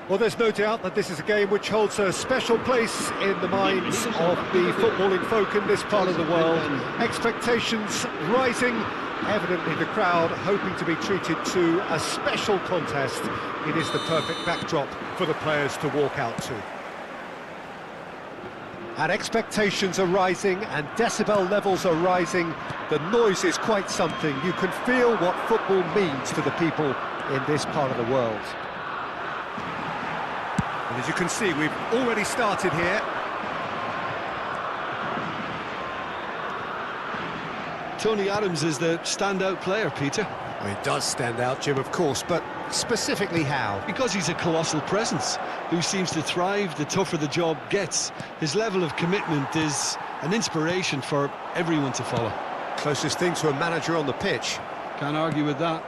Well, there's no doubt that this is a game which holds a special place in the minds of the footballing folk in this part of the world. Expectations rising, evidently the crowd hoping to be treated to a special contest. It is the perfect backdrop for the players to walk out to. And expectations are rising and decibel levels are rising. The noise is quite something. You can feel what football means to the people in this part of the world. And as you can see, we've already started here. Tony Adams is the standout player, Peter. Well, he does stand out, Jim, of course, but specifically how? Because he's a colossal presence who seems to thrive the tougher the job gets. His level of commitment is an inspiration for everyone to follow. Closest thing to a manager on the pitch. Can't argue with that.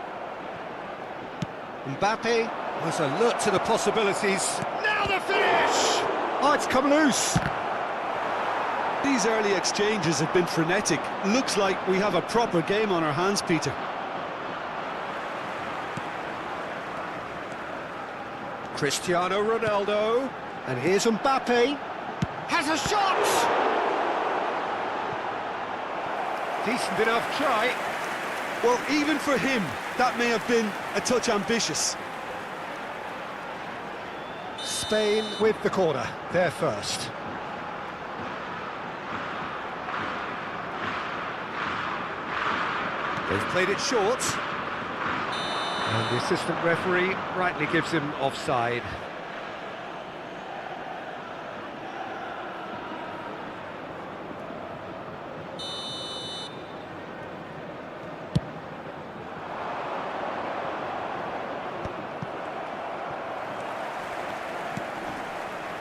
Mbappe was alert to the possibilities. Now the finish! Oh, it's come loose. These early exchanges have been frenetic. Looks like we have a proper game on our hands, Peter. Cristiano Ronaldo, and here's Mbappe, has a shot! Decent enough try. Well, even for him, that may have been a touch ambitious. Spain with the corner, they're first. They've played it short. And the assistant referee rightly gives him offside.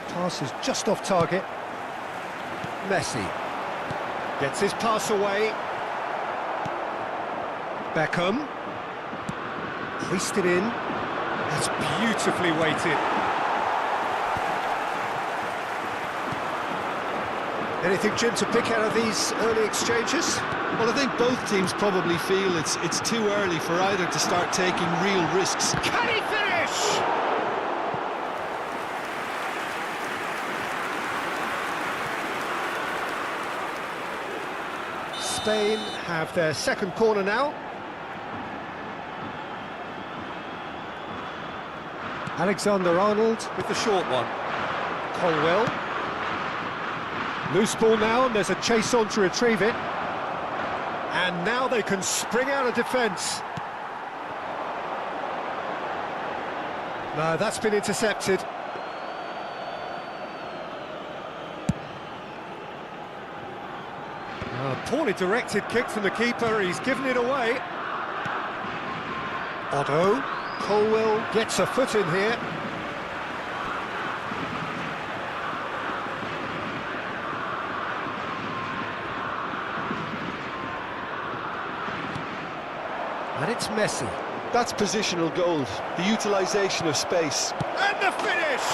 Pass is just off target. Messi gets his pass away. Beckham. Hoisted in. That's beautifully weighted. Anything, Jim, to pick out of these early exchanges? Well, I think both teams probably feel it's too early for either to start taking real risks. Can he finish? Spain have their second corner now. Alexander-Arnold with the short one. Colwell. Loose ball now, and there's a chase on to retrieve it. And now they can spring out of defence. No, that's been intercepted. Poorly directed kick from the keeper, he's given it away. Otto. Colwell gets a foot in here. And it's Messi. That's positional gold, the utilisation of space. And the finish!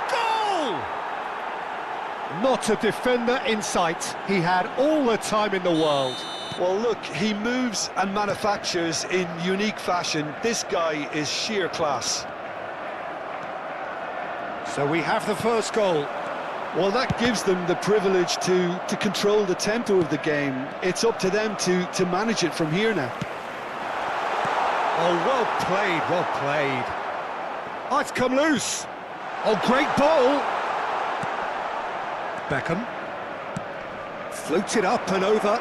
Goal! Not a defender in sight. He had all the time in the world. Well, look, he moves and manufactures in unique fashion. This guy is sheer class. So we have the first goal. Well, that gives them the privilege to control the tempo of the game. It's up to them to manage it from here now. Oh, well played, well played. Oh, it's come loose. Oh, great ball. Beckham. Floated up and over.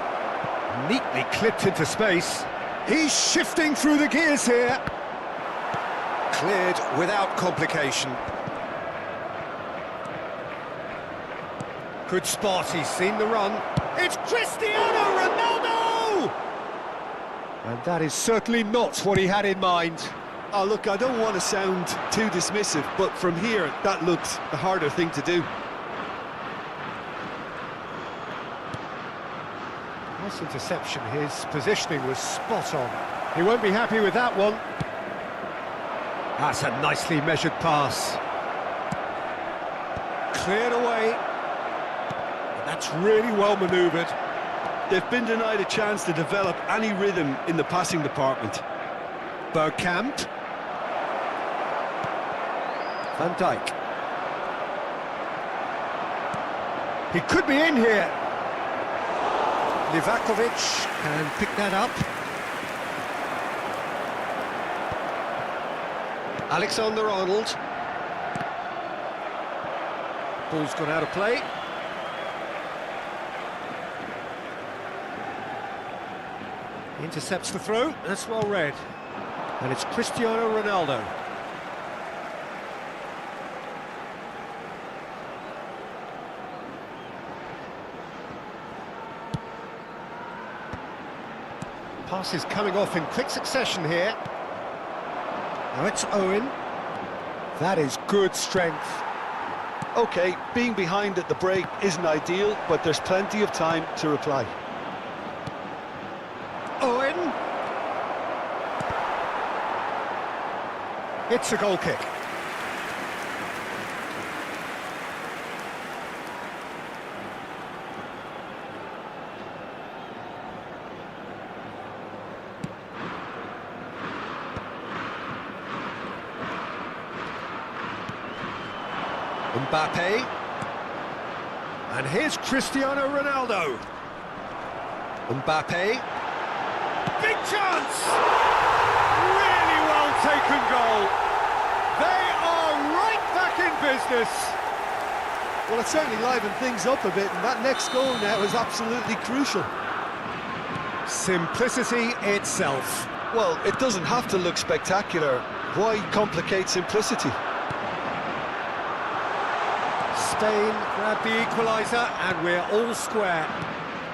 Neatly clipped into space. He's shifting through the gears here. Cleared without complication. Good spot, he's seen the run. It's Cristiano Ronaldo! And that is certainly not what he had in mind. Oh, look, I don't want to sound too dismissive, but from here, that looked the harder thing to do. Nice interception, his positioning was spot on. He won't be happy with that one. That's a nicely measured pass. Cleared away. And that's really well manoeuvred. They've been denied a chance to develop any rhythm in the passing department. Bergkamp. Van Dijk. He could be in here. Livakovic can pick that up. Alexander-Arnold. Ball's gone out of play. Intercepts the throw, that's well read. And it's Cristiano Ronaldo. Passes coming off in quick succession here. Now it's Owen. That is good strength. OK, being behind at the break isn't ideal, but there's plenty of time to reply. Owen. It's a goal kick. Mbappe. And here's Cristiano Ronaldo. Mbappe. Big chance! Really well taken goal. They are right back in business. Well, it certainly livened things up a bit, and that next goal now is absolutely crucial. Simplicity itself. Well, it doesn't have to look spectacular. Why complicate simplicity? Spain grab the equaliser, and we're all square.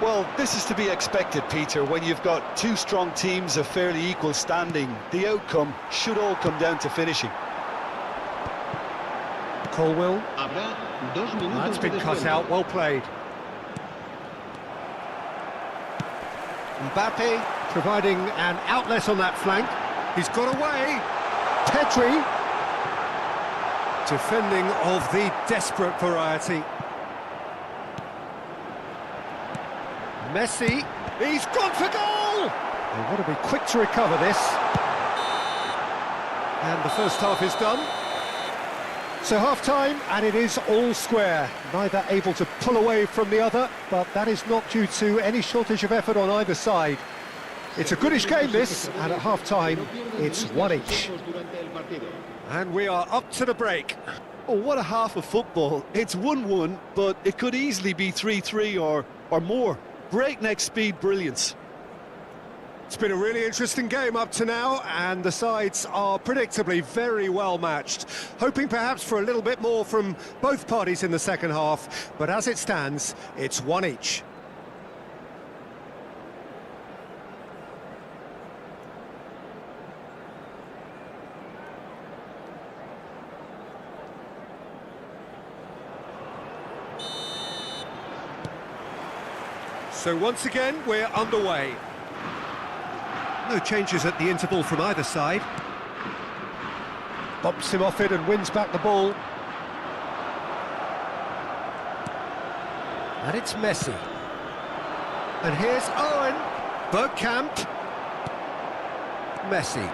Well, this is to be expected, Peter. When you've got two strong teams of fairly equal standing, the outcome should all come down to finishing. Colwill. That's been cut out, well played. Mbappe providing an outlet on that flank. He's got away. Pedri. Defending of the desperate variety. Messi, he's gone for goal! They've got to be quick to recover this. And the first half is done. So half-time, and it is all square. Neither able to pull away from the other, but that is not due to any shortage of effort on either side. It's a goodish game, this, and at half-time, it's one each. And we are up to the break. Oh, what a half of football. It's 1-1, but it could easily be 3-3 or more. Breakneck speed brilliance. It's been a really interesting game up to now, and the sides are predictably very well matched. Hoping perhaps for a little bit more from both parties in the second half, but as it stands, it's one each. So once again, we're underway. No changes at the interval from either side. Bumps him off it and wins back the ball. And it's Messi. And here's Owen. Bergkamp. Messi.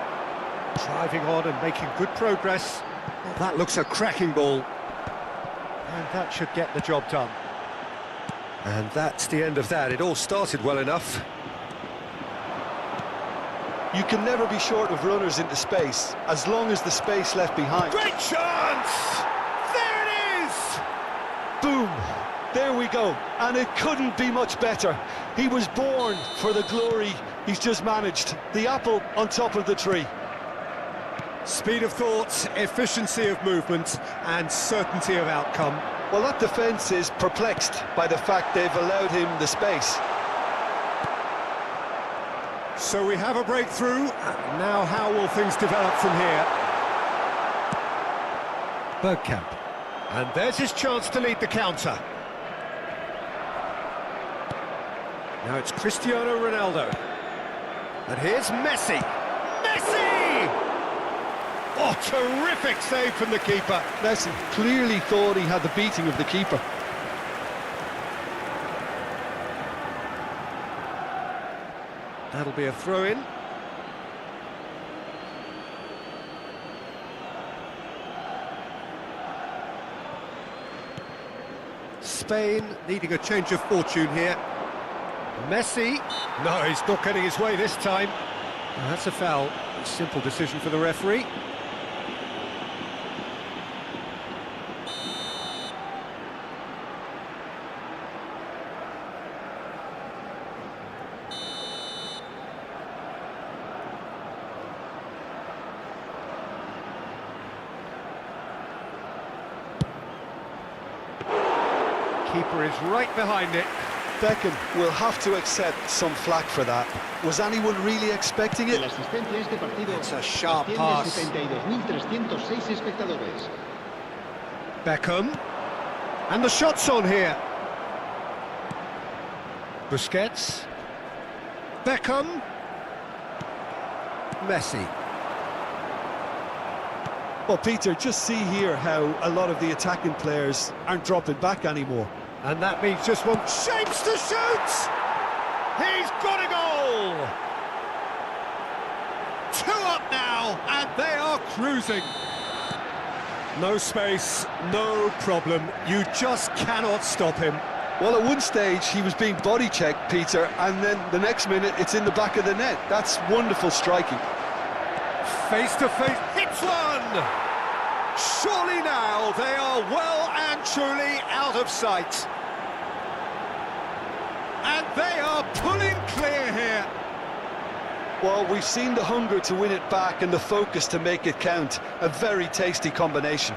Driving on and making good progress. Well, that looks a cracking ball. And that should get the job done. And that's the end of that. It all started well enough. You can never be short of runners into space, as long as the space left behind. Great chance! There it is! Boom! There we go. And it couldn't be much better. He was born for the glory he's just managed. The apple on top of the tree. Speed of thought, efficiency of movement, and certainty of outcome. Well, that defence is perplexed by the fact they've allowed him the space. So we have a breakthrough. Now how will things develop from here? Bergkamp. And there's his chance to lead the counter. Now it's Cristiano Ronaldo. And here's Messi. Messi! Oh, terrific save from the keeper. Messi clearly thought he had the beating of the keeper. That'll be a throw-in. Spain needing a change of fortune here. Messi. No, he's not getting his way this time. That's a foul. A simple decision for the referee. Keeper is right behind it. Beckham will have to accept some flack for that. Was anyone really expecting it? It's a sharp pass. Beckham. And the shot's on here. Busquets. Beckham. Messi. Well, Peter, just see here how a lot of the attacking players aren't dropping back anymore. And that means just one shapes to shoot! He's got a goal! 2 up now, and they are cruising. No space, no problem. You just cannot stop him. Well, at one stage, he was being body-checked, Peter, and then the next minute, it's in the back of the net. That's wonderful striking. Face to face, hits one! Surely now they are well and truly out of sight. And they are pulling clear here. Well, we've seen the hunger to win it back and the focus to make it count. A very tasty combination.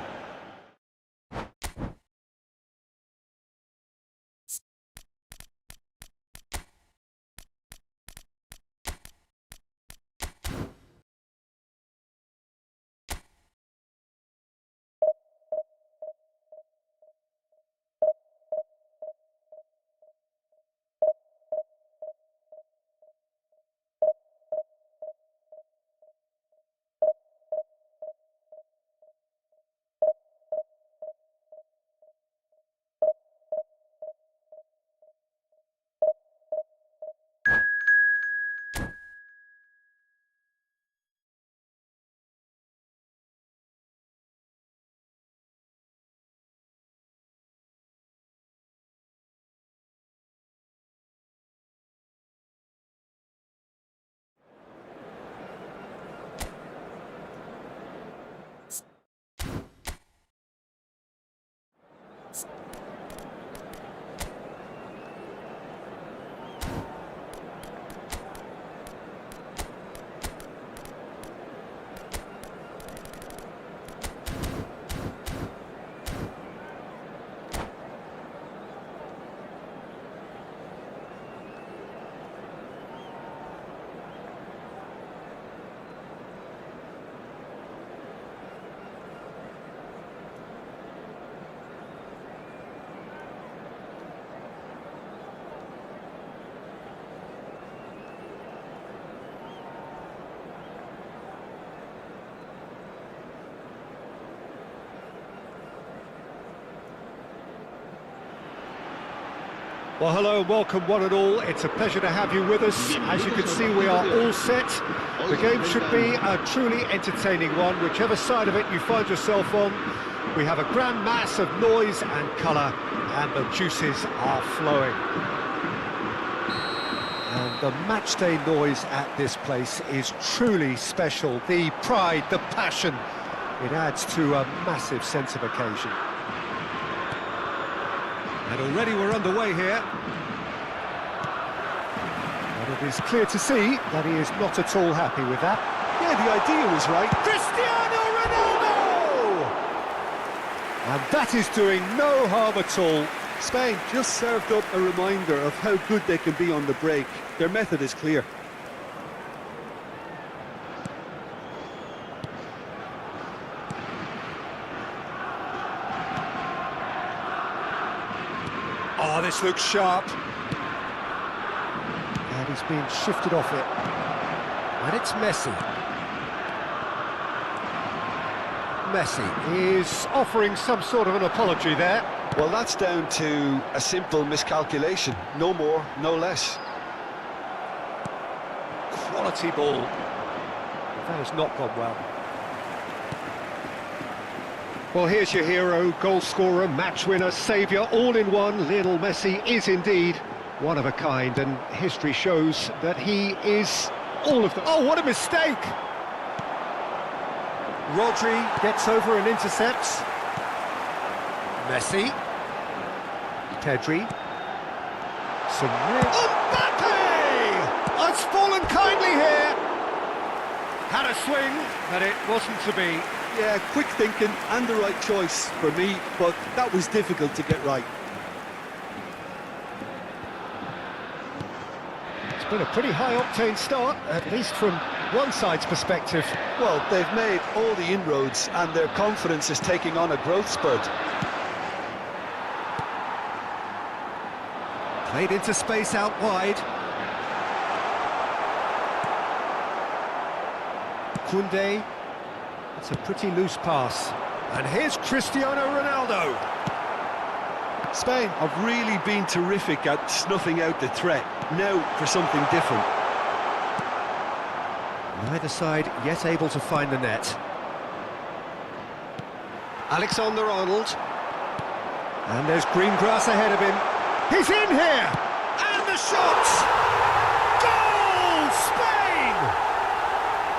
Well, hello and welcome one and all. It's a pleasure to have you with us. As you can see, we are all set. The game should be a truly entertaining one, whichever side of it you find yourself on. We have a grand mass of noise and colour, and the juices are flowing. And the matchday noise at this place is truly special. The pride, the passion, it adds to a massive sense of occasion. And already we're underway here. And it is clear to see that he is not at all happy with that. Yeah, the idea was right. Cristiano Ronaldo! And that is doing no harm at all. Spain just served up a reminder of how good they can be on the break. Their method is clear. Oh, this looks sharp. And he's been shifted off it. And it's Messi. Messi is offering some sort of an apology there. Well, that's down to a simple miscalculation. No more, no less. Quality ball. That has not gone well. Well, here's your hero, goal scorer, match winner, saviour, all in one. Lionel Messi is indeed one of a kind, and history shows that he is all of them. Oh, what a mistake! Rodri gets over and intercepts. Messi. Pedri. Mbappe! Oh, it's fallen kindly here. Had a swing, but it wasn't to be. Yeah, quick thinking and the right choice for me, but that was difficult to get right. It's been a pretty high-octane start, at least from one side's perspective. Well, they've made all the inroads and their confidence is taking on a growth spurt. Played into space out wide. Koundé. It's a pretty loose pass. And here's Cristiano Ronaldo. Spain have really been terrific at snuffing out the threat. Now for something different. Neither side yet able to find the net. Alexander-Arnold. And there's green grass ahead of him. He's in here! And the shot! Goal! Spain!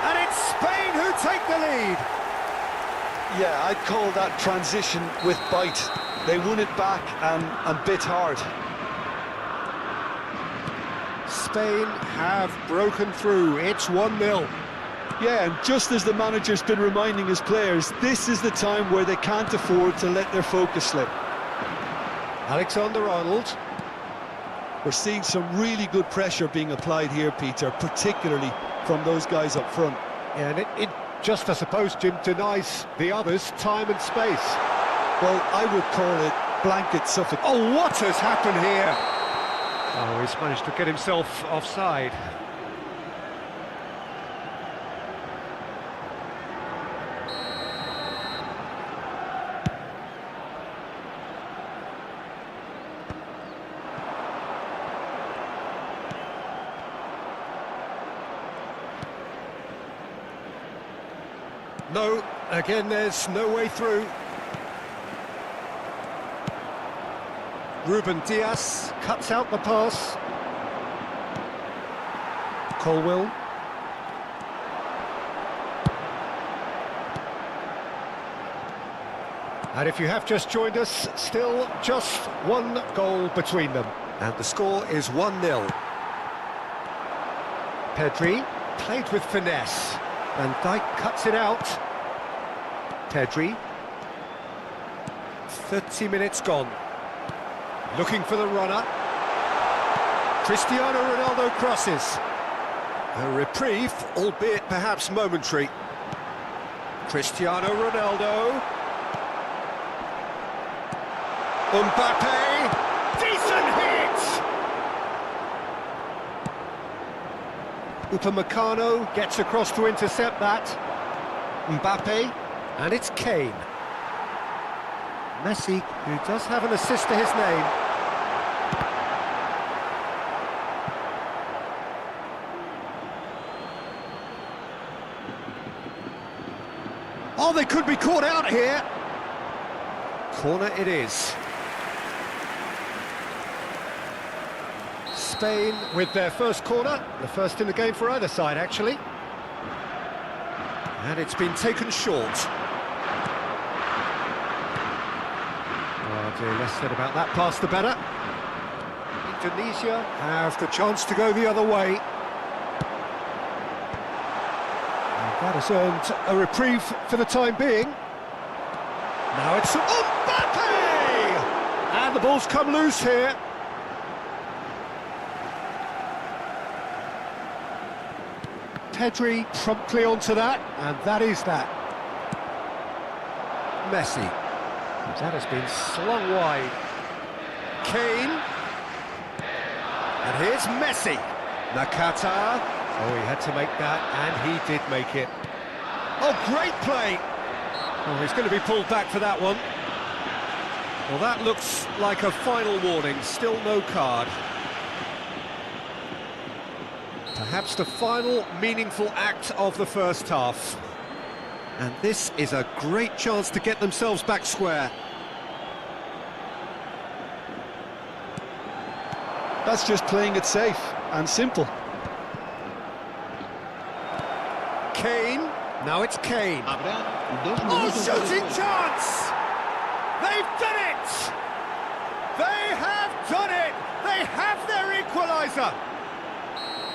And it's Spain who take the lead. Yeah, I'd call that transition with bite. They won it back and bit hard. Spain have broken through. It's 1-0. Yeah, and just as the manager's been reminding his players, this is the time where they can't afford to let their focus slip. Alexander-Arnold. We're seeing some really good pressure being applied here, Peter, particularly from those guys up front. Yeah, and it just, I suppose, Jim, denies the others time and space. Well, I would call it blanket suffocation. Oh, what has happened here? Oh, he's managed to get himself offside. No, again, there's no way through. Ruben Dias cuts out the pass. Colwill. And if you have just joined us, still just one goal between them. And the score is 1-0. Pedri played with finesse. Van Dijk cuts it out. Pedri. 30 minutes gone. Looking for the runner. Cristiano Ronaldo crosses. A reprieve, albeit perhaps momentary. Cristiano Ronaldo. Mbappe. Decent hit! Upamecano gets across to intercept that. Mbappe. And it's Kane. Messi, who does have an assist to his name. Oh, they could be caught out here. Corner it is. Spain with their first corner, the first in the game for either side, actually. And it's been taken short. Oh dear, less said about that pass the better. Indonesia have the chance to go the other way. That has earned a reprieve for the time being. Now it's Mbappe! And the ball's come loose here. Pedri promptly onto that, and that is that. Messi. That has been slung wide. Kane. And here's Messi. Nakata. Oh, he had to make that, and he did make it. Oh, great play! Oh, he's going to be pulled back for that one. Well, that looks like a final warning. Still no card. Perhaps the final meaningful act of the first half. And this is a great chance to get themselves back square. That's just playing it safe and simple. Kane, now it's Kane. Oh, shooting chance! They've done it! They have done it! They have their equaliser!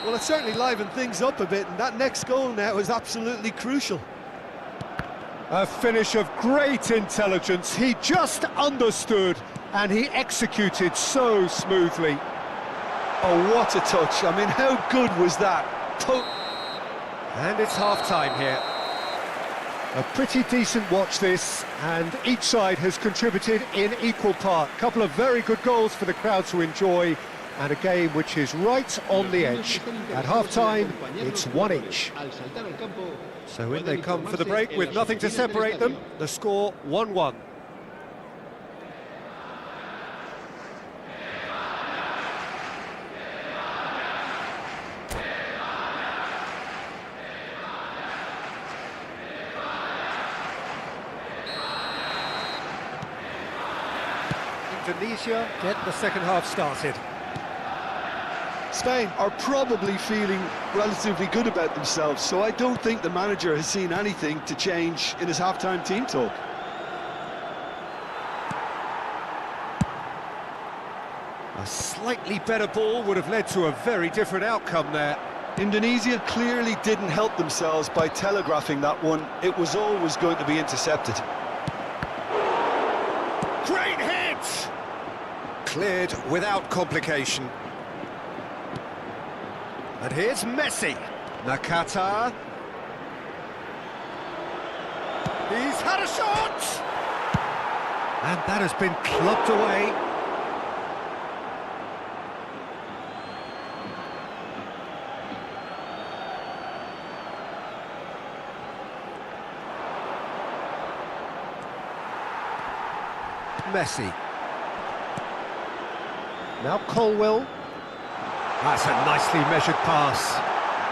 Well, it certainly livened things up a bit, and that next goal now is absolutely crucial. A finish of great intelligence. He just understood, and he executed so smoothly. Oh, what a touch. I mean, how good was that? And it's half-time here. A pretty decent watch this, and each side has contributed in equal part. A couple of very good goals for the crowd to enjoy, and a game which is right on the edge. At half-time, it's 1 each. So in they come for the break with nothing to separate them. The score 1-1. Indonesia get the second half started. Spain are probably feeling relatively good about themselves, so I don't think the manager has seen anything to change in his half-time team talk. A slightly better ball would have led to a very different outcome there. Indonesia clearly didn't help themselves by telegraphing that one. It was always going to be intercepted. Great hit! Cleared without complication. And here's Messi. Nakata. He's had a shot! And that has been clubbed away. Messi. Now Colwell. That's a nicely measured pass.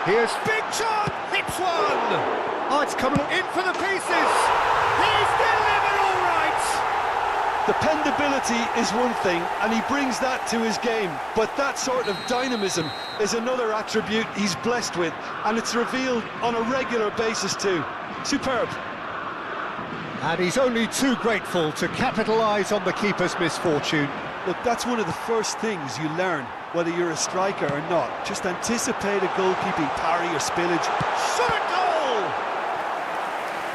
Here's big shot, hits one! Oh, it's coming in for the pieces! He's delivered all right! Dependability is one thing, and he brings that to his game, but that sort of dynamism is another attribute he's blessed with, and it's revealed on a regular basis too. Superb. And he's only too grateful to capitalise on the keeper's misfortune. Look, that's one of the first things you learn, whether you're a striker or not. Just anticipate a goalkeeping parry or spillage. Shot a goal!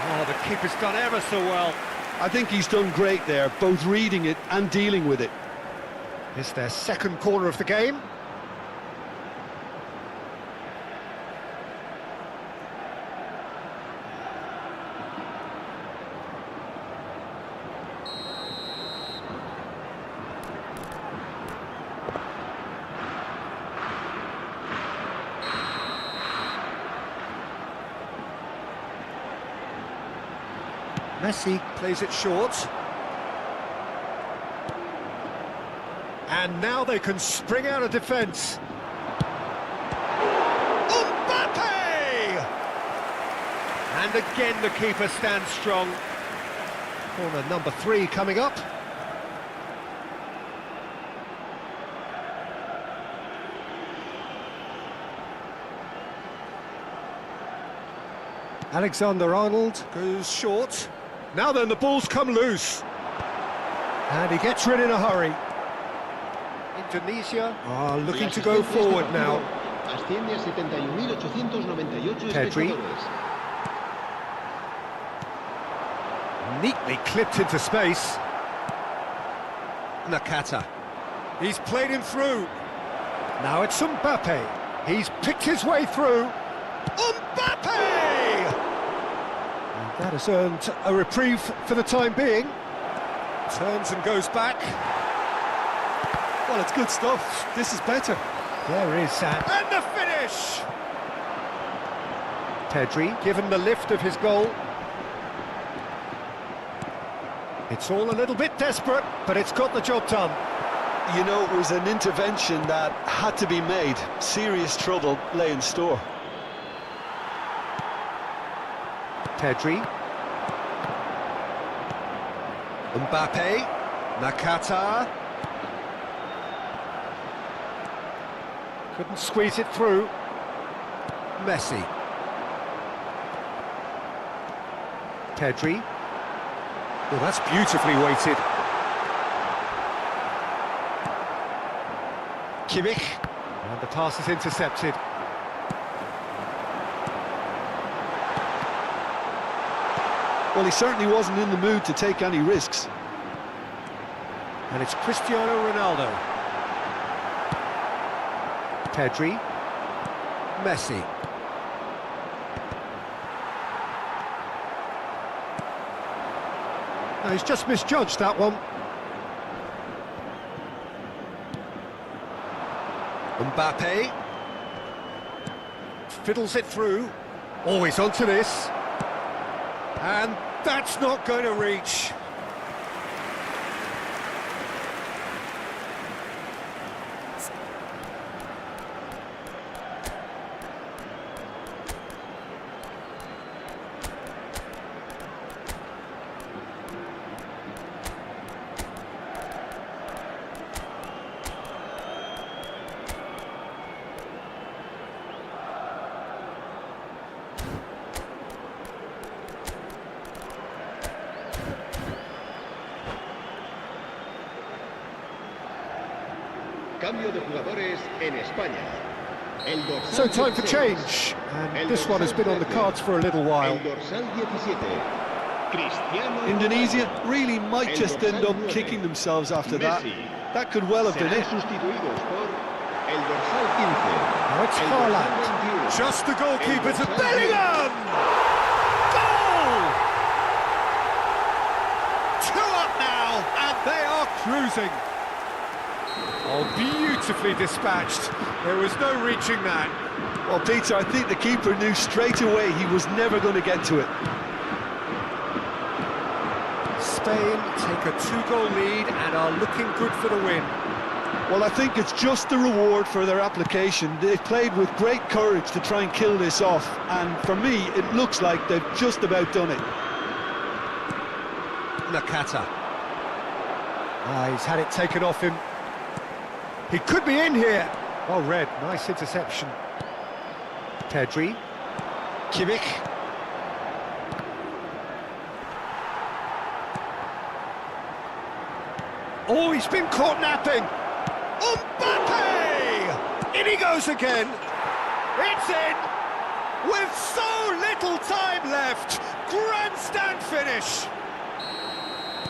Oh, the keeper's done ever so well. I think he's done great there, both reading it and dealing with it. It's their second corner of the game. Messi plays it short. And now they can spring out of defence. Mbappe! And again the keeper stands strong. Corner number 3 coming up. Alexander-Arnold goes short. Now then, the ball's come loose. And he gets rid in a hurry. Indonesia are looking to go forward now. Pedri. Neatly clipped into space. Nakata. He's played him through. Now it's Mbappe. He's picked his way through. Mbappe! That has earned a reprieve for the time being. Turns and goes back. Well, it's good stuff. This is better. There is Sam. And the finish! Pedri, given the lift of his goal. It's all a little bit desperate, but it's got the job done. You know, it was an intervention that had to be made. Serious trouble lay in store. Pedri, Mbappe, Nakata. Couldn't squeeze it through. Messi. Pedri. Well, that's beautifully weighted. Kimmich. And the pass is intercepted. Well, he certainly wasn't in the mood to take any risks. And it's Cristiano Ronaldo. Pedri. Messi. No, he's just misjudged that one. Mbappe. Fiddles it through. Always onto this. And that's not going to reach. Cambio de jugadores en España. So time for change, and this one has been on the cards for a little while. Indonesia really might just end up kicking themselves after that. That could well have been it. Now it's Haaland. Just the goalkeeper to Bellingham! Goal! 2 up now, and they are cruising. Oh, beautifully dispatched. There was no reaching that. Well, Peter, I think the keeper knew straight away he was never going to get to it. Spain take a 2-goal lead and are looking good for the win. Well, I think it's just the reward for their application. They played with great courage to try and kill this off, and for me, it looks like they've just about done it. Nakata. He's had it taken off him. He could be in here. Oh, Red, nice interception. Pedri. Kimmich. Oh, he's been caught napping. Mbappe! In he goes again. It's in. With so little time left. Grandstand finish.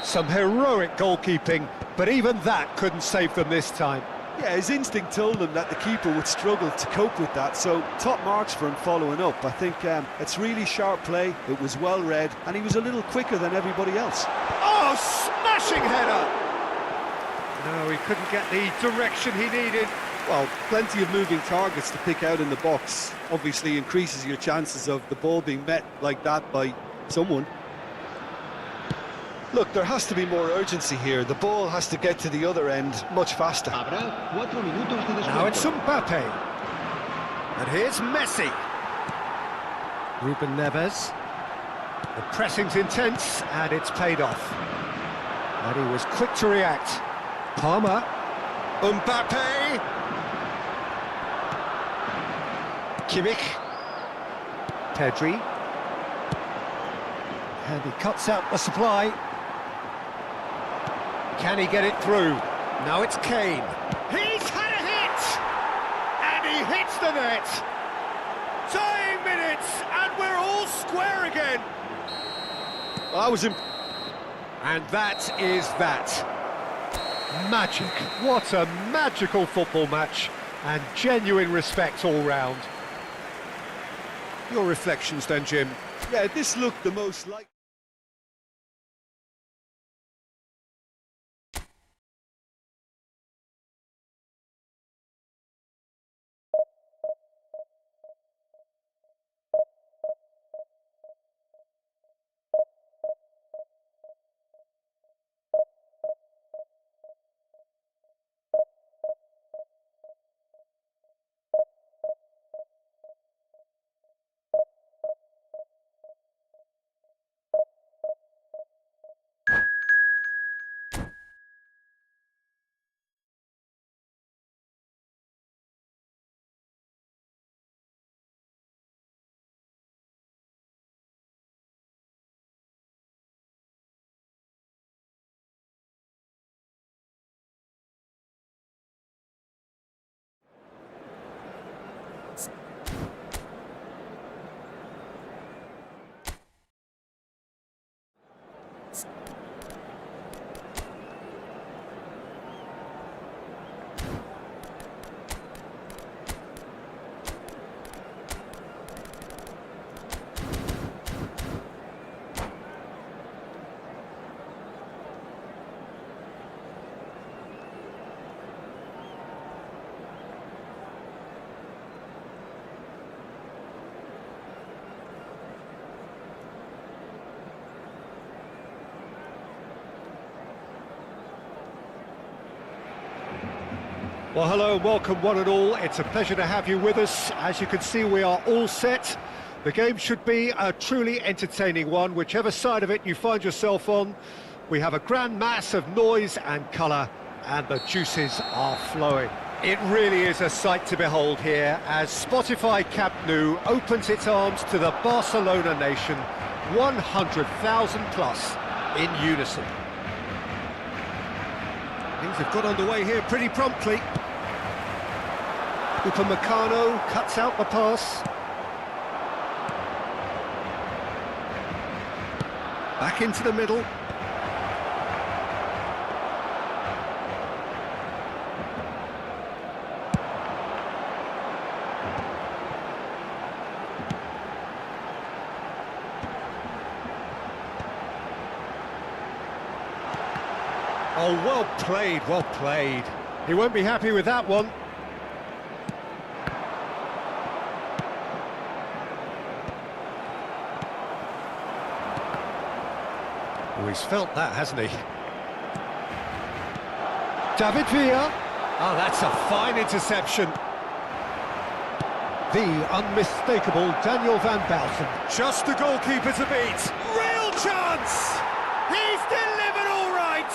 Some heroic goalkeeping, but even that couldn't save them this time. Yeah, his instinct told him that the keeper would struggle to cope with that, so top marks for him following up. I think it's really sharp play, it was well read, and he was a little quicker than everybody else. Oh, smashing header! No, he couldn't get the direction he needed. Well, plenty of moving targets to pick out in the box. Obviously increases your chances of the ball being met like that by someone. Look, there has to be more urgency here. The ball has to get to the other end much faster. Now it's Mbappe. And here's Messi. Ruben Neves. The pressing's intense, and it's paid off. And he was quick to react. Palmer. Mbappe. Kimmich. Pedri. And he cuts out the supply. Can he get it through? Now it's Kane. He's had a hit! And he hits the net! Dying minutes, and we're all square again! I was in... And that is that. Magic. What a magical football match, and genuine respect all round. Your reflections then, Jim? Yeah, this looked the most like... Well, hello and welcome one and all. It's a pleasure to have you with us. As you can see, we are all set. The game should be a truly entertaining one, whichever side of it you find yourself on. We have a grand mass of noise and colour, and the juices are flowing. It really is a sight to behold here as Spotify Camp Nou opens its arms to the Barcelona nation, 100,000 plus in unison. Things have got underway here pretty promptly. Upamecano cuts out the pass. Back into the middle. Oh, well played, well played. He won't be happy with that one. Oh, he's felt that, hasn't he? David Villa. Oh, that's a fine interception. The unmistakable Daniel Van Baalten. Just the goalkeeper to beat. Real chance! He's delivered all right!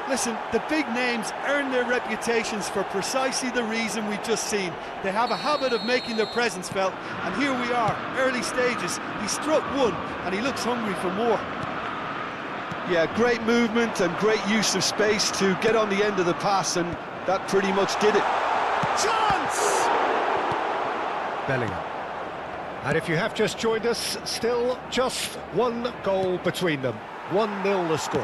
Listen, the big names earn their reputations for precisely the reason we've just seen. They have a habit of making their presence felt, and here we are, early stages. He struck one, and he looks hungry for more. Yeah, great movement and great use of space to get on the end of the pass, and that pretty much did it. Chance! Bellingham. And if you have just joined us, still just one goal between them. 1-0 the score.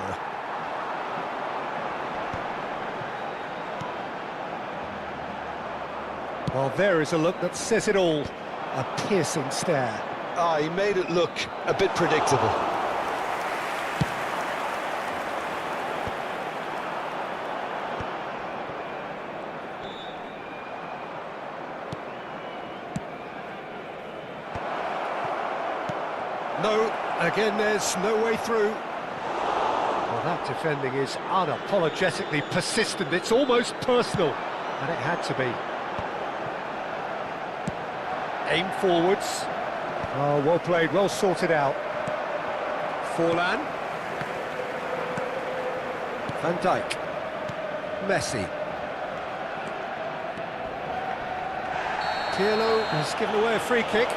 Well, there is a look that says it all. A piercing stare. He made it look a bit predictable. No, again there's no way through. Well, that defending is unapologetically persistent. It's almost personal, and it had to be. Aim forwards. Oh, well played, well sorted out. Forlan. Van Dijk. Messi. Pirlo has given away a free kick.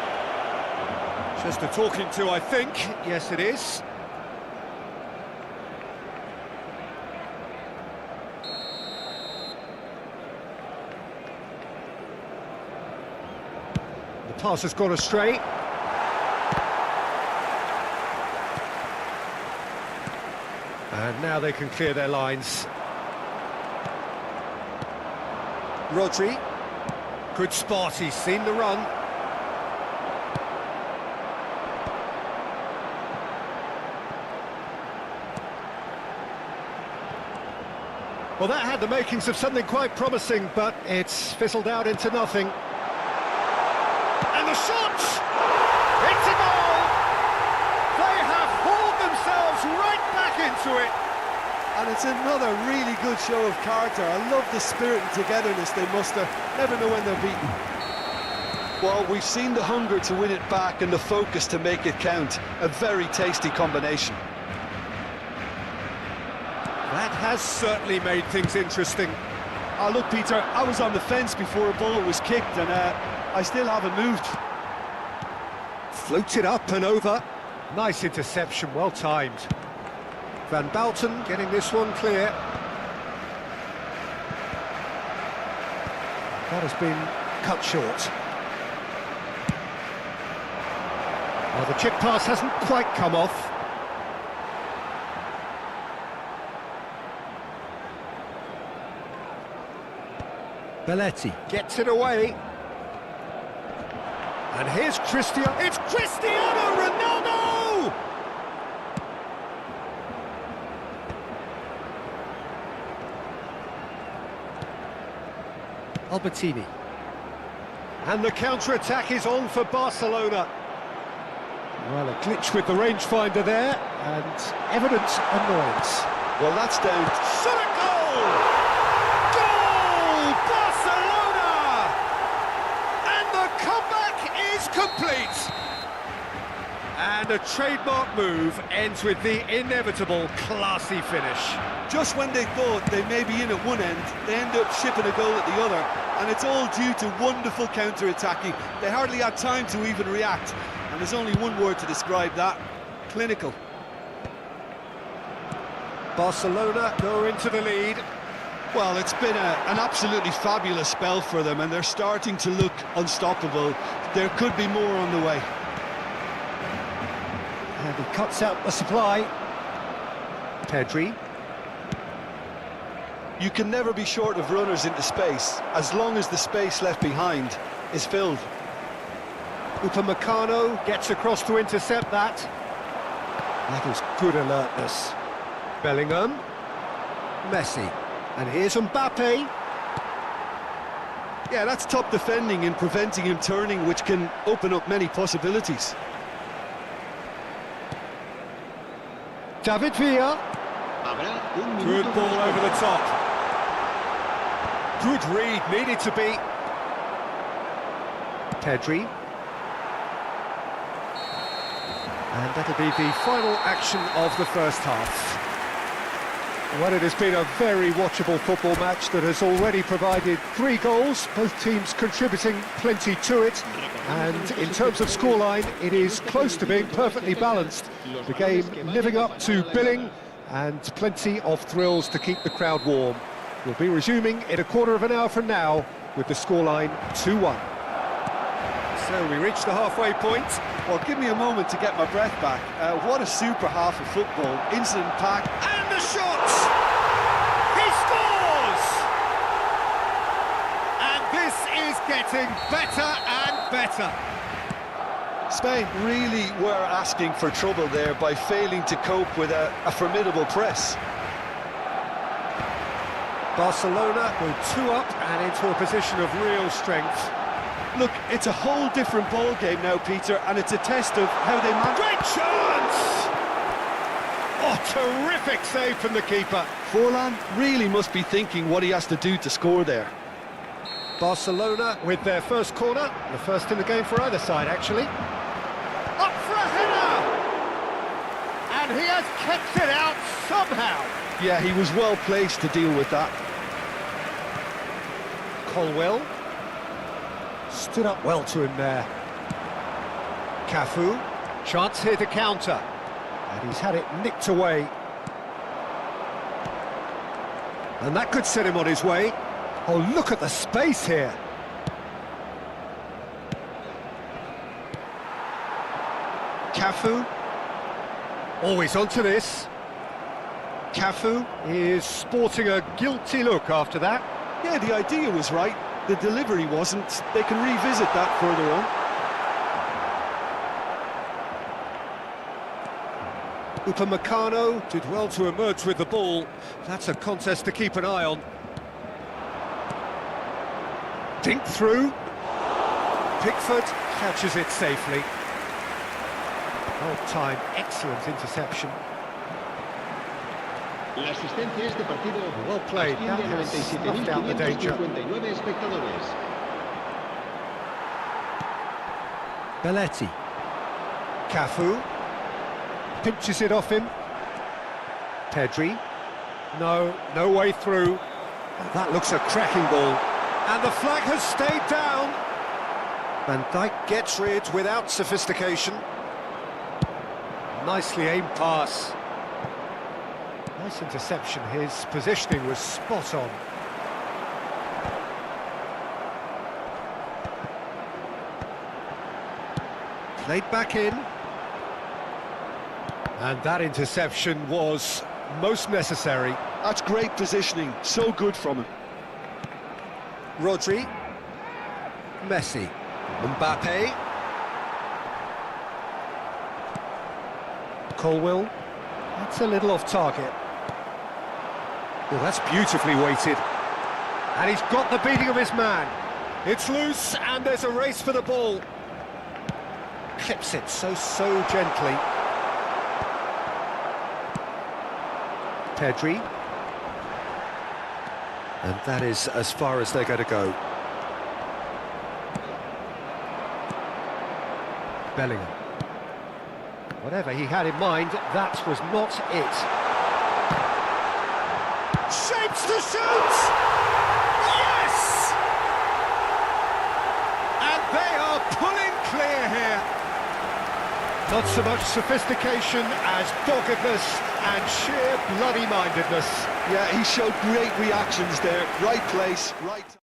Just a talking to, I think. Yes, it is. The pass has gone astray. And now they can clear their lines. Rodri. Good spot, he's seen the run. Well, that had the makings of something quite promising, but it's fizzled out into nothing. And the shot! It's a goal! They have hauled themselves right back into it. And it's another really good show of character. I love the spirit and togetherness they muster. Never know when they're beaten. Well, we've seen the hunger to win it back and the focus to make it count. A very tasty combination. That has certainly made things interesting. Look, Peter, I was on the fence before a ball was kicked, and I still haven't moved. Floated up and over. Nice interception, well timed. Van Baalten getting this one clear. That has been cut short. Well, the chip pass hasn't quite come off. Belletti gets it away. And here's Cristiano. It's Cristiano Ronaldo! Albertini. And the counter-attack is on for Barcelona. Well, a glitch with the rangefinder there, and evident annoyance. Well, that's down. Shot a goal! Goal! And a trademark move ends with the inevitable classy finish. Just when they thought they may be in at one end, they end up shipping a goal at the other, and it's all due to wonderful counter-attacking. They hardly had time to even react, and there's only one word to describe that: clinical. Barcelona go into the lead. Well, it's been an absolutely fabulous spell for them, and they're starting to look unstoppable. There could be more on the way. And he cuts out the supply. Pedri. You can never be short of runners into space, as long as the space left behind is filled. Upamecano gets across to intercept that. That is good alertness. Bellingham. Messi. And here's Mbappe. Yeah, that's top defending and preventing him turning, which can open up many possibilities. David Villa. Good ball over the top. Good read, needed to be. Pedri. And that'll be the final action of the first half. Well, it has been a very watchable football match that has already provided 3 goals, both teams contributing plenty to it. And in terms of scoreline, it is close to being perfectly balanced. The game living up to billing, and plenty of thrills to keep the crowd warm. We'll be resuming in a quarter of an hour from now with the scoreline 2-1. So we reach the halfway point. Well, give me a moment to get my breath back. What a super half of football. Incident-packed. And the shot! He scores! And this is getting better and better. Spain really were asking for trouble there by failing to cope with a formidable press. Barcelona go 2 up and into a position of real strength. Look, it's a whole different ball game now, Peter, and it's a test of how they manage. Great chance! Oh, terrific save from the keeper. Forlan really must be thinking what he has to do to score there. Barcelona with their first corner, the first in the game for either side, actually. Up for a header! And he has kept it out somehow. Yeah, he was well placed to deal with that. Colwell. Stood up well to him there. Cafu. Chance here to counter. And he's had it nicked away. And that could set him on his way. Oh, look at the space here. Cafu. Always onto this. Cafu is sporting a guilty look after that. Yeah, the idea was right. The delivery wasn't. They can revisit that further on. Upamecano did well to emerge with the ball. That's a contest to keep an eye on. Dink through. Pickford catches it safely. Well-timed, excellent interception. La asistencia a este partido Well played. That has snuffed out the danger. 97.559 espectadores. Belletti. Cafu. Pinches it off him. Pedri. No way through. That looks a cracking ball. And the flag has stayed down. Van Dijk gets rid without sophistication. Nicely aimed pass. Nice interception. His positioning was spot on. Played back in. And that interception was most necessary. That's great positioning. So good from him. Rodri. Messi. Mbappe. Colwell. That's a little off target. Well, that's beautifully weighted. And he's got the beating of his man. It's loose, and there's a race for the ball. Clips it so gently. Pedri. And that is as far as they're going to go. Bellingham. Whatever he had in mind, that was not it. Shapes to shoot! Yes! And they are pulling clear here. Not so much sophistication as doggedness and sheer bloody-mindedness. Yeah, he showed great reactions there. Right place, right time.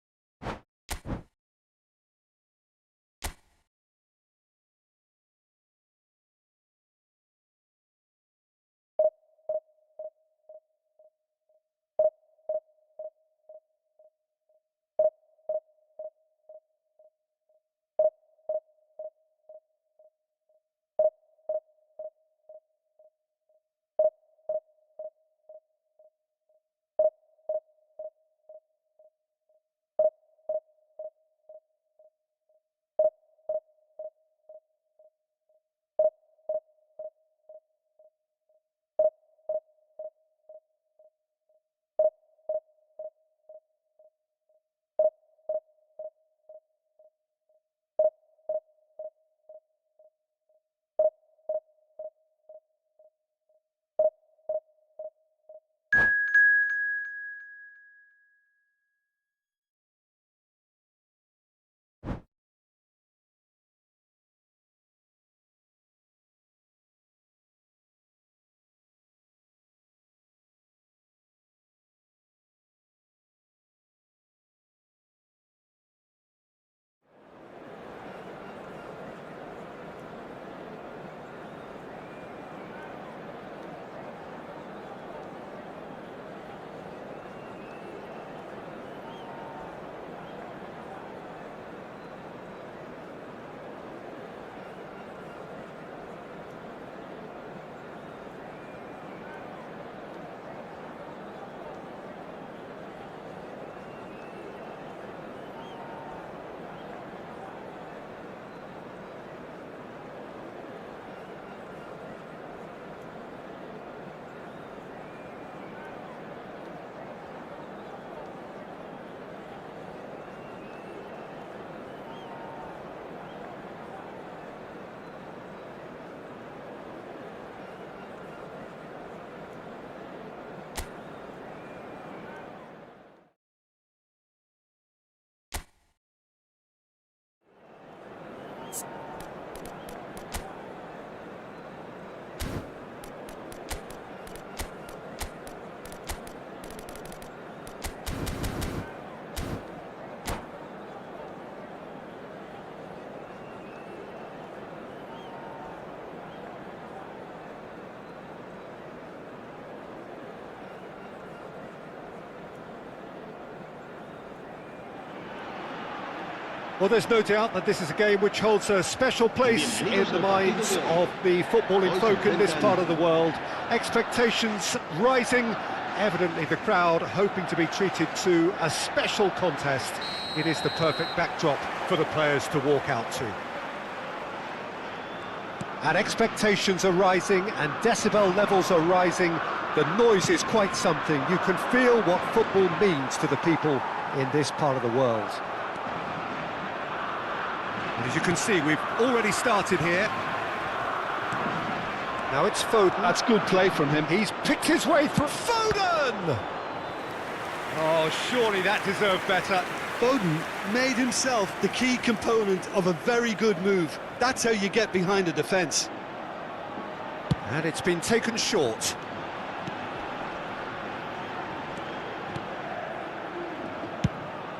Well, there's no doubt that this is a game which holds a special place in the minds of the footballing folk in this part of the world. Expectations rising, evidently the crowd hoping to be treated to a special contest. It is the perfect backdrop for the players to walk out to. And expectations are rising and decibel levels are rising. The noise is quite something. You can feel what football means to the people in this part of the world. And as you can see, we've already started here. Now it's Foden. That's good play from him. He's picked his way through. Foden! Oh, surely that deserved better. Foden made himself the key component of a very good move. That's how you get behind a defence. And it's been taken short.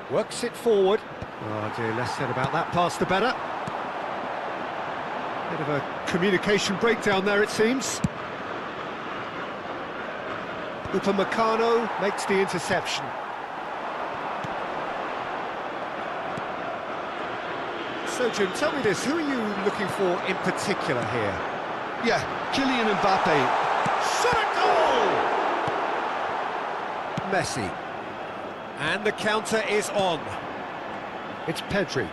Works it forward. Oh dear, less said about that pass the better. Bit of a communication breakdown there, it seems. Upamecano makes the interception. So Jim, tell me this, who are you looking for in particular here? Yeah, Kylian Mbappe. Shot at goal! Messi. And the counter is on. It's Pedri.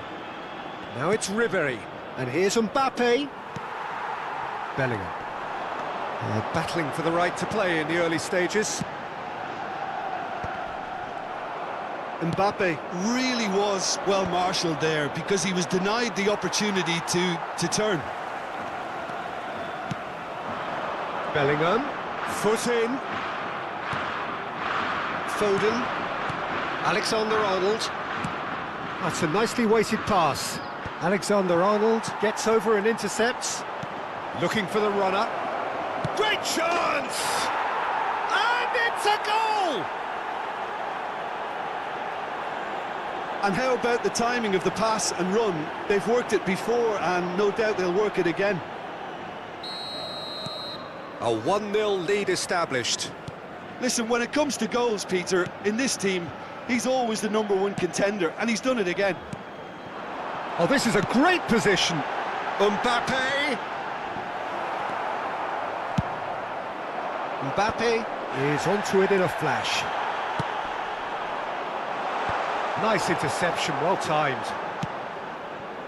Now it's Ribery. And here's Mbappe. Bellingham. Battling for the right to play in the early stages. Mbappe really was well marshalled there because he was denied the opportunity to turn. Bellingham, foot in. Foden, Alexander-Arnold. That's a nicely weighted pass. Alexander-Arnold gets over and intercepts. Looking for the runner. Great chance! And it's a goal! And how about the timing of the pass and run? They've worked it before and no doubt they'll work it again. A 1-0 lead established. Listen, when it comes to goals, Peter, in this team, he's always the #1 contender, and he's done it again. Oh, this is a great position. Mbappe. Mbappe is onto it in a flash. Nice interception, well timed.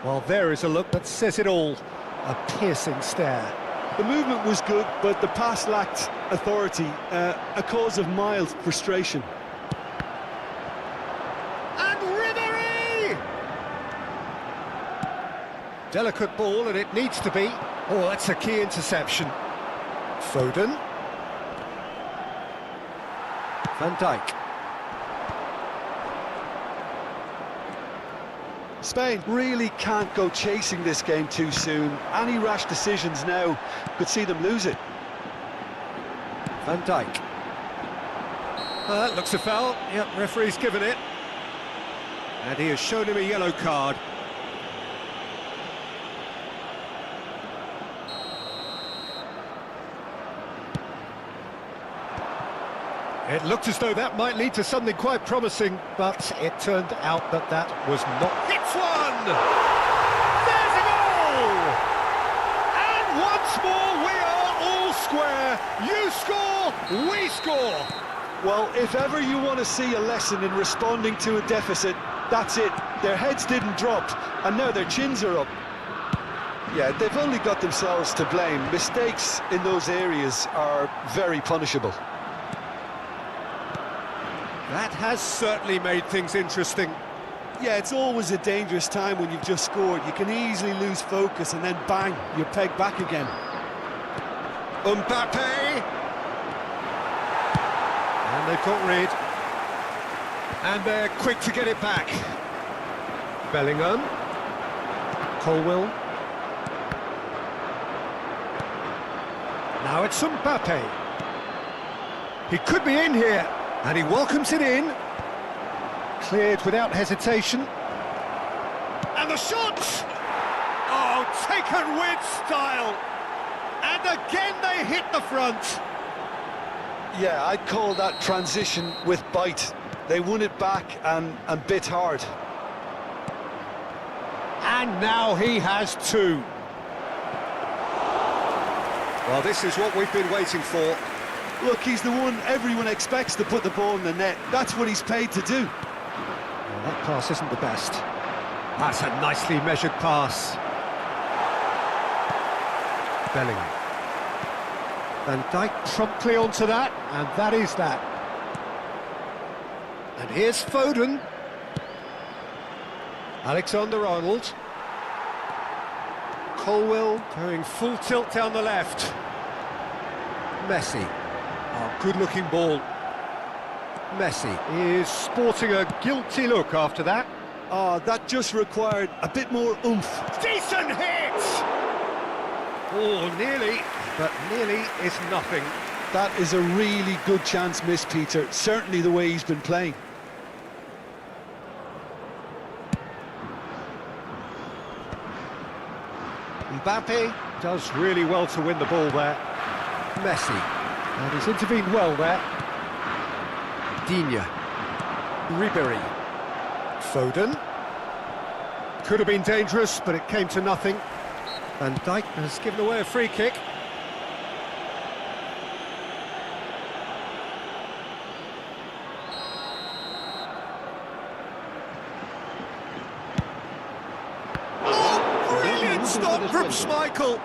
Well, there is a look that says it all. A piercing stare. The movement was good, but the pass lacked authority, a cause of mild frustration. And Ribery! Delicate ball, and it needs to be. Oh, that's a key interception. Foden. Van Dijk. Spain really can't go chasing this game too soon. Any rash decisions now could see them lose it. Van Dijk. That looks a foul. Yep, referee's given it. And he has shown him a yellow card. It looked as though that might lead to something quite promising, but it turned out that that was not. Hits one! There's a goal! And once more we are all square. You score, we score. Well, if ever you want to see a lesson in responding to a deficit, that's it. Their heads didn't drop, and now their chins are up. Yeah, they've only got themselves to blame. Mistakes in those areas are very punishable. That has certainly made things interesting. Yeah, it's always a dangerous time when you've just scored. You can easily lose focus and then bang, you're pegged back again. Mbappe! And they've got rid. And they're quick to get it back. Bellingham. Colwill. Now it's Mbappe. He could be in here. And he welcomes it in. Cleared without hesitation. And the shot! Oh, taken with style. And again they hit the front. Yeah, I'd call that transition with bite. They won it back and bit hard. And now he has two. Well, this is what we've been waiting for. Look, he's the one everyone expects to put the ball in the net. That's what he's paid to do. Well, that pass isn't the best. That's a nicely measured pass. Bellingham. Van Dijk promptly onto that, and that is that. And here's Foden. Alexander-Arnold. Colwill going full tilt down the left. Messi. Oh, good-looking ball. Messi is sporting a guilty look after that. Oh, that just required a bit more oomph. Decent hit! Oh, nearly, but nearly is nothing. That is a really good chance missed, Peter. Certainly the way he's been playing. Mbappe does really well to win the ball there. Messi. And he's intervened well there. Digne. Ribery. Foden. Could have been dangerous, but it came to nothing. Van Dijk has given away a free kick. Oh, brilliant stop from Schmeichel.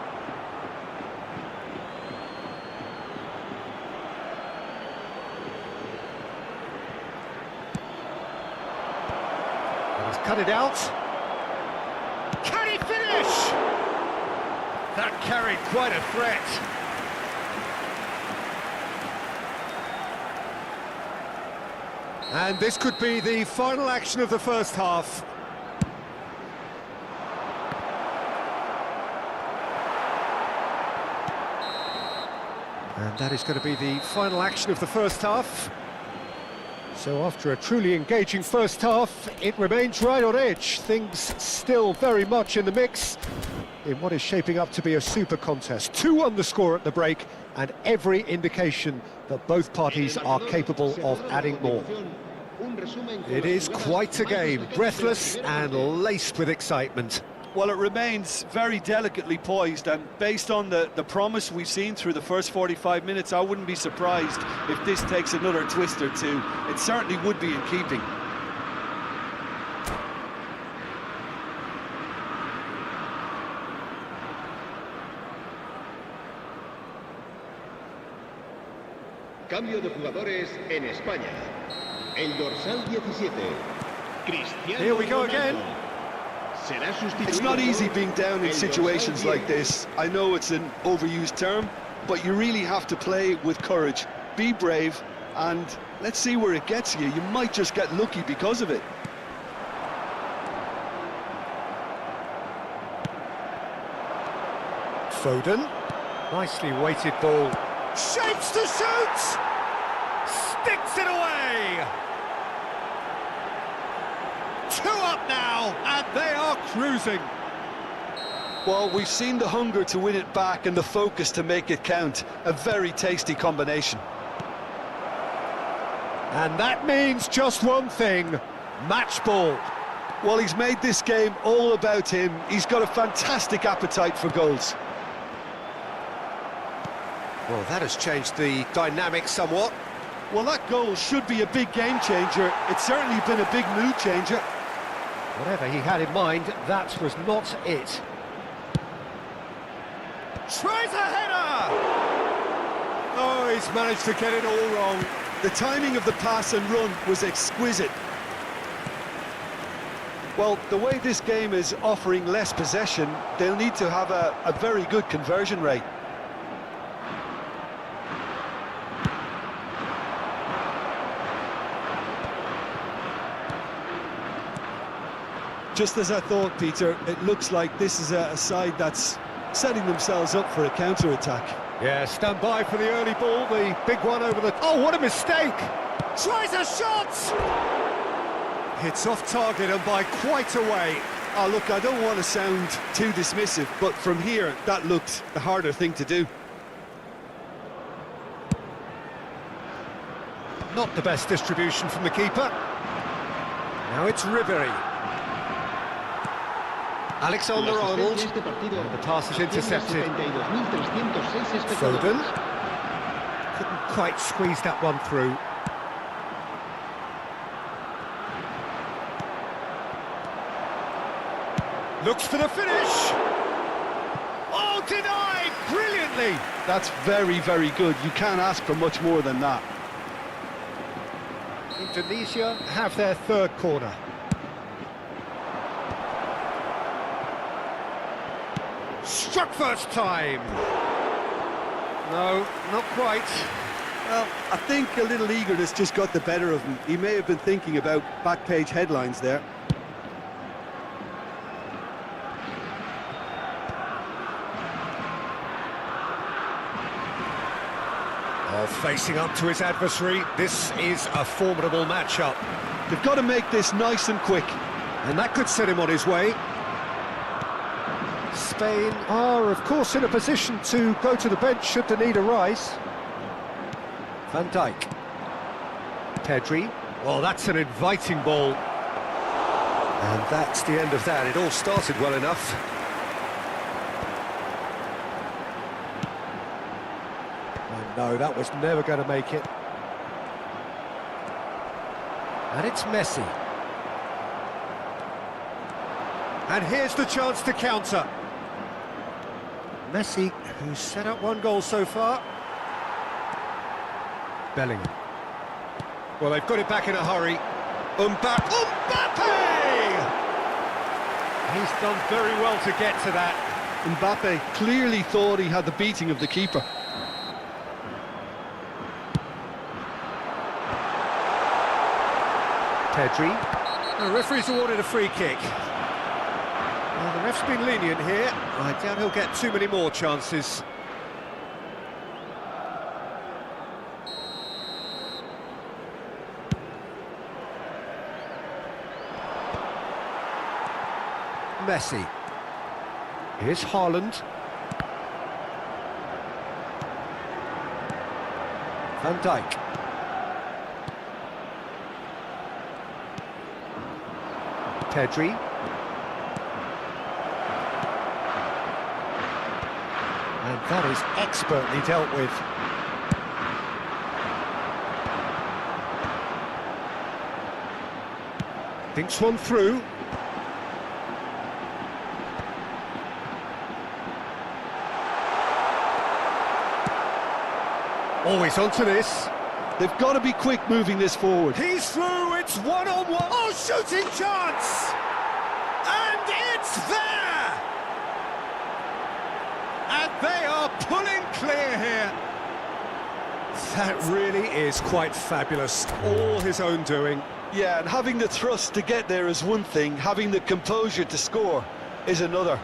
He's cut it out. Can he finish? That carried quite a threat. And this could be the final action of the first half. And that is going to be the final action of the first half. So after a truly engaging first half, it remains right on edge. Things still very much in the mix in what is shaping up to be a super contest. 2-1 the score at the break, and every indication that both parties are capable of adding more. It is quite a game, breathless and laced with excitement. Well, it remains very delicately poised, and based on the promise we've seen through the first 45 minutes, I wouldn't be surprised if this takes another twist or two. It certainly would be in keeping. Cambio de jugadores en España. El dorsal 17. Cristiano Here we go again. It's not easy being down in situations like this. I know it's an overused term, but you really have to play with courage. Be brave, and let's see where it gets you. You might just get lucky because of it. Foden. Nicely weighted ball. Shapes to shoot! Sticks it away! 2 up now, and they are cruising. Well, we've seen the hunger to win it back and the focus to make it count. A very tasty combination. And that means just one thing, match ball. Well, he's made this game all about him. He's got a fantastic appetite for goals. Well, that has changed the dynamic somewhat. Well, that goal should be a big game changer. It's certainly been a big mood changer. Whatever he had in mind, that was not it. Tries a header! Oh, he's managed to get it all wrong. The timing of the pass and run was exquisite. Well, the way this game is offering less possession, they'll need to have a very good conversion rate. Just as I thought, Peter, it looks like this is a side that's setting themselves up for a counter-attack. Yeah, stand by for the early ball, the big one over the... Oh, what a mistake! Tries a shot! Hits off target and by quite a way. Oh, look, I don't want to sound too dismissive, but from here, that looked the harder thing to do. Not the best distribution from the keeper. Now it's Ribery. Alexander-Arnold, and the pass is intercepted. Foden couldn't quite squeeze that one through. Looks for the finish! Oh, denied! Brilliantly! That's very, very good. You can't ask for much more than that. Indonesia have their third corner. Struck first time. No, not quite. Well, I think a little eagerness just got the better of him. He may have been thinking about back page headlines there. Oh, facing up to his adversary, this is a formidable matchup. They've got to make this nice and quick. And that could set him on his way. Spain are, of course, in a position to go to the bench should the need arise. Van Dijk. Pedri. Well, that's an inviting ball. And that's the end of that. It all started well enough. And no, that was never going to make it. And it's Messi. And here's the chance to counter. Messi, who's set up one goal so far. Bellingham. Well, they've got it back in a hurry. Mbappe! He's done very well to get to that. Mbappe clearly thought he had the beating of the keeper. Pedri. The referee's awarded a free kick. Well, the ref's been lenient here. I doubt he'll get too many more chances. Messi. Here's Haaland. Van Dijk. Pedri. And that is expertly dealt with. Thinks one through. Always onto this. They've got to be quick moving this forward. He's through, it's one-on-one. Oh, shooting chance! And it's there! And they are pulling clear here. That really is quite fabulous. All his own doing. Yeah, and having the thrust to get there is one thing, having the composure to score is another.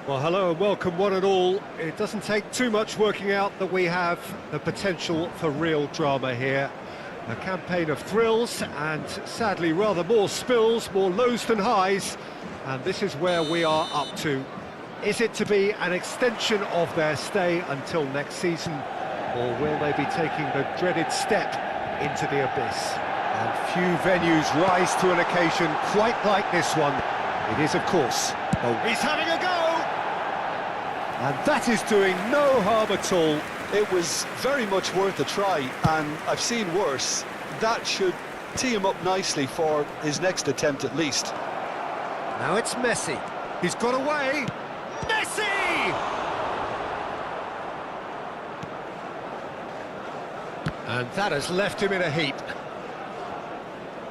Well, hello and welcome one and all. It doesn't take too much working out that we have the potential for real drama here. A campaign of thrills and sadly rather more spills, more lows than highs. And this is where we are up to. Is it to be an extension of their stay until next season? Or will they be taking the dreaded step into the abyss? And few venues rise to an occasion quite like this one. It is, of course. Oh, he's having a go! And that is doing no harm at all. It was very much worth a try, and I've seen worse. That should tee him up nicely for his next attempt at least. Now it's Messi. He's got away. Messi! And that has left him in a heap.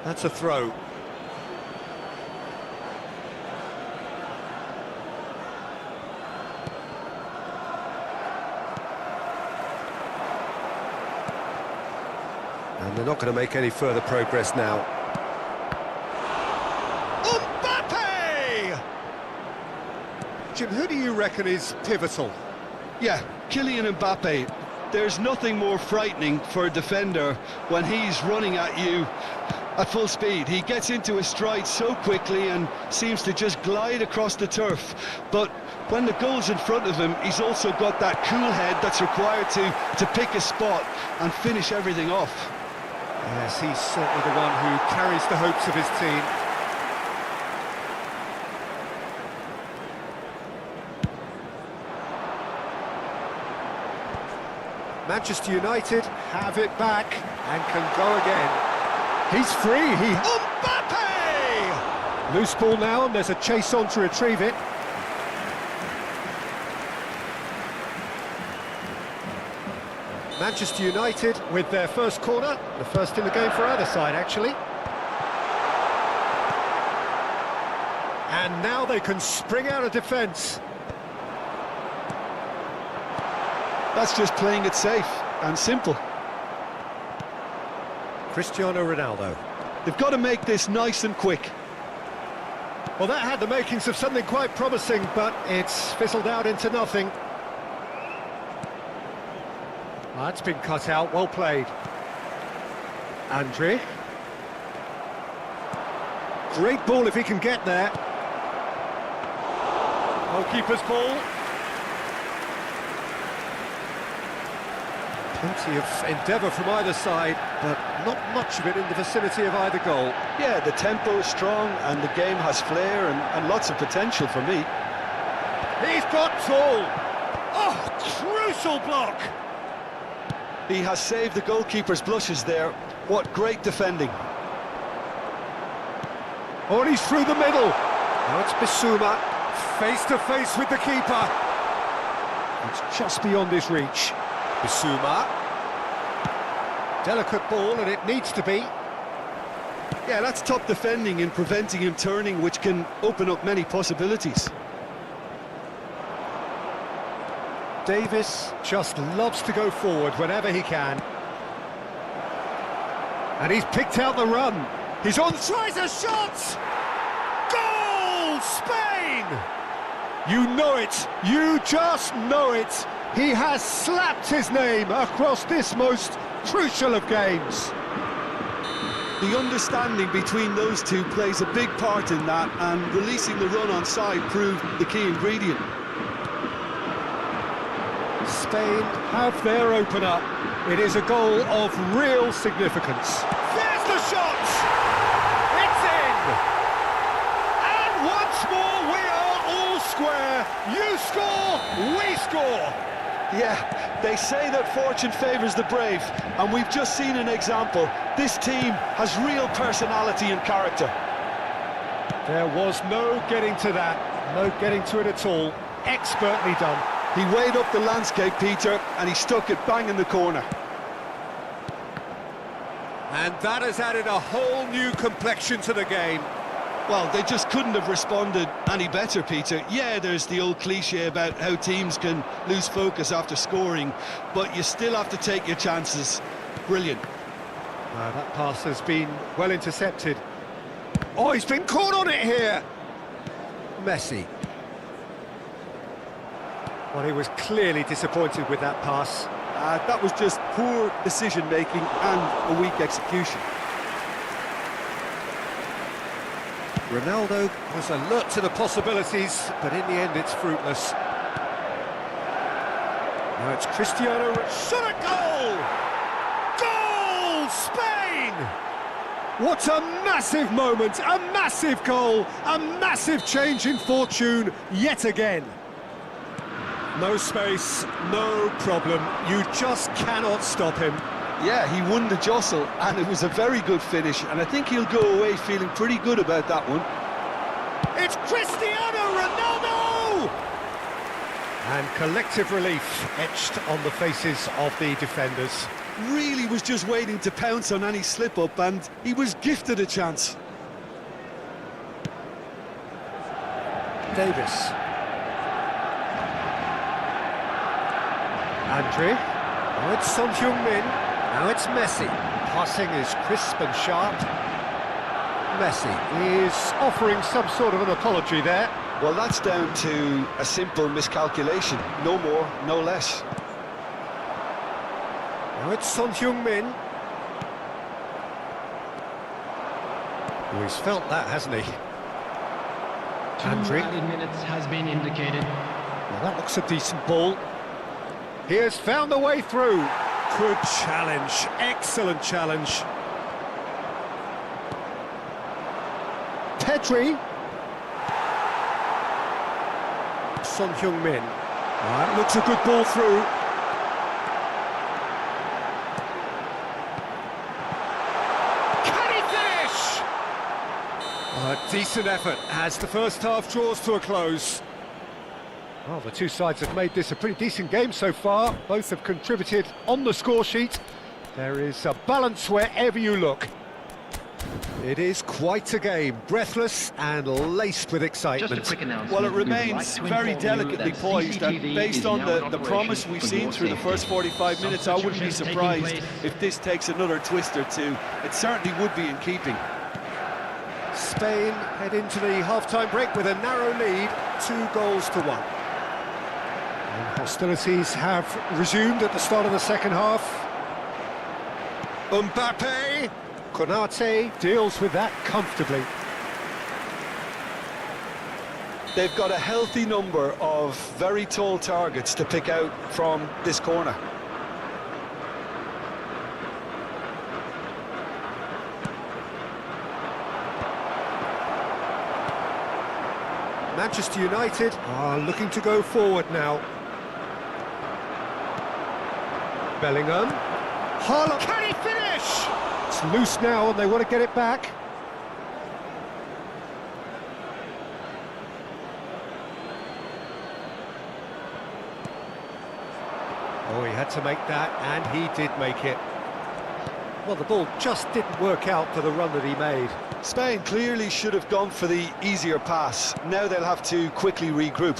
That's a throw. And they're not going to make any further progress now. Mbappe! Jim, who do you reckon is pivotal? Yeah, Kylian Mbappe. There's nothing more frightening for a defender when he's running at you at full speed. He gets into his stride so quickly and seems to just glide across the turf. But when the goal's in front of him, he's also got that cool head that's required to pick a spot and finish everything off. Yes, he's certainly the one who carries the hopes of his team. Manchester United have it back and can go again. He's free, Mbappe! Loose ball now, and there's a chase on to retrieve it. Manchester United with their first corner, the first in the game for either side, actually. And now they can spring out of defence. That's just playing it safe and simple. Cristiano Ronaldo. They've got to make this nice and quick. Well, that had the makings of something quite promising, but it's fizzled out into nothing. That's been cut out, well played. Andre. Great ball if he can get there. Goalkeeper's ball. Plenty of endeavour from either side, but not much of it in the vicinity of either goal. Yeah, the tempo is strong and the game has flair and lots of potential for me. He's got tall. Oh, crucial block. He has saved the goalkeeper's blushes there. What great defending. Oh, and he's through the middle. Now it's Bissouma, face to face with the keeper. It's just beyond his reach. Bissouma. Delicate ball, and it needs to be. Yeah, that's top defending in preventing him turning, which can open up many possibilities. Davis just loves to go forward whenever he can. And he's picked out the run. He's on, tries a shot! Goal! Spain! You know it, you just know it. He has slapped his name across this most crucial of games. The understanding between those two plays a big part in that, and releasing the run on side proved the key ingredient. Spain have their opener. It is a goal of real significance. There's the shot! It's in! And once more we are all square. You score, we score. Yeah, they say that fortune favours the brave, and we've just seen an example. This team has real personality and character. There was no getting to that, no getting to it at all. Expertly done. He weighed up the landscape, Peter, and he stuck it bang in the corner. And that has added a whole new complexion to the game. Well, they just couldn't have responded any better, Peter. Yeah, there's the old cliche about how teams can lose focus after scoring, but you still have to take your chances. Brilliant. That pass has been well intercepted. Oh, he's been caught on it here. Messi. Well, he was clearly disappointed with that pass. That was just poor decision-making and a weak execution. Ronaldo was alert to the possibilities, but in the end it's fruitless. Now it's Cristiano. Shot at goal! Goal! Spain! What a massive moment, a massive goal, a massive change in fortune yet again. No space, no problem. You just cannot stop him. Yeah, he won the jostle, and it was a very good finish, and I think he'll go away feeling pretty good about that one. It's Cristiano Ronaldo! And collective relief etched on the faces of the defenders. Really was just waiting to pounce on any slip-up, and he was gifted a chance. Davis. Andre. Now it's Son Heung-min. Now it's Messi. Passing is crisp and sharp. Messi is offering some sort of an apology there. Well, that's down to a simple miscalculation. No more, no less. Now it's Son Heung-min. Oh, he's felt that, hasn't he? 2 added minutes has been indicated. Well, that looks a decent ball. He has found a way through. Good challenge, excellent challenge. Pedri. Son Heung-min. That looks a good ball through. Can he finish? A decent effort as the first half draws to a close. Well, the two sides have made this a pretty decent game so far. Both have contributed on the score sheet. There is a balance wherever you look. It is quite a game, breathless and laced with excitement. Just a quick announcement. Well, it We'd remains like to very inform you delicately that poised, and CCTV based is on now the in operation promise we've for seen your through the safety. first 45 minutes, I wouldn't be Substitutions taking surprised place. if this takes another twist or two. It certainly would be in keeping. Spain head into the half-time break with a narrow lead, 2-1. And hostilities have resumed at the start of the second half. Mbappe, Konate deals with that comfortably. They've got a healthy number of very tall targets to pick out from this corner. Manchester United are looking to go forward now. Bellingham. Haaland. Can he finish? It's loose now and they want to get it back. Oh, he had to make that, and he did make it. Well, the ball just didn't work out for the run that he made. Spain clearly should have gone for the easier pass. Now they'll have to quickly regroup.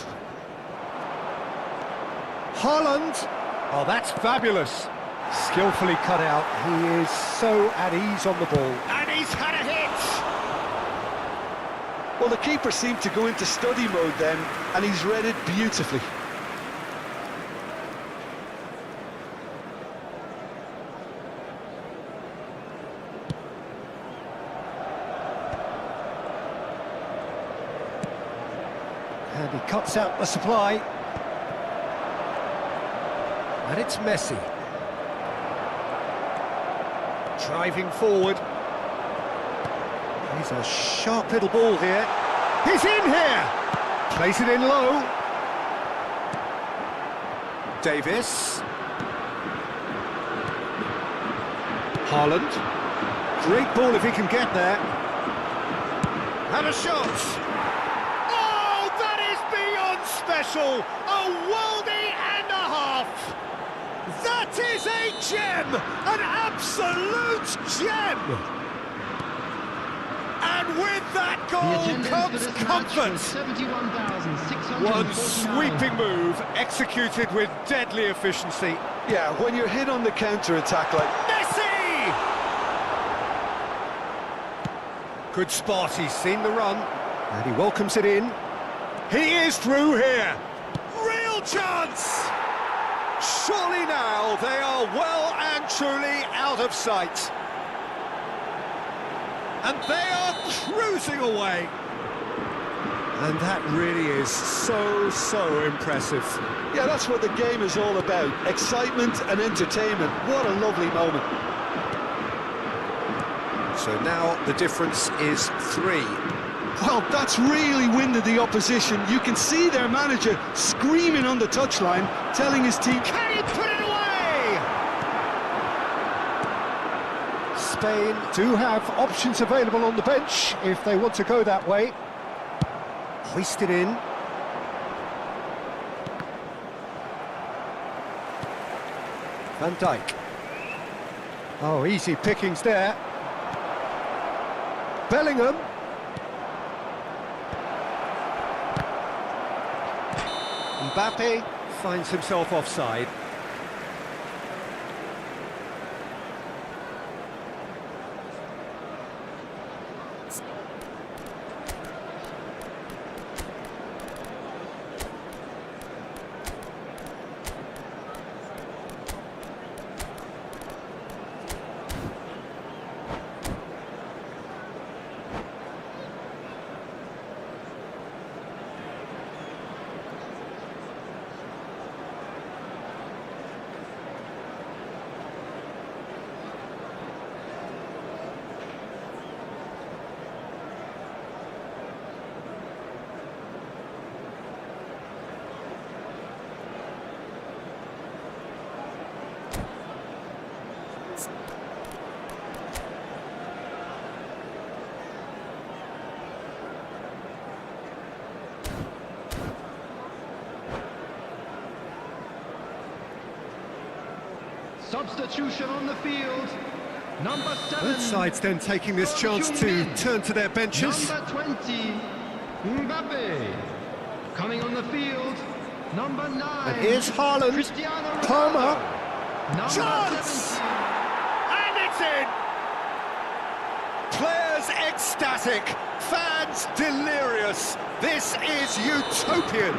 Haaland! Oh, that's fabulous. Skillfully cut out. He is so at ease on the ball. And he's had a hit! Well, the keeper seemed to go into study mode then, and he's read it beautifully. And he cuts out the supply. And it's Messi. Driving forward. He's a sharp little ball here. He's in here! Plays it in low. Davis. Haaland. Great ball if he can get there. And a shot! Special, a worldie and a half. That is a gem, an absolute gem. And with that goal comes comfort. One sweeping move, executed with deadly efficiency. Yeah, when you're hit on the counter-attack like... Messi! Good spot, he's seen the run, and he welcomes it in. He is through here. Real chance! Surely now they are well and truly out of sight. And they are cruising away. And that really is so impressive. Yeah, that's what the game is all about. Excitement and entertainment. What a lovely moment. So now the difference is 3. Well, that's really winded the opposition. You can see their manager screaming on the touchline, telling his team... Can he put it away? Spain do have options available on the bench if they want to go that way. Hoisted in. Van Dijk. Oh, easy pickings there. Bellingham. Mbappe finds himself offside. Substitution on the field. Number 7. Both sides then taking this chance to turn to their benches. Number 20, Mbappe. Coming on the field, number 9. And here's Haaland. Cristiano Ronaldo. Palmer. Number Chance! 17. And it's in! Players ecstatic, fans delirious. This is utopian.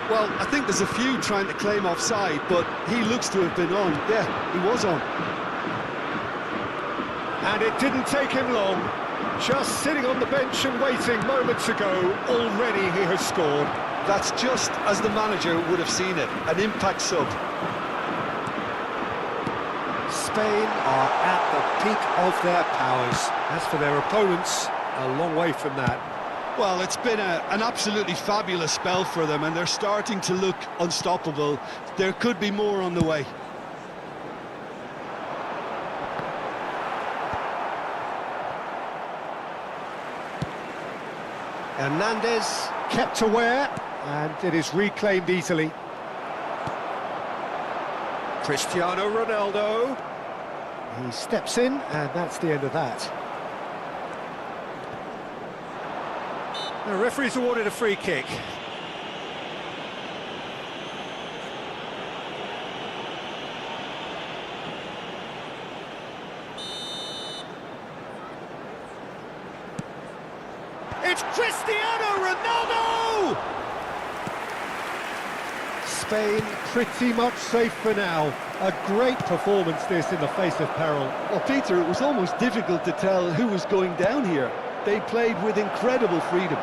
Well, I think there's a few trying to claim offside, but he looks to have been on. Yeah, he was on. And it didn't take him long. Just sitting on the bench and waiting moments ago, already he has scored. That's just as the manager would have seen it, an impact sub. Spain are at the peak of their powers. As for their opponents, a long way from that. Well, it's been an absolutely fabulous spell for them, and they're starting to look unstoppable. There could be more on the way. Hernandez kept aware, and it is reclaimed easily. Cristiano Ronaldo. He steps in, and that's the end of that. The referee's awarded a free kick. It's Cristiano Ronaldo! Spain pretty much safe for now. A great performance this in the face of peril. Well, Peter, it was almost difficult to tell who was going down here. They played with incredible freedom.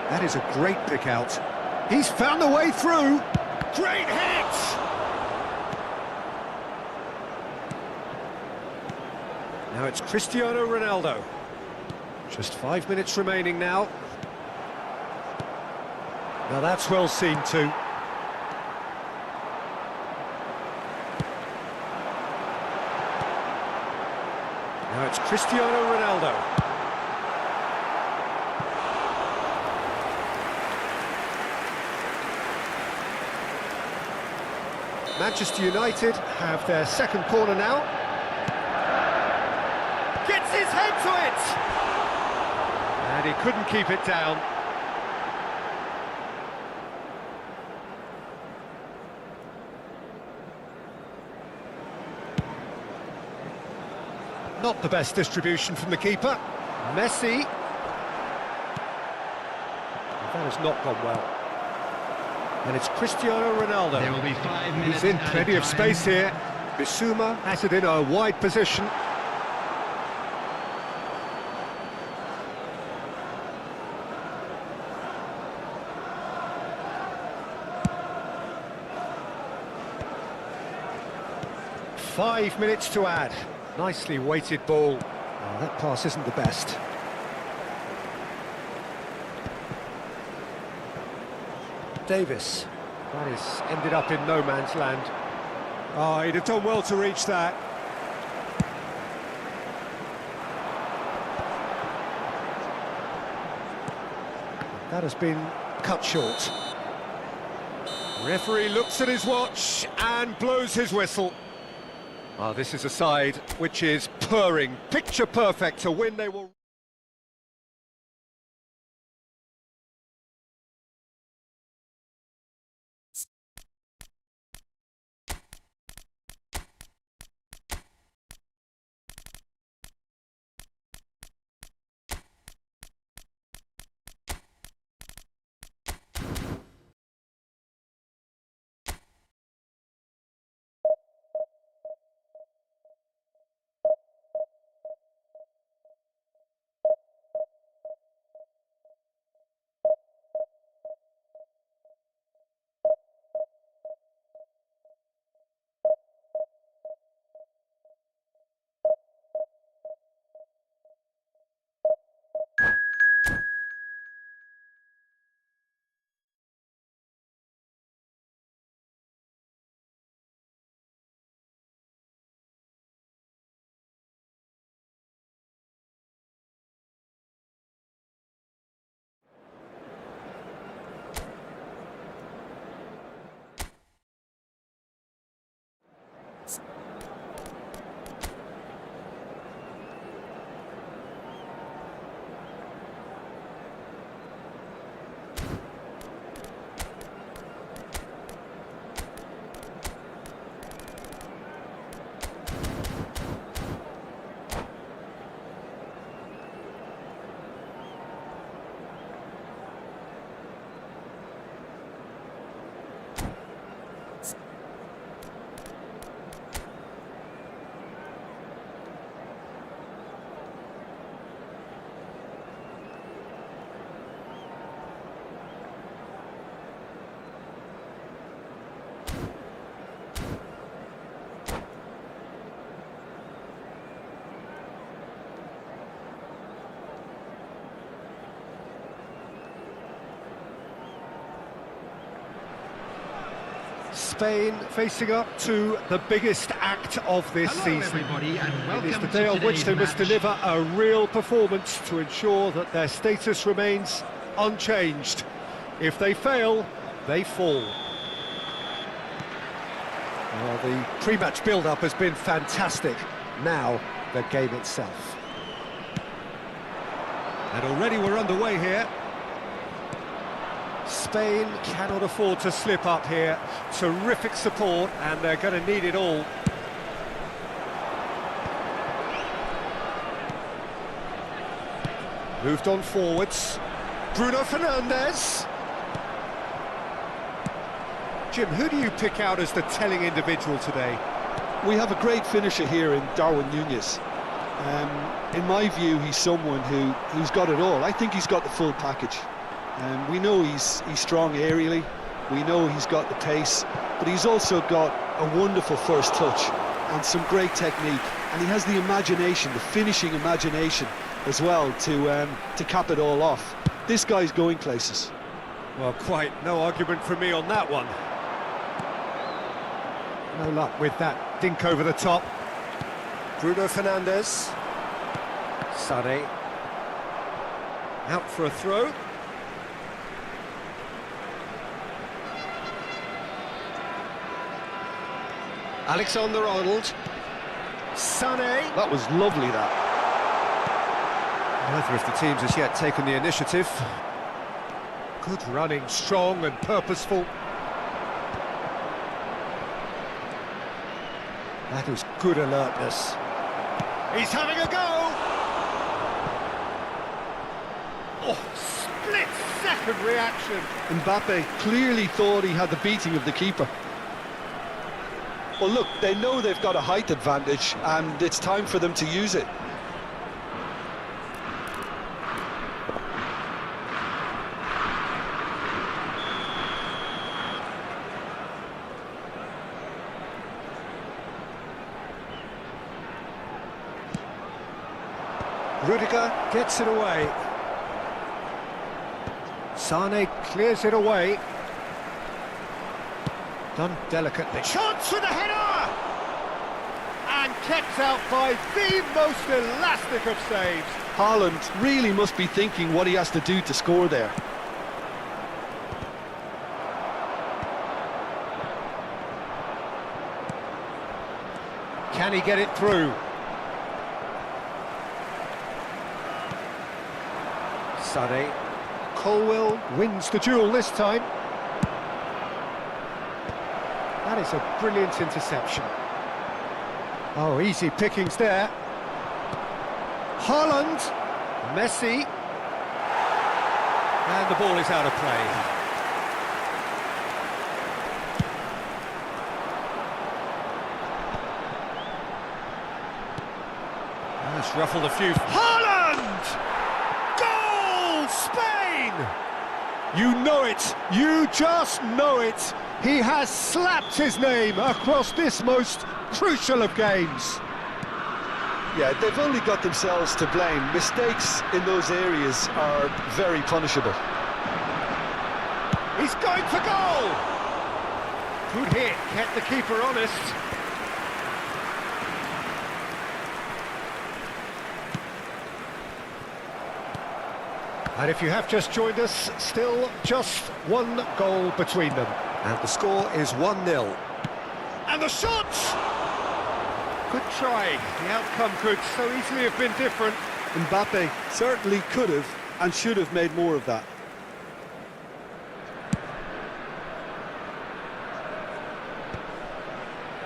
That is a great pick out. He's found the way through. Great hit! Now it's Cristiano Ronaldo. Just 5 minutes remaining now. Now that's well seen too. Now it's Cristiano Ronaldo. Manchester United have their second corner now. Gets his head to it! And he couldn't keep it down. Not the best distribution from the keeper. Messi. That has not gone well. And it's Cristiano Ronaldo. There will be 5 minutes. He's in plenty of space here. Bissouma has it in a wide position. Five minutes to add. Nicely weighted ball. Oh, that pass isn't the best. Davis. That is ended up in no man's land. Oh, he'd have done well to reach that. That has been cut short. Referee looks at his watch and blows his whistle. Oh, this is a side which is purring, picture perfect to win they will... Spain facing up to the biggest act of this Hello, season. everybody, and welcome It is the to day on which today's they must match. deliver a real performance to ensure that their status remains unchanged. If they fail, they fall. Well, the pre-match build-up has been fantastic. Now, the game itself. And already we're underway here. Spain cannot afford to slip up here. Terrific support, and they're going to need it all. Moved on forwards. Bruno Fernandes. Jim, who do you pick out as the telling individual today? We have a great finisher here in Darwin Núñez. In my view, he's someone who's got it all. I think he's got the full package. We know he's strong aerially, we know he's got the pace, but he's also got a wonderful first touch and some great technique, and he has the imagination, the finishing imagination as well to cap it all off. This guy's going places. Well, quite no argument from me on that one. No luck with that dink over the top. Bruno Fernandes. Sade. Out for a throw. Alexander-Arnold. Sané. That was lovely, that. Neither of the teams has yet taken the initiative. Good running, strong and purposeful. That was good alertness. He's having a go! Oh, split-second reaction. Mbappe clearly thought he had the beating of the keeper. Well, look, they know they've got a height advantage, and it's time for them to use it. Rudiger gets it away. Sané clears it away. Done delicately. Chance with a header! And kept out by the most elastic of saves. Haaland really must be thinking what he has to do to score there. Can he get it through? Sade. Colwell wins the duel this time. That is a brilliant interception. Oh, easy pickings there. Haaland. Messi. And the ball is out of play. That's ruffled a few. Haaland! Goal! Spain! You know it. You just know it. He has slapped his name across this most crucial of games. Yeah, they've only got themselves to blame. Mistakes in those areas are very punishable. He's going for goal! Good hit, kept the keeper honest. And if you have just joined us, still just one goal between them. And the score is 1-0. And the shot! Good try. The outcome could so easily have been different. Mbappe certainly could have and should have made more of that.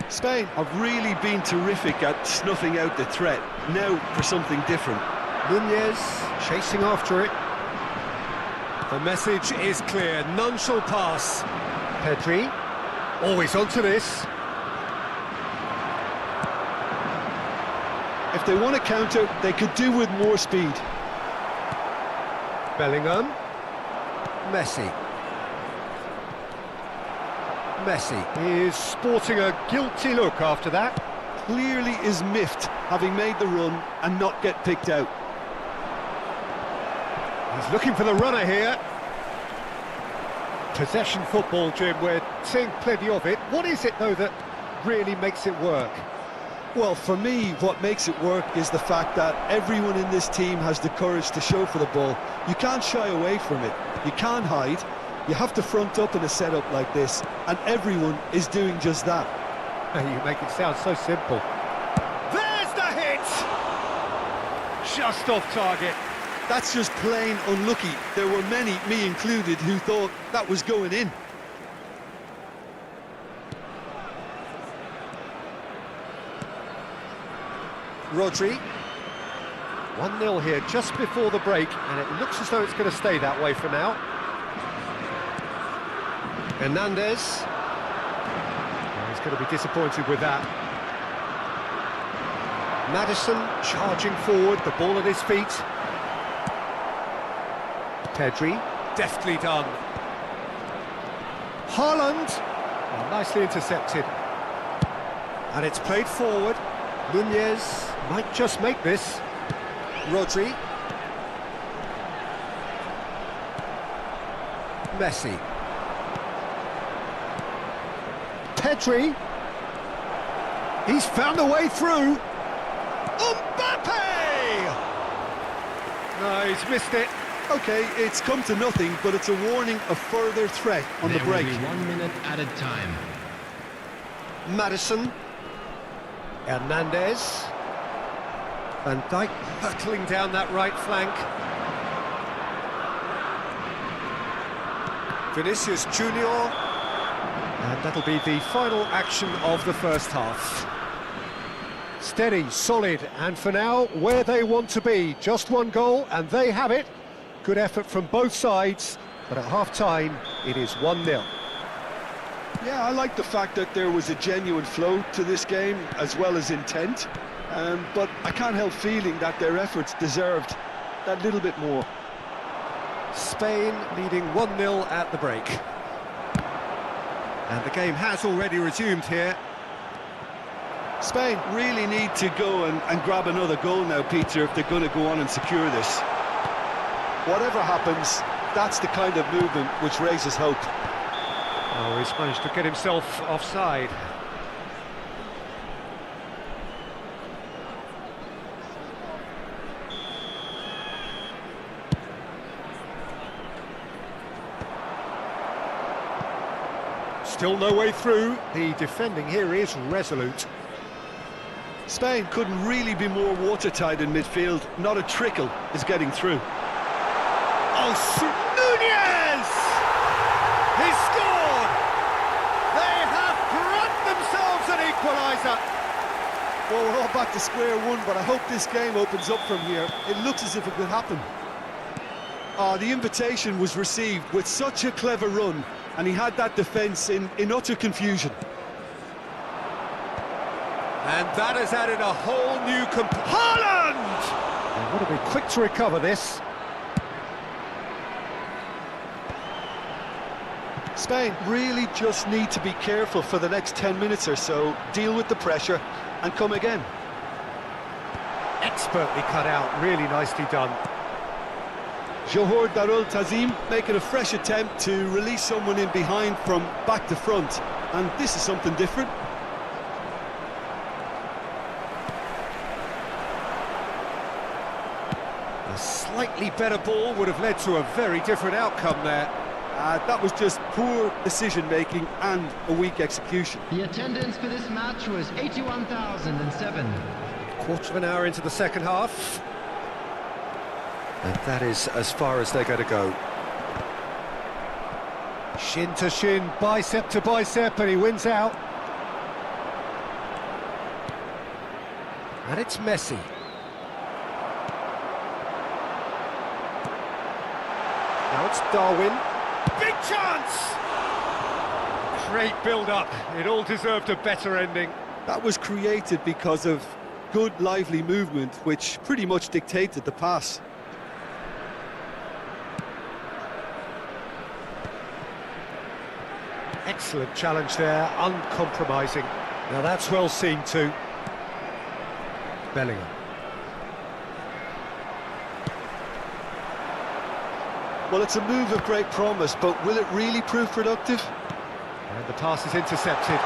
Spain have really been terrific at snuffing out the threat. Now for something different. Núñez chasing after it. The message is clear, none shall pass. Pedri, always onto this. If they want to counter, they could do with more speed. Bellingham. Messi. Messi is sporting a guilty look after that. Clearly is miffed, having made the run and not get picked out. He's looking for the runner here. Possession football, Jim, we're seeing plenty of it. What is it, though, that really makes it work? Well, for me, what makes it work is the fact that everyone in this team has the courage to show for the ball. You can't shy away from it. You can't hide. You have to front up in a setup like this, and everyone is doing just that. You make it sound so simple. There's the hit! Just off target. That's just plain unlucky. There were many, me included, who thought that was going in. Rodri. 1-0 here just before the break, and it looks as though it's going to stay that way for now. Hernandez. Oh, he's going to be disappointed with that. Maddison charging forward, the ball at his feet. Pedri, deftly done. Haaland, well, nicely intercepted. And it's played forward. Nunez might just make this. Rodri. Messi. Pedri. He's found a way through. Mbappe! No, he's missed it. Okay, it's come to nothing, but it's a warning of further threat on the break. There will be 1 minute added time. Maddison. Hernandez. Van Dijk hurtling down that right flank. Vinicius Junior. And that'll be the final action of the first half. Steady, solid, and for now, where they want to be. Just one goal, and they have it. Good effort from both sides, but at half-time, it is 1-0. Yeah, I like the fact that there was a genuine flow to this game, as well as intent. But I can't help feeling that their efforts deserved that little bit more. Spain leading 1-0 at the break. And the game has already resumed here. Spain really need to go and grab another goal now, Peter, if they're going to go on and secure this. Whatever happens, that's the kind of movement which raises hope. Oh, he's managed to get himself offside. Still no way through. The defending here is resolute. Spain couldn't really be more watertight in midfield. Not a trickle is getting through. Oh, Nunez! He scored! They have brought themselves an equaliser. Well, we're all back to square one, but I hope this game opens up from here. It looks as if it could happen. The invitation was received with such a clever run, and he had that defence in utter confusion. And that has added a whole new Haaland! And would have been quick to recover this. Spain really just need to be careful for the next 10 minutes or so, deal with the pressure and come again. Expertly cut out, really nicely done. Johor Darul Tazim making a fresh attempt to release someone in behind from back to front, and this is something different. A slightly better ball would have led to a very different outcome there. That was just poor decision-making and a weak execution. The attendance for this match was 81,007. Quarter of an hour into the second half. And that is as far as they're going to go. Shin to shin, bicep to bicep, and he wins out. And it's Messi. Now it's Darwin. Big chance! Great build-up. It all deserved a better ending. That was created because of good, lively movement, which pretty much dictated the pass. Excellent challenge there, uncompromising. Now that's well seen too. Bellingham. Well, it's a move of great promise, but will it really prove productive? And the pass is intercepted.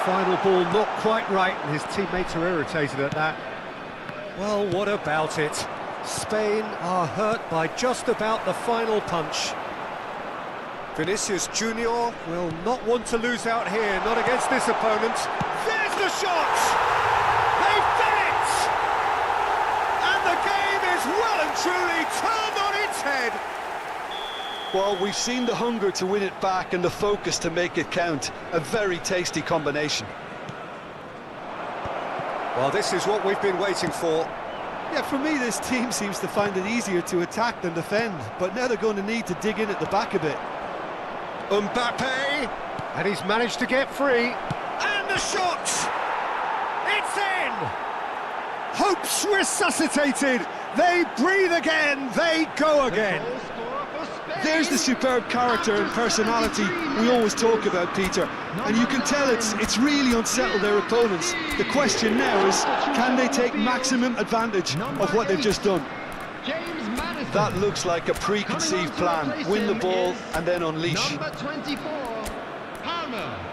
Final ball not quite right, and his teammates are irritated at that. Well, what about it? Spain are hurt by just about the final punch. Vinicius Junior will not want to lose out here, not against this opponent. There's the shot! They've done it! And the game is well and truly turned on its head. Well, we've seen the hunger to win it back and the focus to make it count. A very tasty combination. Well, this is what we've been waiting for. Yeah, for me, this team seems to find it easier to attack than defend, but now they're going to need to dig in at the back a bit. Mbappe, and he's managed to get free. And the shot! It's in! Hope's resuscitated. They breathe again, they go again. There's the superb character and personality we always talk about, Peter. And you can tell it's really unsettled their opponents. The question now is, can they take maximum advantage of what they've just done? That looks like a preconceived plan. Win the ball and then unleash. Number 24, Palmer.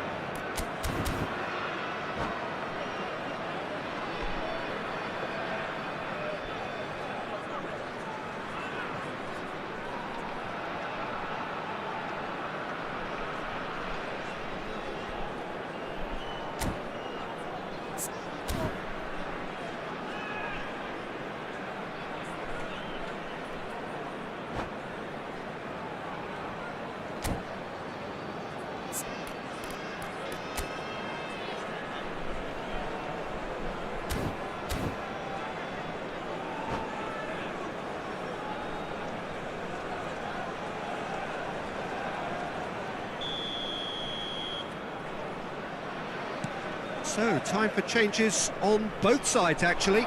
So, time for changes on both sides, actually.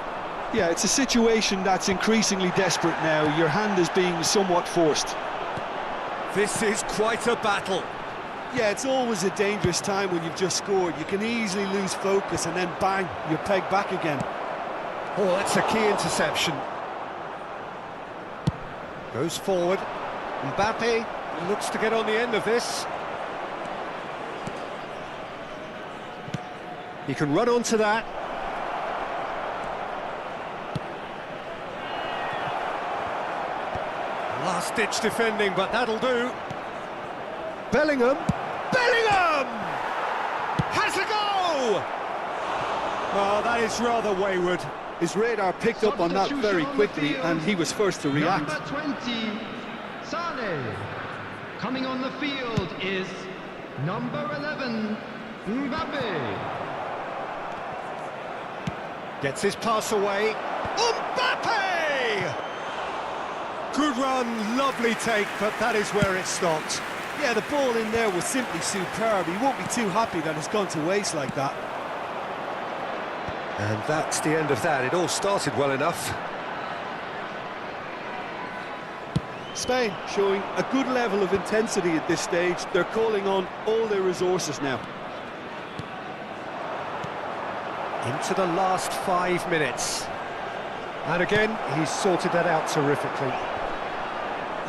Yeah, it's a situation that's increasingly desperate now. Your hand is being somewhat forced. This is quite a battle. Yeah, it's always a dangerous time when you've just scored. You can easily lose focus and then bang, you're pegged back again. Oh, that's a key interception. Goes forward. Mbappe looks to get on the end of this. He can run onto that. Last-ditch defending, but that'll do. Bellingham. Bellingham! Has a go! Oh, that is rather wayward. His radar picked up on that very quickly, and he was first to react. Number 20, Sane. Coming on the field is number 11, Mbappe. Gets his pass away. Mbappe! Good run, lovely take, but that is where it stopped. Yeah, the ball in there was simply superb. He won't be too happy that it's gone to waste like that. And that's the end of that. It all started well enough. Spain showing a good level of intensity at this stage. They're calling on all their resources now. Into the last 5 minutes. And again, he's sorted that out terrifically.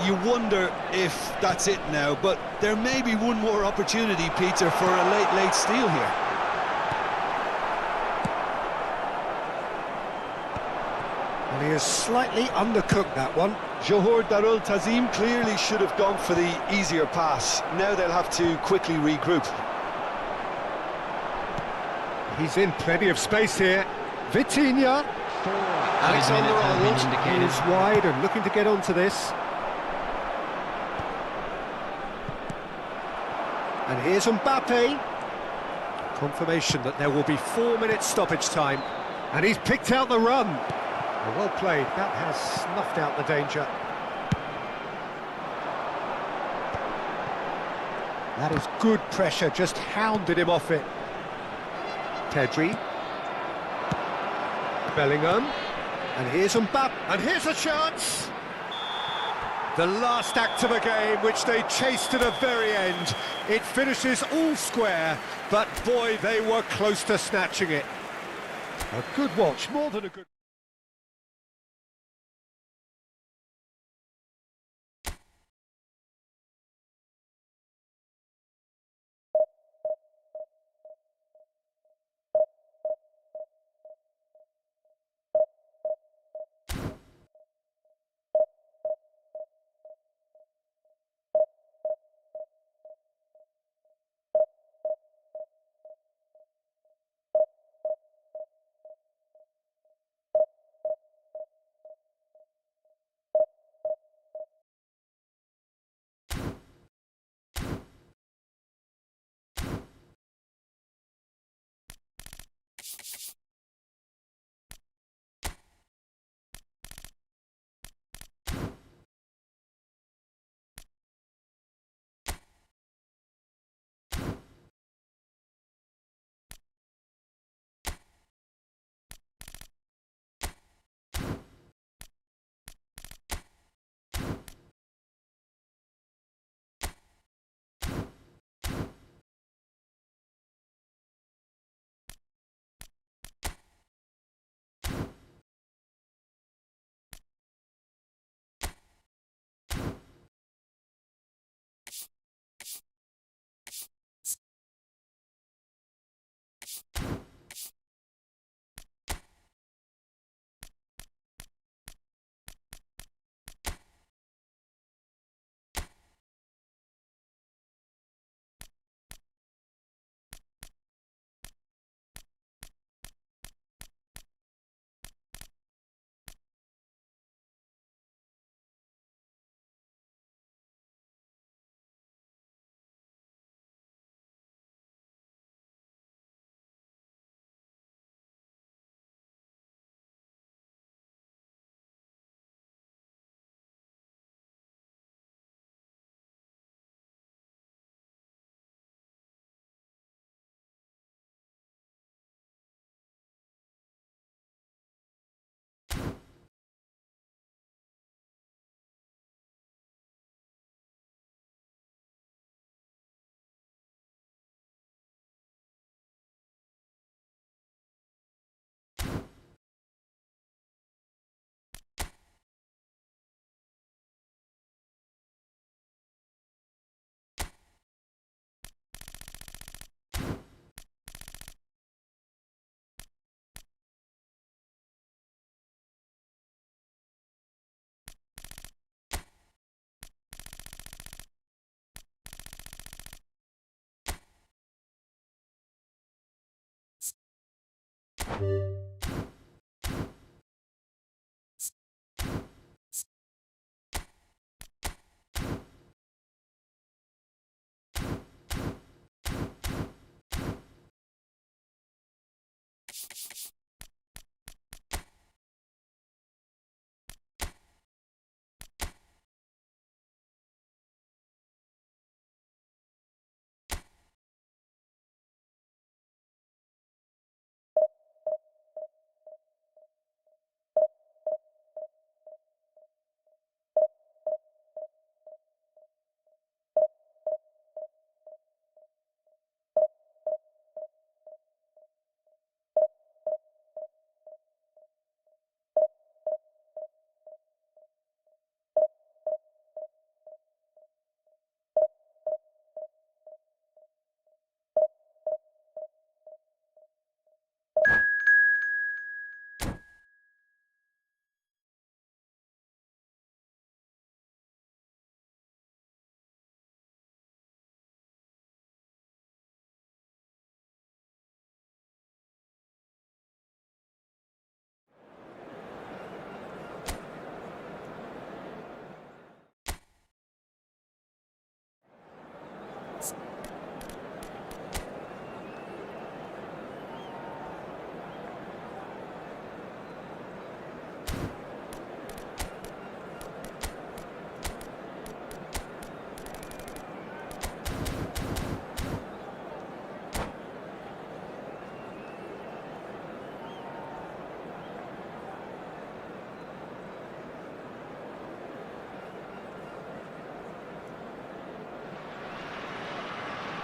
You wonder if that's it now, but there may be one more opportunity, Peter, for a late steal here. And he has slightly undercooked that one. Johor Darul Tazim clearly should have gone for the easier pass. Now they'll have to quickly regroup. He's in plenty of space here. Vitinha. Alexander-Arnold is wide and looking to get onto this. And here's Mbappe. Confirmation that there will be 4 minutes stoppage time. And he's picked out the run. Well played. That has snuffed out the danger. That is good pressure, just hounded him off it. Pedri. Bellingham. And here's Mbappe. And here's a chance. The last act of a game, which they chased to the very end. It finishes all square, but boy, they were close to snatching it. A good watch, more than a good...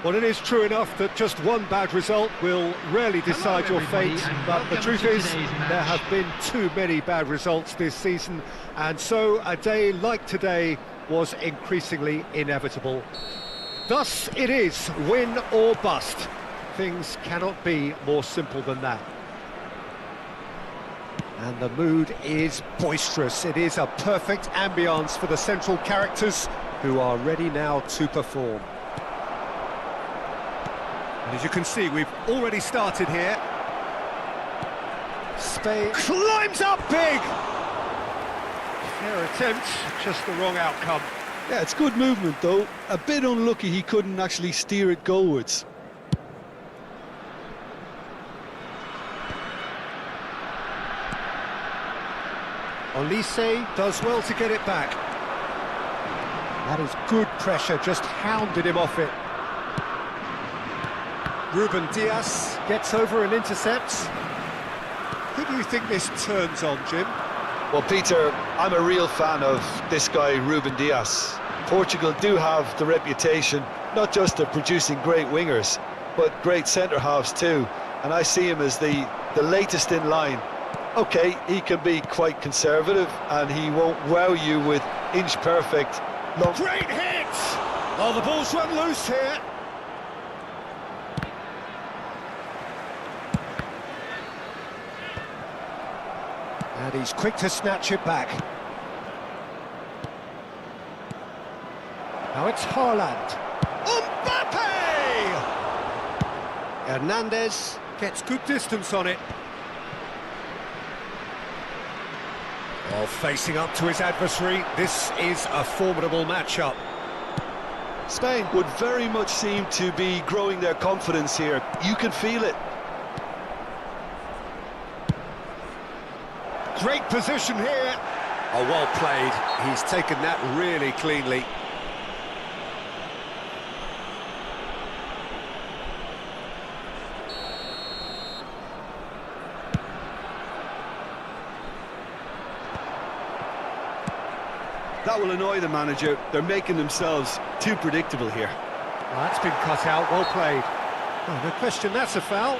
Well, it is true enough that just one bad result will rarely decide your fate, but the truth is there have been too many bad results this season, and so a day like today was increasingly inevitable. Thus it is win or bust. Things cannot be more simple than that. And the mood is boisterous. It is a perfect ambience for the central characters who are ready now to perform. And as you can see, we've already started here. Spain climbs up big! Fair attempt, just the wrong outcome. Yeah, it's good movement though. A bit unlucky he couldn't actually steer it goalwards. Olise does well to get it back. That is good pressure, just hounded him off it. Ruben Dias gets over and intercepts. Who do you think this turns on, Jim? Well, Peter, I'm a real fan of this guy, Ruben Dias. Portugal do have the reputation, not just of producing great wingers, but great centre-halves too. And I see him as the latest in line. OK, he can be quite conservative, and he won't wow you with inch-perfect long... Great hit! Oh, the ball's run loose here. And he's quick to snatch it back. Now it's Haaland. Mbappe! Hernandez gets good distance on it. Oh, facing up to his adversary, this is a formidable matchup. Spain would very much seem to be growing their confidence here. You can feel it. Great position here. Oh, well played. He's taken that really cleanly. That will annoy the manager. They're making themselves too predictable here. Well, that's been cut out. Well played. Oh, no question, that's a foul.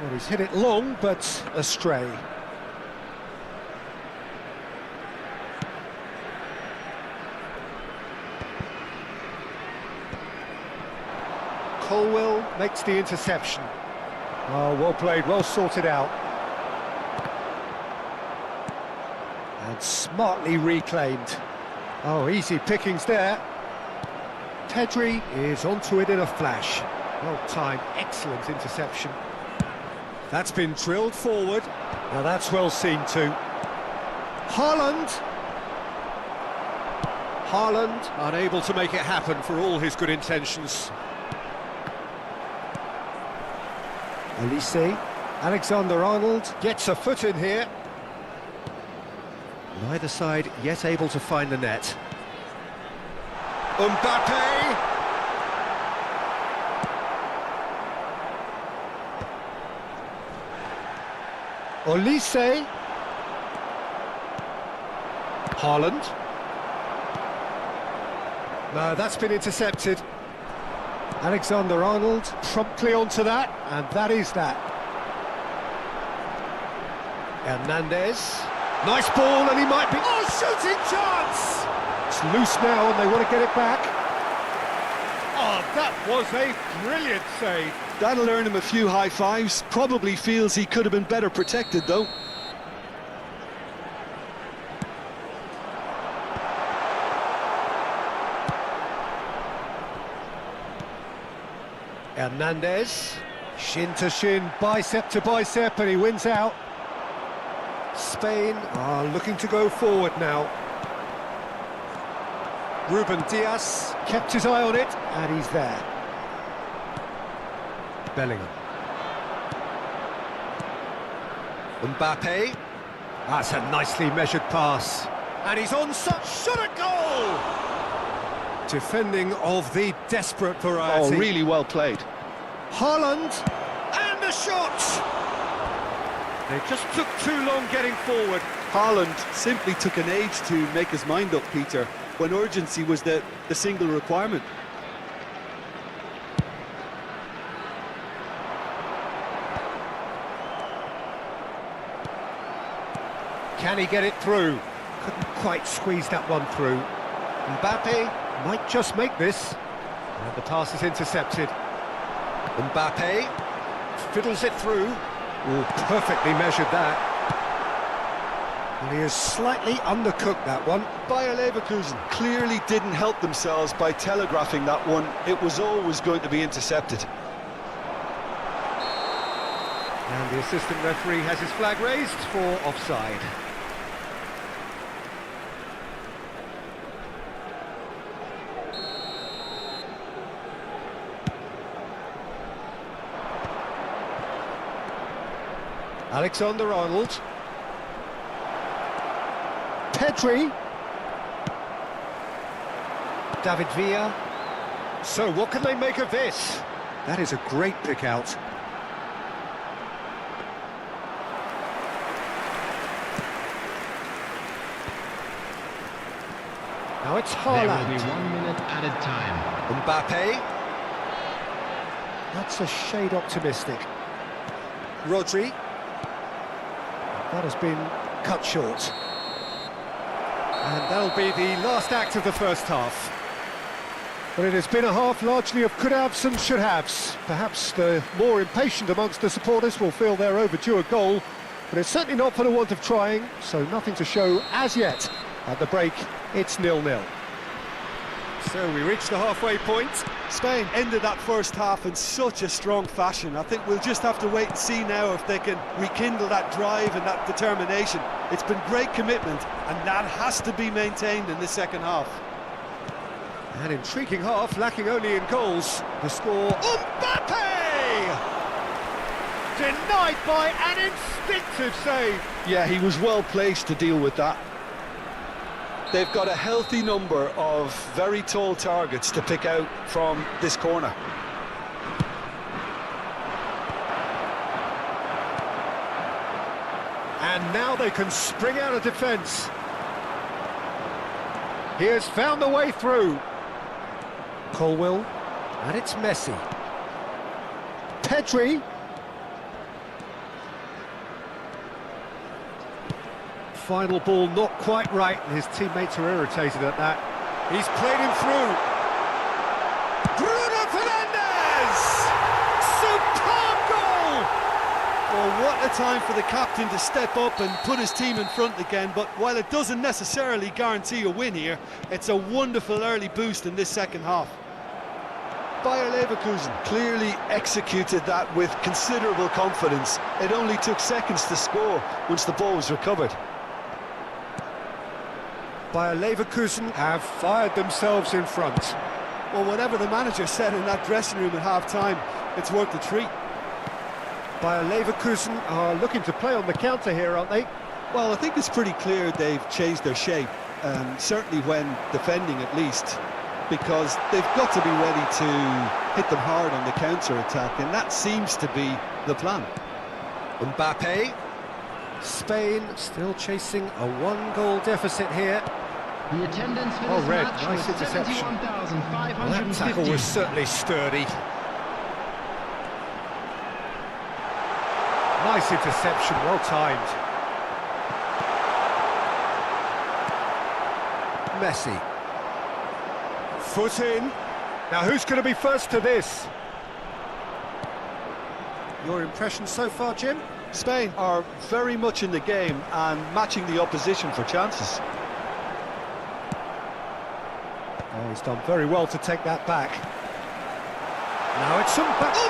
Well, he's hit it long, but astray. Colwell makes the interception. Oh, well played, well sorted out. And smartly reclaimed. Oh, easy pickings there. Pedri is onto it in a flash. Well timed, excellent interception. That's been drilled forward. Now that's well seen too. Haaland. Haaland unable to make it happen for all his good intentions. Elise, Alexander-Arnold gets a foot in here. Neither side yet able to find the net. Mbappe! Olise. Haaland. No, that's been intercepted. Alexander-Arnold promptly onto that, and that is that. Hernandez. Nice ball, and he might be... Oh, shooting chance! It's loose now, and they want to get it back. Oh, that was a brilliant save. That'll earn him a few high fives. Probably feels he could have been better protected, though. Hernandez, shin to shin, bicep to bicep, and he wins out. Spain are looking to go forward now. Ruben Diaz kept his eye on it, and he's there. Bellingham. Mbappe. That's a nicely measured pass. And he's on such shot at goal! Defending of the desperate variety. Oh, really well played. Haaland, and a shot! They just took too long getting forward. Haaland simply took an age to make his mind up, Peter, when urgency was the single requirement. Can he get it through? Couldn't quite squeeze that one through. Mbappe might just make this. And the pass is intercepted. Mbappe fiddles it through. Oh, perfectly measured that. And he has slightly undercooked that one. Bayer Leverkusen clearly didn't help themselves by telegraphing that one. It was always going to be intercepted. And the assistant referee has his flag raised for offside. Alexander-Arnold. Pedri. David Villa. So what can they make of this? That is a great pick out. Now it's Haaland. There will be 1 minute added time. Mbappe. That's a shade optimistic. Rodri. That has been cut short. And that'll be the last act of the first half. But it has been a half largely of could-haves and should-haves. Perhaps the more impatient amongst the supporters will feel they're overdue a goal, but it's certainly not for the want of trying, so nothing to show as yet. At the break, it's 0-0. So we reach the halfway point. Spain ended that first half in such a strong fashion. I think we'll just have to wait and see now if they can rekindle that drive and that determination. It's been great commitment, and that has to be maintained in the second half. An intriguing half, lacking only in goals. The score... Mbappe! Denied by an instinctive save. Yeah, he was well placed to deal with that. They've got a healthy number of very tall targets to pick out from this corner. And now they can spring out of defence. He has found the way through. Colwill, and it's Messi. Pedri. Final ball not quite right, and his teammates are irritated at that. He's played him through. Bruno Fernandes! Well, what a time for the captain to step up and put his team in front again, but while it doesn't necessarily guarantee a win here, it's a wonderful early boost in this second half. Bayer Leverkusen clearly executed that with considerable confidence. It only took seconds to score once the ball was recovered. Bayer Leverkusen have fired themselves in front. Well, whatever the manager said in that dressing room at half-time, it's worth the treat. Bayer Leverkusen are looking to play on the counter here, aren't they? Well, I think it's pretty clear they've changed their shape, certainly when defending at least, because they've got to be ready to hit them hard on the counter-attack, and that seems to be the plan. Mbappe. Spain still chasing a one-goal deficit here. The attendance for Oh, this Red, match nice was interception. 71,550. Well, that tackle was certainly sturdy. Nice interception, well timed. Messi. Foot in. Now who's going to be first to this? Your impression so far, Jim? Spain are very much in the game and matching the opposition for chances. Oh, he's done very well to take that back. Now it's Mbappe!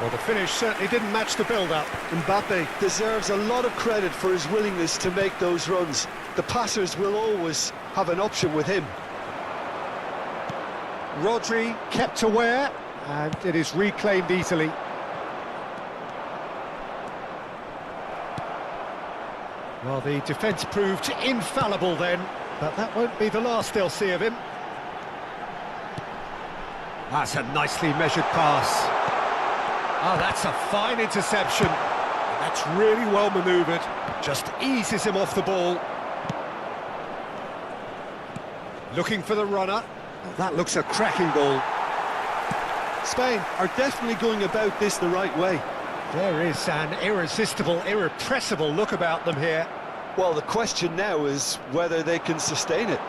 Well, the finish certainly didn't match the build-up. Mbappe deserves a lot of credit for his willingness to make those runs. The passers will always have an option with him. Rodri kept aware, and it is reclaimed easily. Well, the defence proved infallible then, but that won't be the last they'll see of him. That's a nicely measured pass. Oh, that's a fine interception. That's really well manoeuvred. Just eases him off the ball. Looking for the runner. Oh, that looks a cracking ball. Spain are definitely going about this the right way. There is an irresistible, irrepressible look about them here. Well, the question now is whether they can sustain it.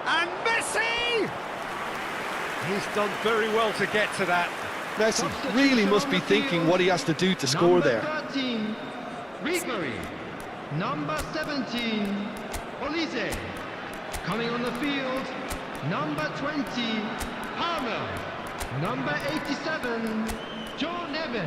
And Messi! He's done very well to get to that. Messi really must be thinking what he has to do to score there. Number 13, Ribery. Number 17, Olise. Coming on the field, number 20, Palmer. Number 87, Joe Neves.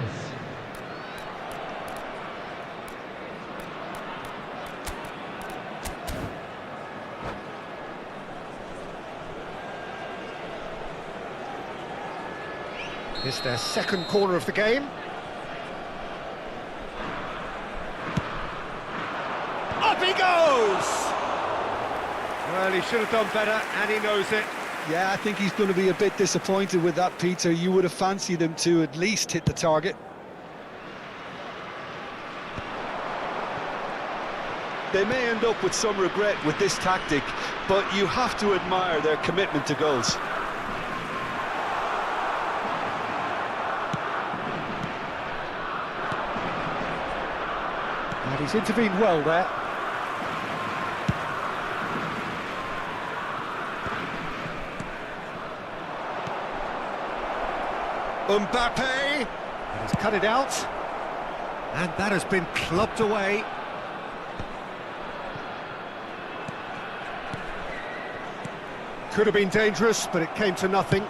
It's their second corner of the game. Up he goes! Well, he should have done better, and he knows it. Yeah, I think he's going to be a bit disappointed with that, Peter. You would have fancied him to at least hit the target. They may end up with some regret with this tactic, but you have to admire their commitment to goals. And he's intervened well there. Mbappe! And he's cut it out. And that has been clubbed away. Could have been dangerous, but it came to nothing.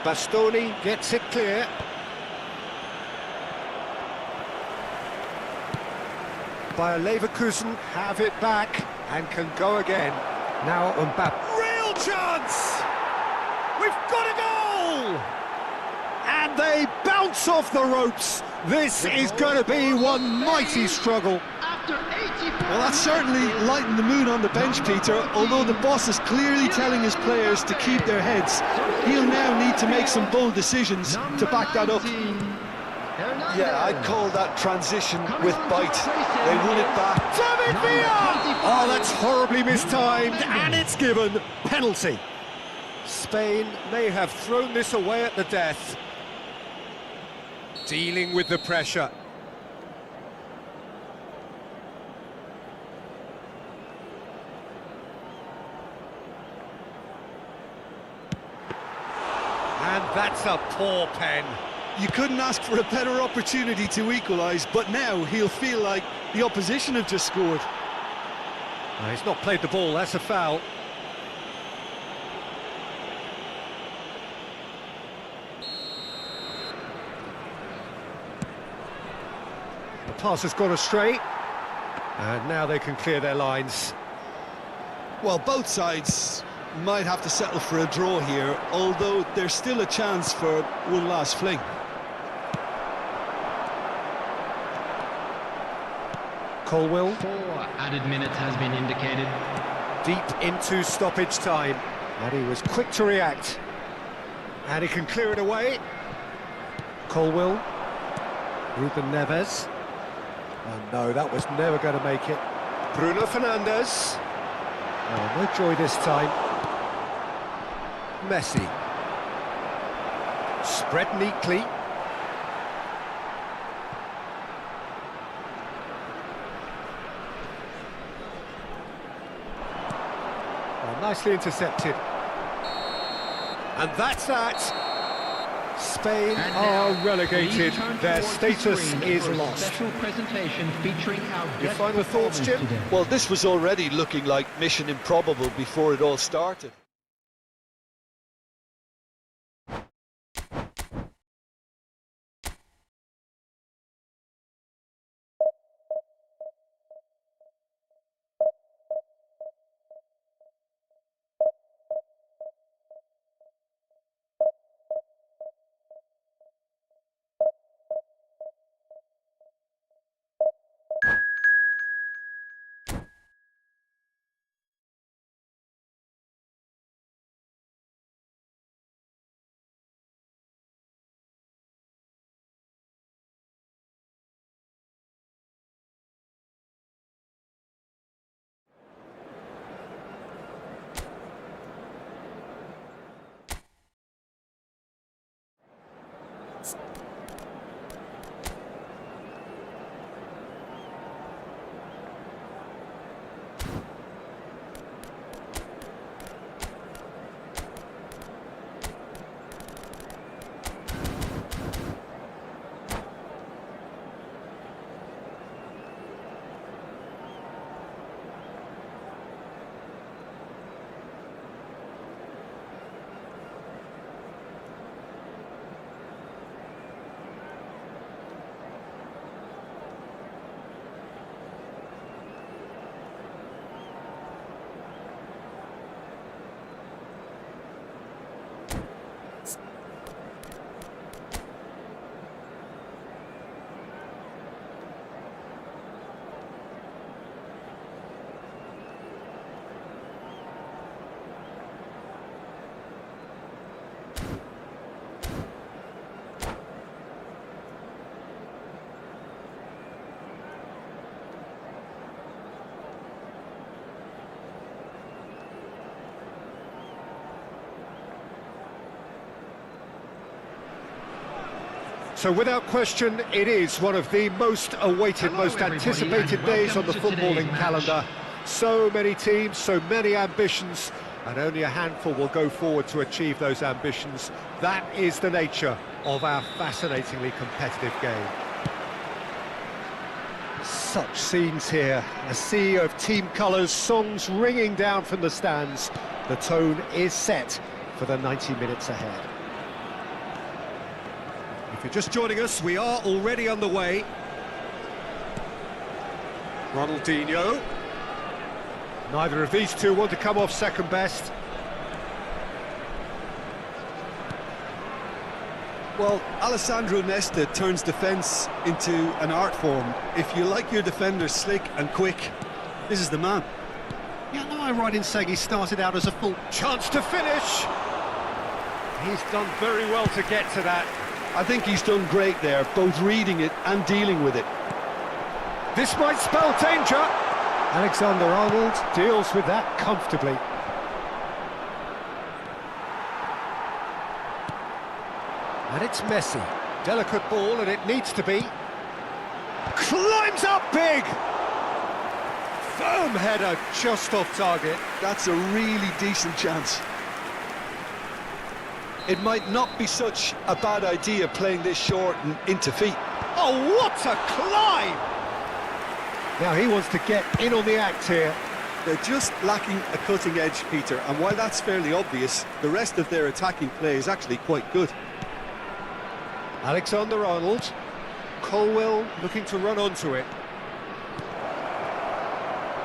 Bastoni gets it clear. Bayer Leverkusen have it back and can go again. Now Mbappe. Real chance! We've got a goal! And they bounce off the ropes. This is going to be one mighty struggle. After 84 Well, that's certainly lightened the mood on the bench, Peter, although the boss is clearly telling his players to keep their heads. He'll now need to make some bold decisions to back that up. Yeah, I'd call that transition with bite. They won it back. David Villa! Oh, that's horribly mistimed, and it's given. Penalty. Spain may have thrown this away at the death. Dealing with the pressure. And that's a poor pen. You couldn't ask for a better opportunity to equalise, but now he'll feel like the opposition have just scored. No, he's not played the ball, that's a foul. The pass has gone astray, and now they can clear their lines. Well, both sides might have to settle for a draw here, although there's still a chance for one last fling. Colwill. 4 added minutes has been indicated. Deep into stoppage time, and he was quick to react. And he can clear it away. Colwill. Ruben Neves. Oh no, that was never going to make it. Bruno Fernandes. Oh, no joy this time. Messi. Spread neatly. Oh, nicely intercepted. And that's that. Spain are relegated. Their status is lost. Special presentation featuring our Your final thoughts, Jim? today. Well, this was already looking like mission improbable before it all started. So without question, it is one of the most awaited, most anticipated days on the footballing calendar. So many teams, so many ambitions, and only a handful will go forward to achieve those ambitions. That is the nature of our fascinatingly competitive game. Such scenes here, a sea of team colours, songs ringing down from the stands. The tone is set for the 90 minutes ahead. If you're just joining us, we are already underway. Ronaldinho. Neither of these two want to come off second best. Well, Alessandro Nesta turns defence into an art form. If you like your defenders slick and quick, this is the man. Yeah, am I right in saying he started out as a full chance to finish? He's done very well to get to that. I think he's done great there, both reading it and dealing with it. This might spell danger. Alexander-Arnold deals with that comfortably. And it's Messi. Delicate ball, and it needs to be. Climbs up big! Firm header, just off target. That's a really decent chance. it might not be such a bad idea playing this short and into feet. Oh, what a climb! Now he wants to get in on the act here. They're just lacking a cutting edge, Peter, and while that's fairly obvious, the rest of their attacking play is actually quite good. Alexander-Arnold. Colwell looking to run onto it.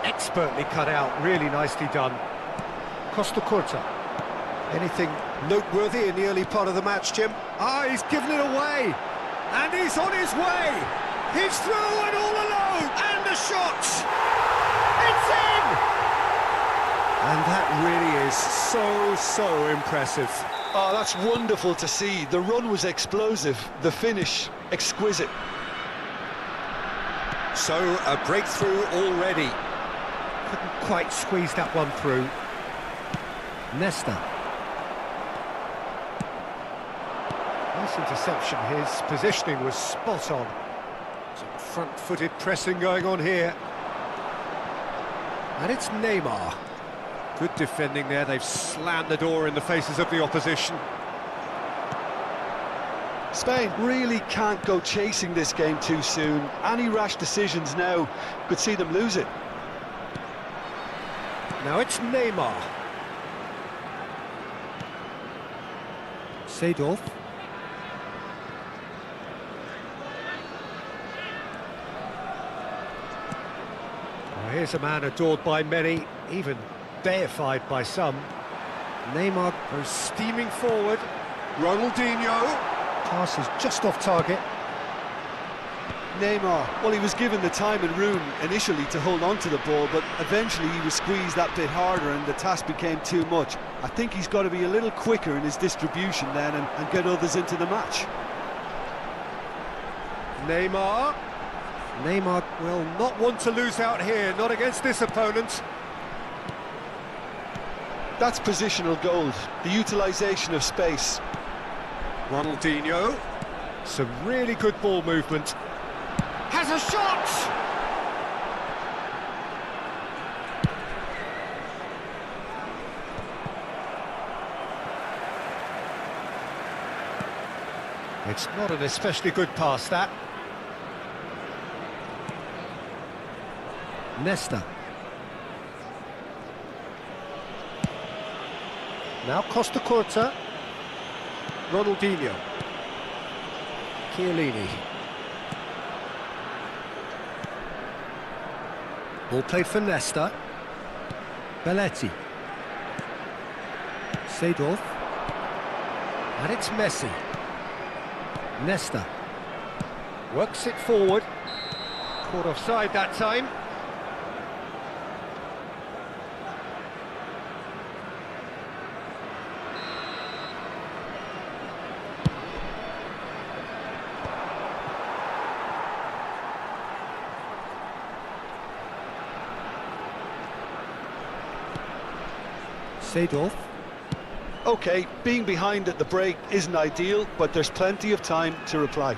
Expertly cut out, really nicely done. Costa Curta. Anything noteworthy in the early part of the match, Jim? Ah, he's given it away! And he's on his way! He's through and all alone! And the shot! It's in! And that really is so impressive. Oh, that's wonderful to see. The run was explosive, the finish exquisite. So, a breakthrough already. Couldn't quite squeeze that one through. Nesta. Nice interception. His positioning was spot on. Some front-footed pressing going on here. And it's Neymar. Good defending there. They've slammed the door in the faces of the opposition. Spain really can't go chasing this game too soon. Any rash decisions now could see them lose it. Now it's Neymar. Seedorf. Well, here's a man adored by many, even deified by some. Neymar goes steaming forward. Ronaldinho. Pass is just off target. Neymar, well, he was given the time and room initially to hold on to the ball, but eventually he was squeezed that bit harder and the task became too much. I think he's got to be a little quicker in his distribution then and get others into the match. Neymar. Neymar will not want to lose out here, not against this opponent. That's positional gold, the utilisation of space. Ronaldinho. Some really good ball movement. Has a shot! It's not an especially good pass, that. Nesta. Now Costa Curta. Ronaldinho. Chiellini. Ball played for Nesta. Belletti. Seedorf. And it's Messi. Nesta. Works it forward. Caught offside that time. Seedorf. OK, being behind at the break isn't ideal, but there's plenty of time to reply.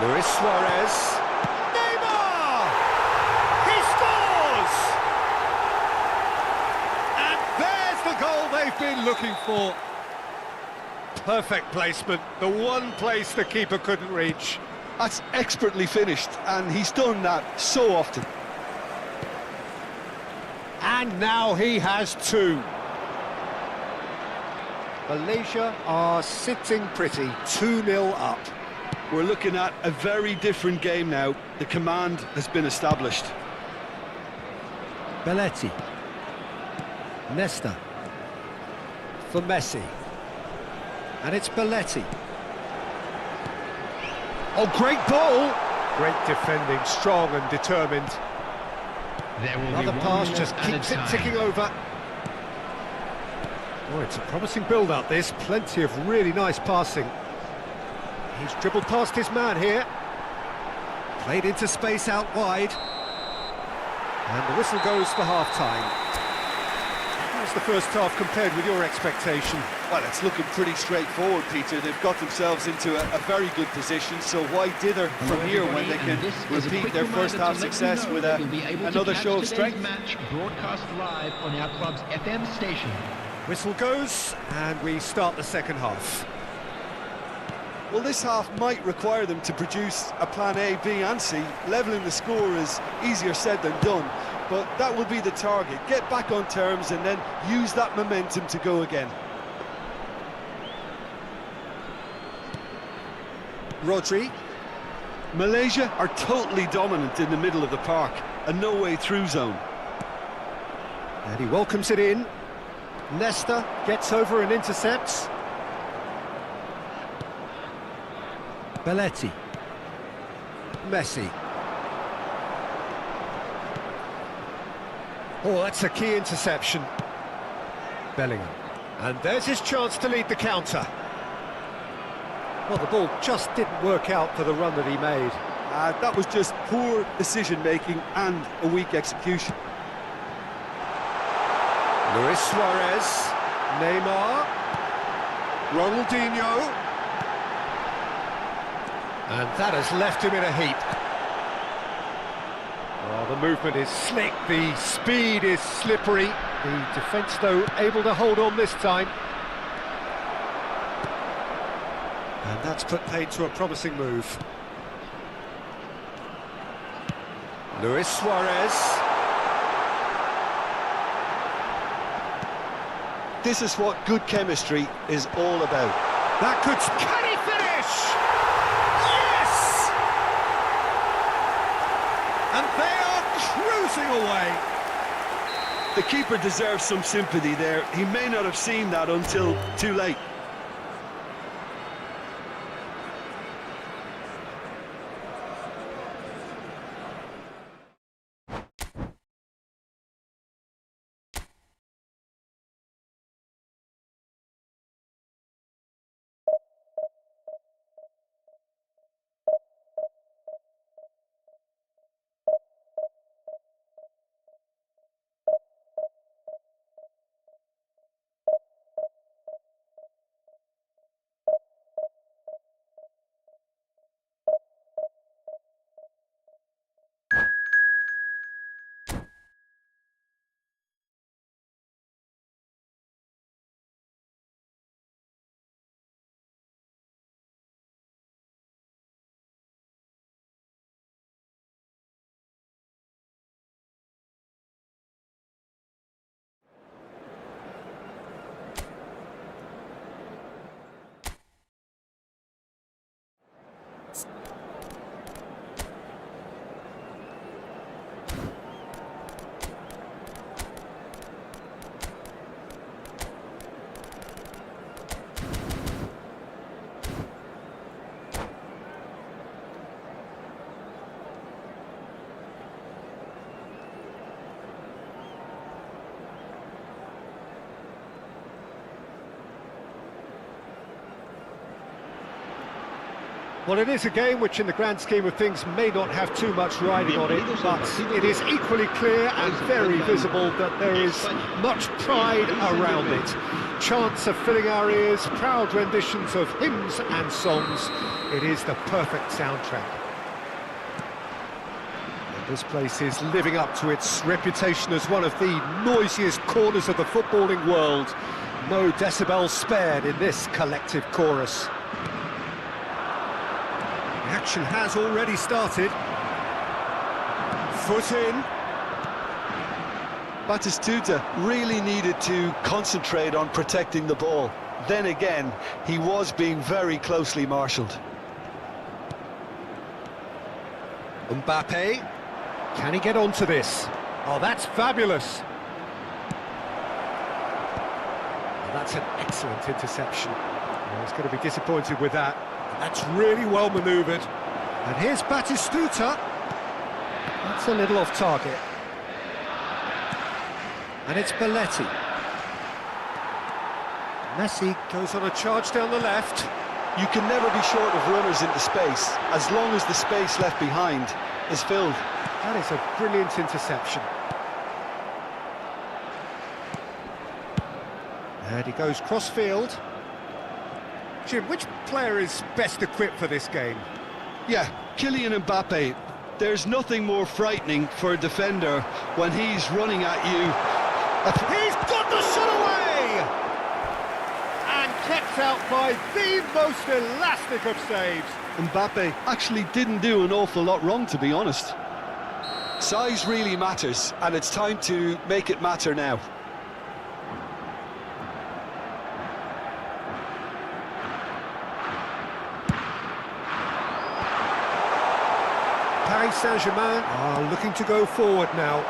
Luis Suarez. Neymar! He scores! And there's the goal they've been looking for. Perfect placement, the one place the keeper couldn't reach. That's expertly finished, and he's done that so often. And now he has two. Malaysia are sitting pretty, 2-0 up. We're looking at a very different game now. The command has been established. Belletti. Nesta. For Messi. And it's Belletti. Oh, great ball! Great defending, strong and determined. There will Another be pass 1 just minute keeps at it a ticking time. over. Oh, it's a promising build-up, this. Plenty of really nice passing. He's dribbled past his man here. Played into space out wide. And the whistle goes for half-time. How's the first half compared with your expectation? Well, it's looking pretty straightforward, Peter. They've got themselves into a very good position, so why dither from here when they can repeat their first half success with another show of strength? Match broadcast live on our club's FM station. Whistle goes, and we start the second half. Well, this half might require them to produce a plan A, B and C. Levelling the score is easier said than done, but that will be the target. Get back on terms and then use that momentum to go again. Rodri. Malaysia are totally dominant in the middle of the park, a no-way through zone. And he welcomes it in. Nesta gets over and intercepts. Belletti. Messi. Oh, that's a key interception. Bellingham. And there's his chance to lead the counter. Well, the ball just didn't work out for the run that he made. That was just poor decision-making and a weak execution. Luis Suarez. Neymar. Ronaldinho. And that has left him in a heap. Well, the movement is slick, the speed is slippery. The defence, though, able to hold on this time. And that's put paid to a promising move. Luis Suarez. This is what good chemistry is all about. That could... Can he finish? Yes! And they are cruising away. The keeper deserves some sympathy there. He may not have seen that until too late. Well, it is a game which, in the grand scheme of things, may not have too much riding on it, but it is equally clear and very visible that there is much pride around it. Chants are filling our ears, proud renditions of hymns and songs. It is the perfect soundtrack. And this place is living up to its reputation as one of the noisiest corners of the footballing world. No decibels spared in this collective chorus. Action has already started. Foot in. Batistuta really needed to concentrate on protecting the ball. Then again, he was being very closely marshalled. Mbappe. Can he get onto this? Oh, that's fabulous. Well, that's an excellent interception. Well, he's going to be disappointed with that. That's really well manoeuvred. And here's Batistuta. That's a little off target. And it's Belletti. Messi goes on a charge down the left. You can never be short of runners into space, as long as the space left behind is filled. That is a brilliant interception. And he goes cross-field. Jim, which player is best equipped for this game? Yeah, Kylian Mbappe. There's nothing more frightening for a defender when he's running at you. He's got the shot away! kept out by the most elastic of saves. Mbappe actually didn't do an awful lot wrong, to be honest. Size really matters, and it's time to make it matter now. Paris Saint-Germain are looking to go forward now.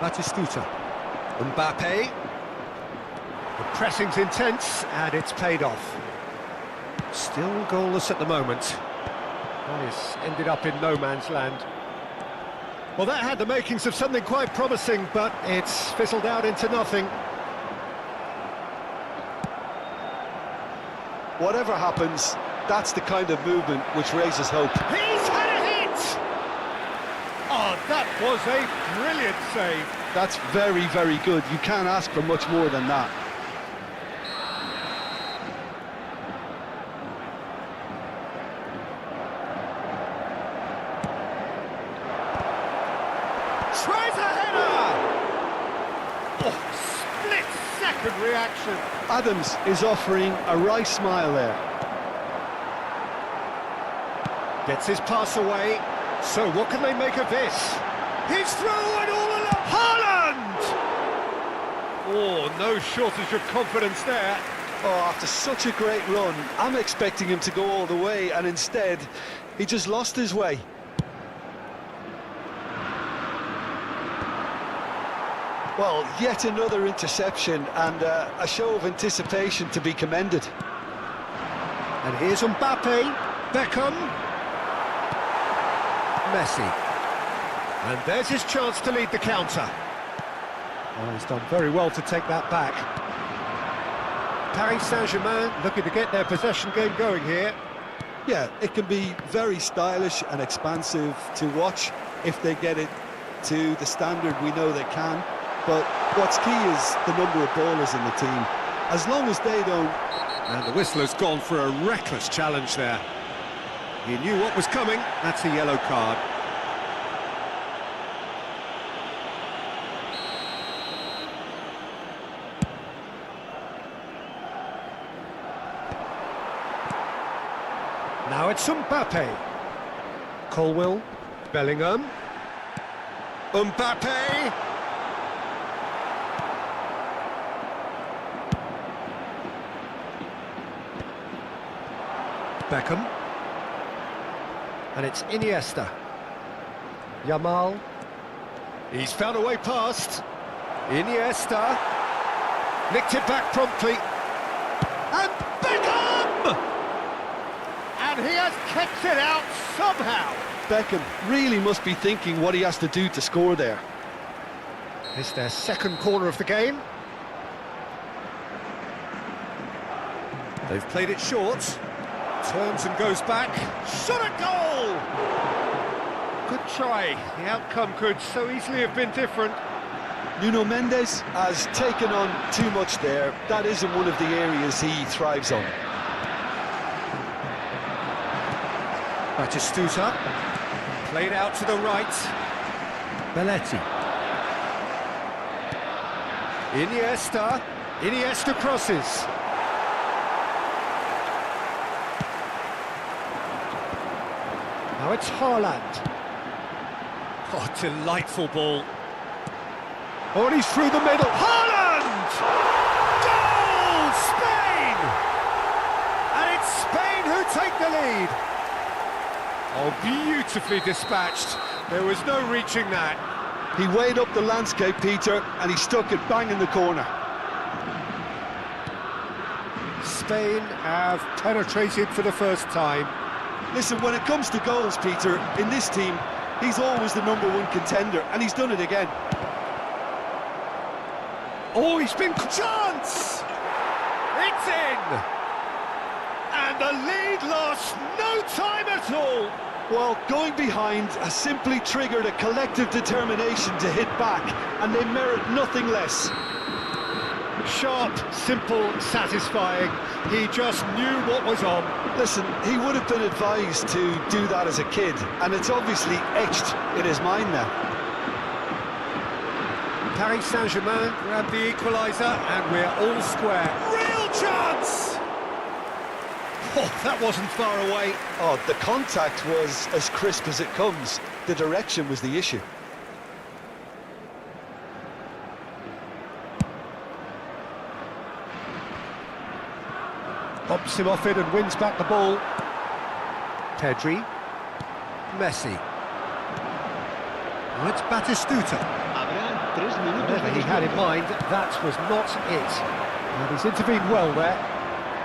Batistuta. Mbappe. The pressing's intense, and it's paid off. Still goalless at the moment. Nice, ended up in no man's land. Well, that had the makings of something quite promising, but it's fizzled out into nothing. Whatever happens, that's the kind of movement which raises hope. He's had a hit! Oh, that was a brilliant save. That's very, very good. You can't ask for much more than that. Tries a header! Oh, split-second reaction. Adams is offering a wry smile there. Gets his pass away. So what can they make of this? He's through and all along. Haaland! Oh, no shortage of confidence there. Oh, after such a great run, I'm expecting him to go all the way, and instead, he just lost his way. Well, yet another interception, and a show of anticipation to be commended. And here's Mbappe, Beckham, Messi. And there's his chance to lead the counter. Oh, he's done very well to take that back. Paris Saint-Germain looking to get their possession game going here. Yeah, it can be very stylish and expansive to watch if they get it to the standard we know they can. But what's key is the number of ballers in the team. As long as they don't... And the whistler's gone for a reckless challenge there. He knew what was coming. That's a yellow card. Now it's Mbappe. Colwill, Bellingham. Mbappe! Beckham. And it's Iniesta. Yamal. He's found a way past. Iniesta. Nicked it back promptly. And Beckham! And he has kept it out somehow. Beckham really must be thinking what he has to do to score there. It's their second corner of the game. They've played it short. Turns and goes back. Shot at goal! Good try. The outcome could so easily have been different. Nuno Mendes has taken on too much there. That isn't one of the areas he thrives on. Batistuta. Played out to the right. Belletti. Iniesta. Iniesta crosses. Now it's Haaland. Oh, delightful ball. Oh, and he's through the middle. Haaland! Goal! Spain! And it's Spain who take the lead. Oh, beautifully dispatched. There was no reaching that. He weighed up the landscape, Peter, and he stuck it bang in the corner. Spain have penetrated for the first time. Listen, when it comes to goals, Peter, in this team, he's always the #1 contender, and he's done it again. Oh, he's been... Chance! It's in! And the lead lost no time at all. Well, going behind has simply triggered a collective determination to hit back, and they merit nothing less. Sharp, simple, satisfying. He just knew what was on. Listen, he would have been advised to do that as a kid, and it's obviously etched in his mind now. Paris Saint-Germain grab the equaliser, and we're all square. Real chance! Oh, that wasn't far away. Oh, the contact was as crisp as it comes. The direction was the issue. Bumps him off it and wins back the ball. Pedri. Messi. Oh, it's Batistuta. Habrá 3 minutos de Whatever he had in mind, that was not it. And he's intervened well there.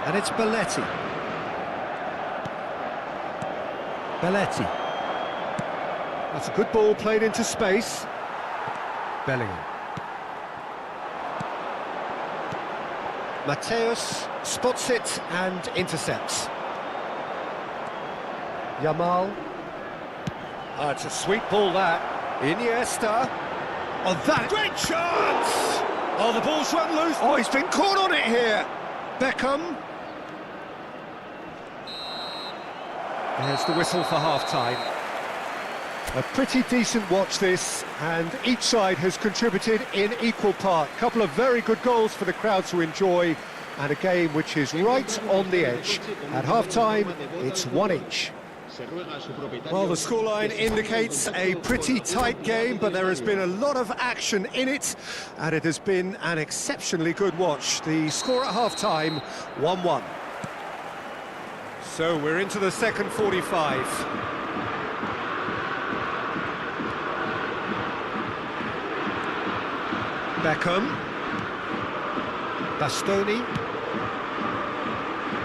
And it's Belletti. Belletti. That's a good ball played into space. Bellingham. Mateus spots it and intercepts. Yamal. Oh, it's a sweet ball, that. Iniesta. Oh, that... Great chance! Oh, the ball's run loose. Oh, he's been caught on it here. Beckham. There's the whistle for half-time. A pretty decent watch, this, and each side has contributed in equal part. A couple of very good goals for the crowd to enjoy, and a game which is right on the edge. At half-time, it's 1 each. Well, the scoreline indicates a pretty tight game, but there has been a lot of action in it, and it has been an exceptionally good watch. The score at half-time, 1-1. So we're into the second 45. Beckham. Bastoni.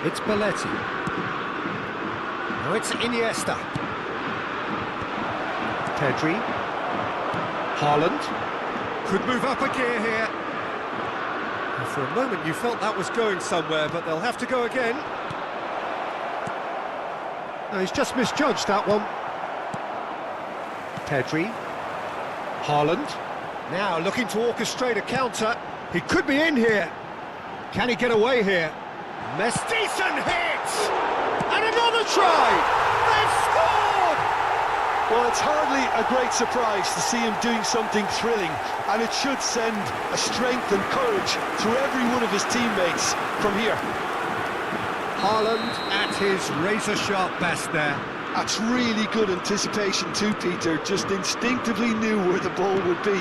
It's Belletti. Now it's Iniesta. Pedri. Haaland. Could move up a gear here. And for a moment you felt that was going somewhere, but they'll have to go again. No, he's just misjudged that one. Pedri. Haaland. Now looking to orchestrate a counter. He could be in here. Can he get away here? Decent hit! And another try! They've scored! Well, it's hardly a great surprise to see him doing something thrilling, and it should send a strength and courage through every one of his teammates from here. Haaland at his razor-sharp best there. That's really good anticipation too, Peter. Just instinctively knew where the ball would be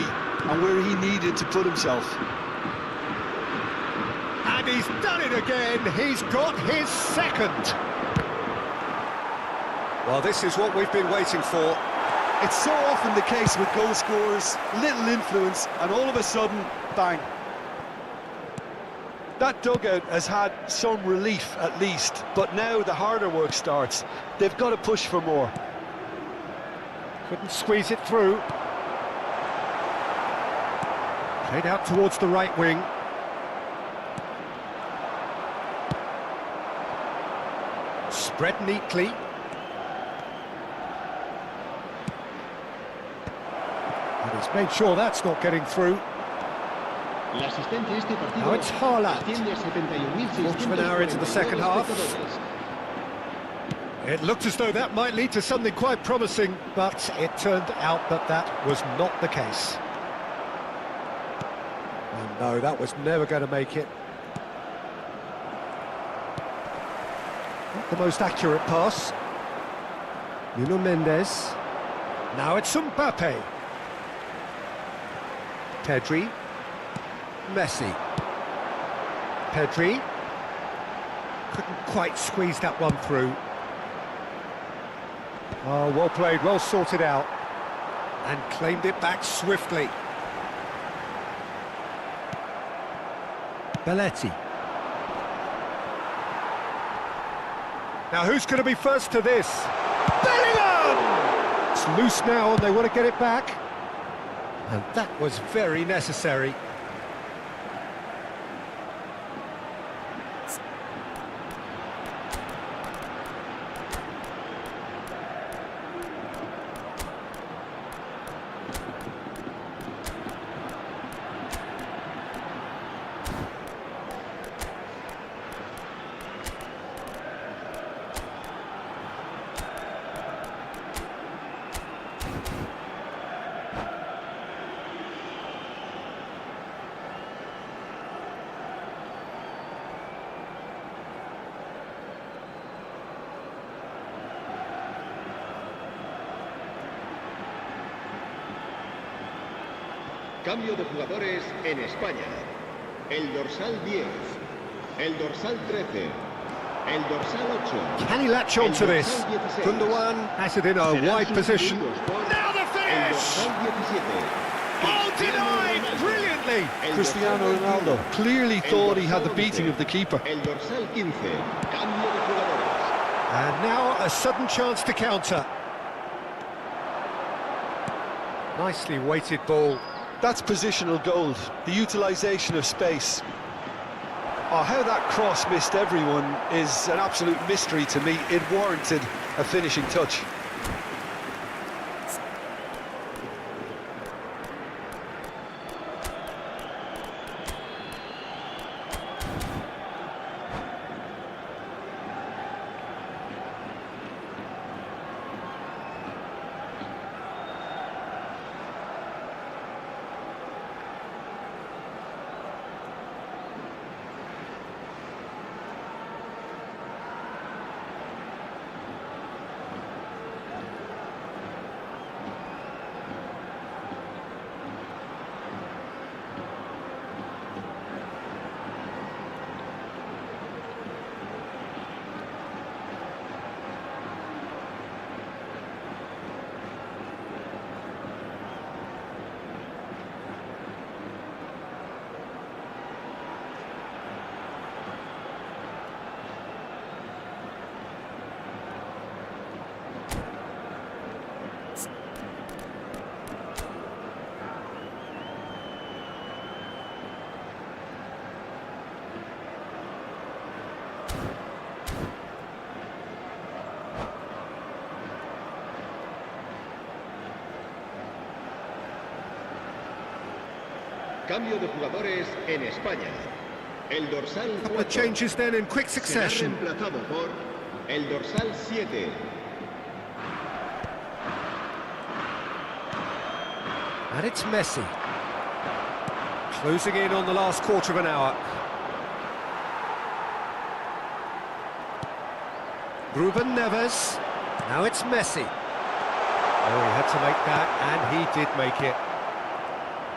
and where he needed to put himself. And he's done it again. He's got his second. Well, this is what we've been waiting for. It's so often the case with goal scorers, little influence, and all of a sudden, bang. That dugout has had some relief at least, but now the harder work starts. They've got to push for more. Couldn't squeeze it through. Played out towards the right wing. Spread neatly. And he's made sure that's not getting through. Now it's Haaland. Quarter of an hour into the second half. It looked as though that might lead to something quite promising, but it turned out that that was not the case. Oh no, that was never going to make it. Not the most accurate pass. Nuno Mendes. Now it's Mbappe. Pedri. Messi. Pedri. Couldn't quite squeeze that one through. Oh, well played, well sorted out. And claimed it back swiftly. Belletti. Now who's going to be first to this? Bellingham! It's loose now and they want to get it back. And that was very necessary. Cambio de jugadores en España. El dorsal 10, el dorsal 13, el dorsal 8. Can he latch on to this? 16. Gundogan has it in a Serán wide position. sustituidos por Now the el finish! dorsal 17. Oh, denied brilliantly! El Cristiano dorsal Ronaldo 21. clearly El thought he had dorsal the beating 11. of the keeper. El dorsal 15. Cambio de jugadores. And now a sudden chance to counter. Nicely weighted ball. That's positional gold, the utilisation of space. Oh, how that cross missed everyone is an absolute mystery to me. It warranted a finishing touch. Cambio de jugadores en España. El dorsal Couple of 4 changes then in quick será succession. reemplazado por el dorsal 7. And it's Messi. Closing in on the last quarter of an hour. Ruben Neves. Now it's Messi. Oh, he had to make that, and he did make it.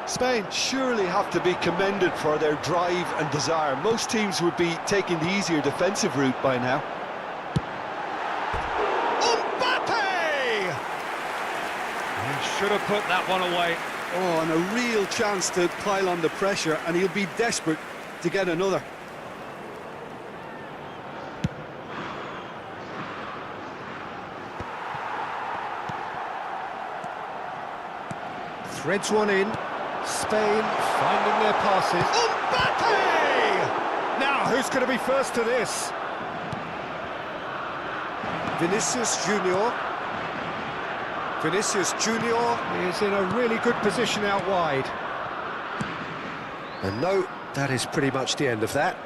Spain surely have to be commended for their drive and desire. Most teams would be taking the easier defensive route by now. Mbappe! He should have put that one away. Oh, and a real chance to pile on the pressure, and he'll be desperate to get another. Threads one in. Spain finding their passes. Mbappe! Now, who's going to be first to this? Vinicius Junior. Vinicius Junior is in a really good position out wide. And no, that is pretty much the end of that.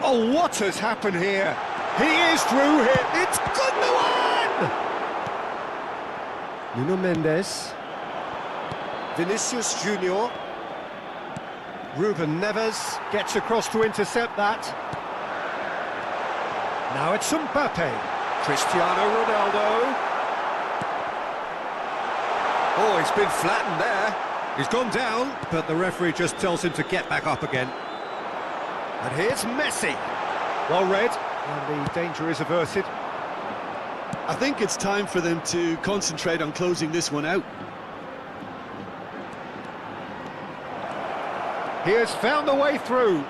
Oh, what has happened here? He is through here. It's Gundogan! Nuno Mendes. Vinicius Junior. Ruben Neves gets across to intercept that. Now it's Mbappe. Cristiano Ronaldo. Oh, he's been flattened there. He's gone down, but the referee just tells him to get back up again. And here's Messi. Well read. And the danger is averted. I think it's time for them to concentrate on closing this one out. He has found a way through.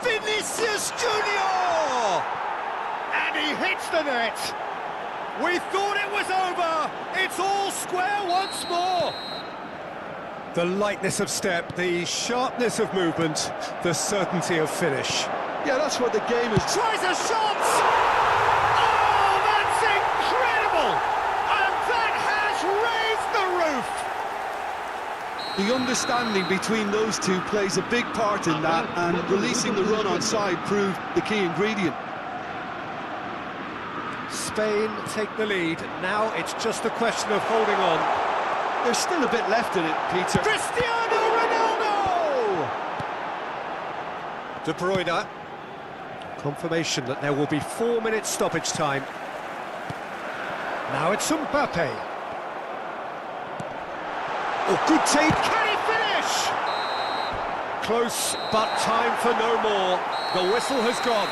Vinicius Junior! And he hits the net. We thought it was over. It's all square once more. The lightness of step, the sharpness of movement, the certainty of finish. Yeah, that's what the game is. Tries a shot! Oh, that's incredible! And that has raised the roof! The understanding between those two plays a big part in that, and releasing the run on side proved the key ingredient. Spain take the lead. Now it's just a question of holding on. There's still a bit left in it, Peter. Cristiano Ronaldo! De Bruyne. Confirmation that there will be 4 minutes stoppage time. Now it's Mbappe. Oh, good take. Can he finish? Close, but time for no more. The whistle has gone.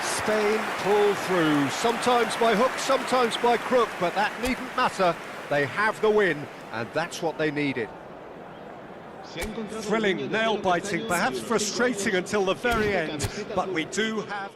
Spain pull through, sometimes by hook, sometimes by crook, but that needn't matter. They have the win, and that's what they needed. Thrilling, nail-biting, perhaps frustrating until the very end, but we do have...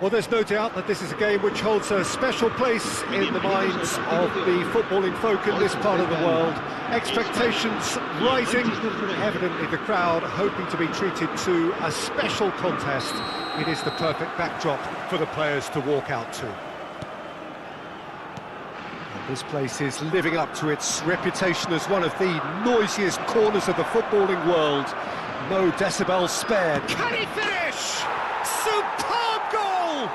Well, there's no doubt that this is a game which holds a special place in the minds of the footballing folk in this part of the world. Expectations rising, evidently the crowd hoping to be treated to a special contest. It is the perfect backdrop for the players to walk out to. And this place is living up to its reputation as one of the noisiest corners of the footballing world. No decibels spared. Can he finish? Superb goal!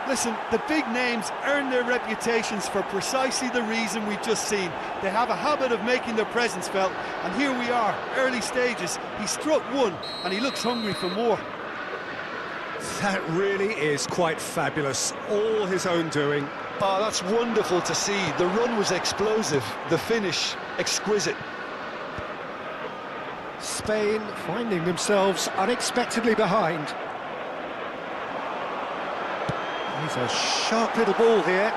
Listen, the big names earn their reputations for precisely the reason we've just seen. They have a habit of making their presence felt, and here we are, early stages. He struck one, and he looks hungry for more. That really is quite fabulous, all his own doing. Oh, that's wonderful to see. The run was explosive, the finish exquisite. Spain finding themselves unexpectedly behind. He's a sharp little ball here,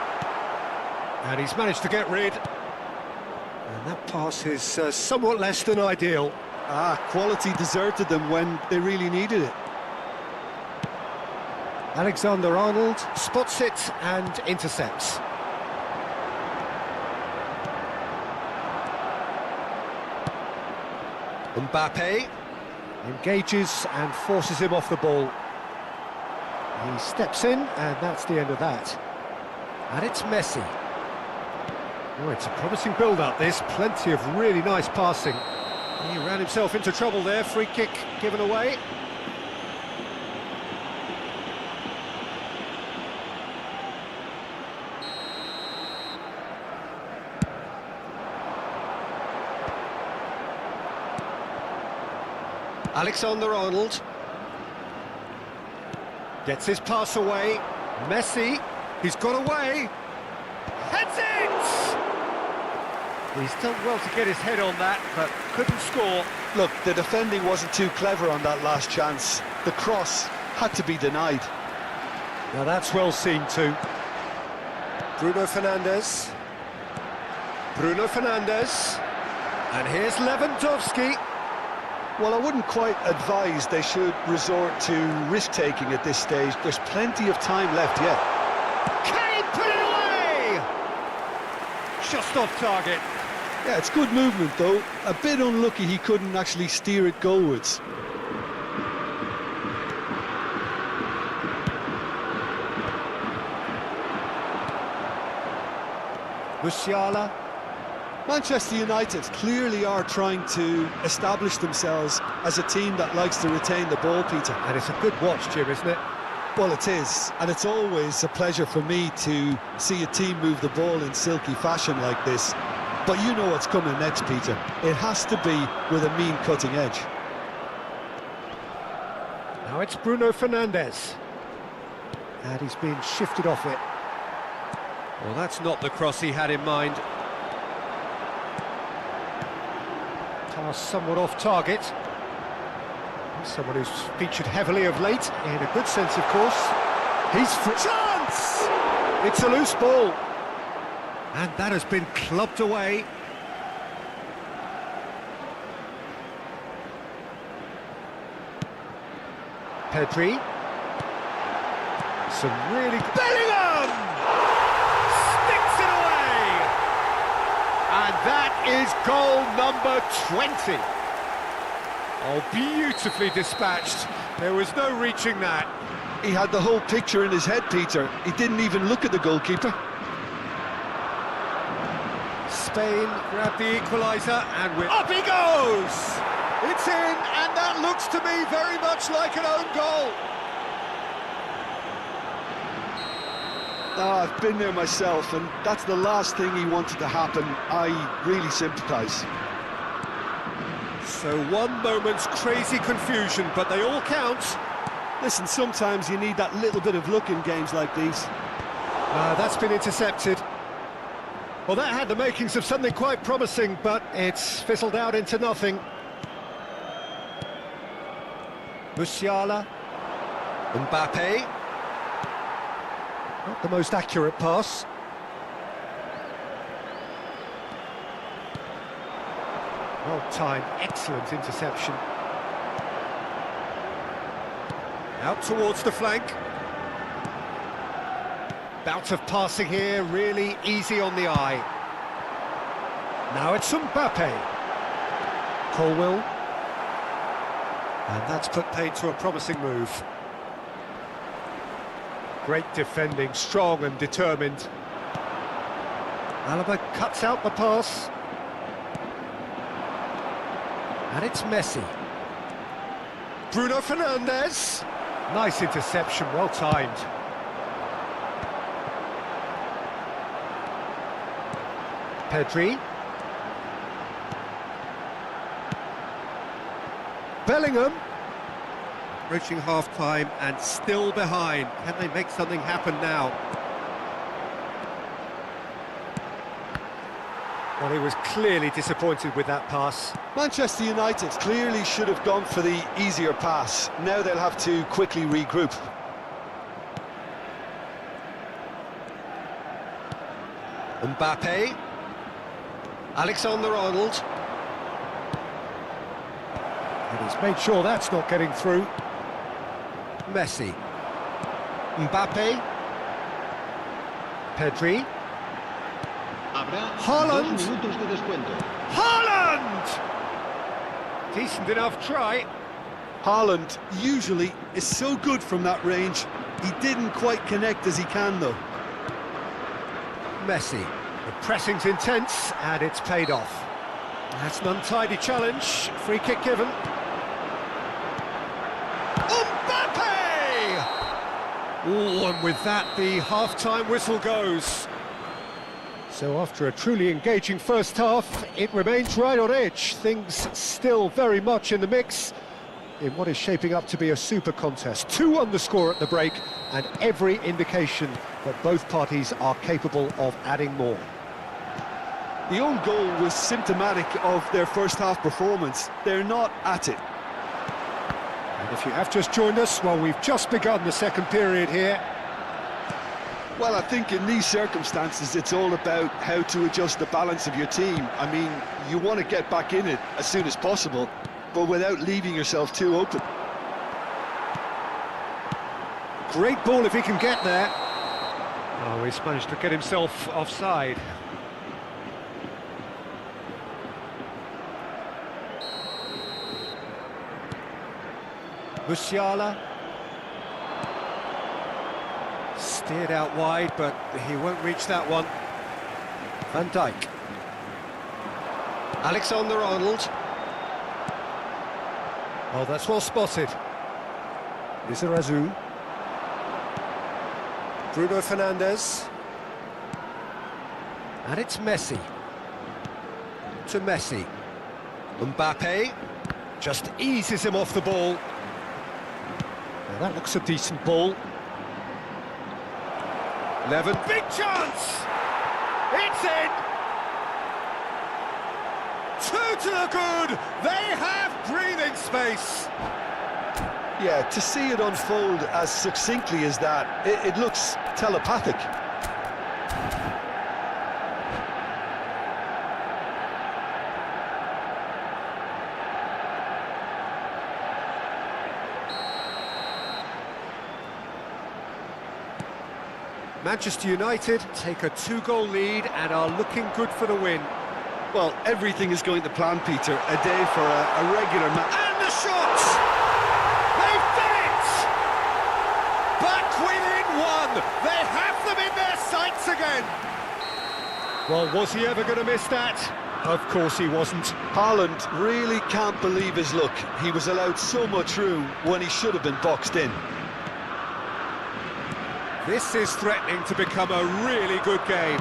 and he's managed to get rid. And that pass is somewhat less than ideal. Quality deserted them when they really needed it. Alexander-Arnold spots it and intercepts. Mbappe engages and forces him off the ball. He steps in, and that's the end of that. And it's Messi. Oh, it's a promising build-up, this. Plenty of really nice passing. He ran himself into trouble there. Free kick given away. Alexander-Arnold gets his pass away. Messi, he's got away. Heads it! He's done well to get his head on that, but couldn't score. Look, the defending wasn't too clever on that last chance. The cross had to be denied. Now that's well seen too. Bruno Fernandes. And here's Lewandowski. Well, I wouldn't quite advise they should resort to risk-taking at this stage. There's plenty of time left yet. Can he put it away? Just off target. Yeah, it's good movement though. A bit unlucky he couldn't actually steer it goalwards. Musiala. Manchester United clearly are trying to establish themselves as a team that likes to retain the ball, Peter. And it's a good watch, Jim, isn't it? Well, it is, and it's always a pleasure for me to see a team move the ball in silky fashion like this. But you know what's coming next, Peter. It has to be with a mean cutting edge. Now it's Bruno Fernandes. And he's been shifted off it. Well, that's not the cross he had in mind. Pass somewhat off target. Someone who's featured heavily of late, in a good sense, of course. He's for chance! It's a loose ball. And that has been clubbed away. Pedri. Some really... Bellingham! Sticks it away! And that is goal number 20. Oh, beautifully dispatched. There was no reaching that. He had the whole picture in his head, Peter. He didn't even look at the goalkeeper. Spain grab the equaliser and up he goes! It's in, and that looks to me very much like an own goal. I've been there myself, and that's the last thing he wanted to happen. I really sympathise. So one moment's crazy confusion, but they all count. Listen, sometimes you need that little bit of luck in games like these. That's been intercepted. Well, that had the makings of something quite promising, but it's fizzled out into nothing. Musiala. Mbappe. Not the most accurate pass. Well-timed, excellent interception. Out towards the flank. Bout of passing here, really easy on the eye. Now it's Mbappe. Colwill. And that's put paid to a promising move. Great defending, strong and determined. Alaba cuts out the pass. And it's Messi. Bruno Fernandes. Nice interception, well timed. Pedri. Bellingham. Reaching half-time and still behind. Can they make something happen now? Well, he was clearly disappointed with that pass. Manchester United clearly should have gone for the easier pass. Now they'll have to quickly regroup. Mbappe. Alexander-Arnold. And he's made sure that's not getting through. Messi. Mbappe. Pedri. Haaland! Haaland! Decent enough try. Haaland usually is so good from that range. He didn't quite connect as he can, though. Messi. The pressing's intense, and it's paid off. That's an untidy challenge. Free kick given. Mbappe! Oh, and with that, the half-time whistle goes. So after a truly engaging first half, it remains right on edge. Things still very much in the mix in what is shaping up to be a super contest. 2 on the score at the break, and every indication that both parties are capable of adding more. The own goal was symptomatic of their first half performance. They're not at it. And if you have just joined us, well, we've just begun the second period here. Well, I think in these circumstances, it's all about how to adjust the balance of your team. I mean, you want to get back in it as soon as possible, but without leaving yourself too open. Great ball if he can get there. Oh, he's managed to get himself offside. Musiala. Steered out wide, but he won't reach that one. Van Dijk. Alexander-Arnold. Oh, that's well spotted. Lizarazu. Bruno Fernandes. And it's Messi. To Messi. Mbappe just eases him off the ball. Now that looks a decent ball. Levin, big chance! It's in! Two to the good! They have breathing space! Yeah, to see it unfold as succinctly as that, it looks telepathic. Manchester United take a 2-goal lead and are looking good for the win. Well, everything is going to plan, Peter. A day for a regular match. And the shot! They've done it! Back within one! They have them in their sights again! Well, was he ever going to miss that? Of course he wasn't. Haaland really can't believe his luck. He was allowed so much room when he should have been boxed in. This is threatening to become a really good game.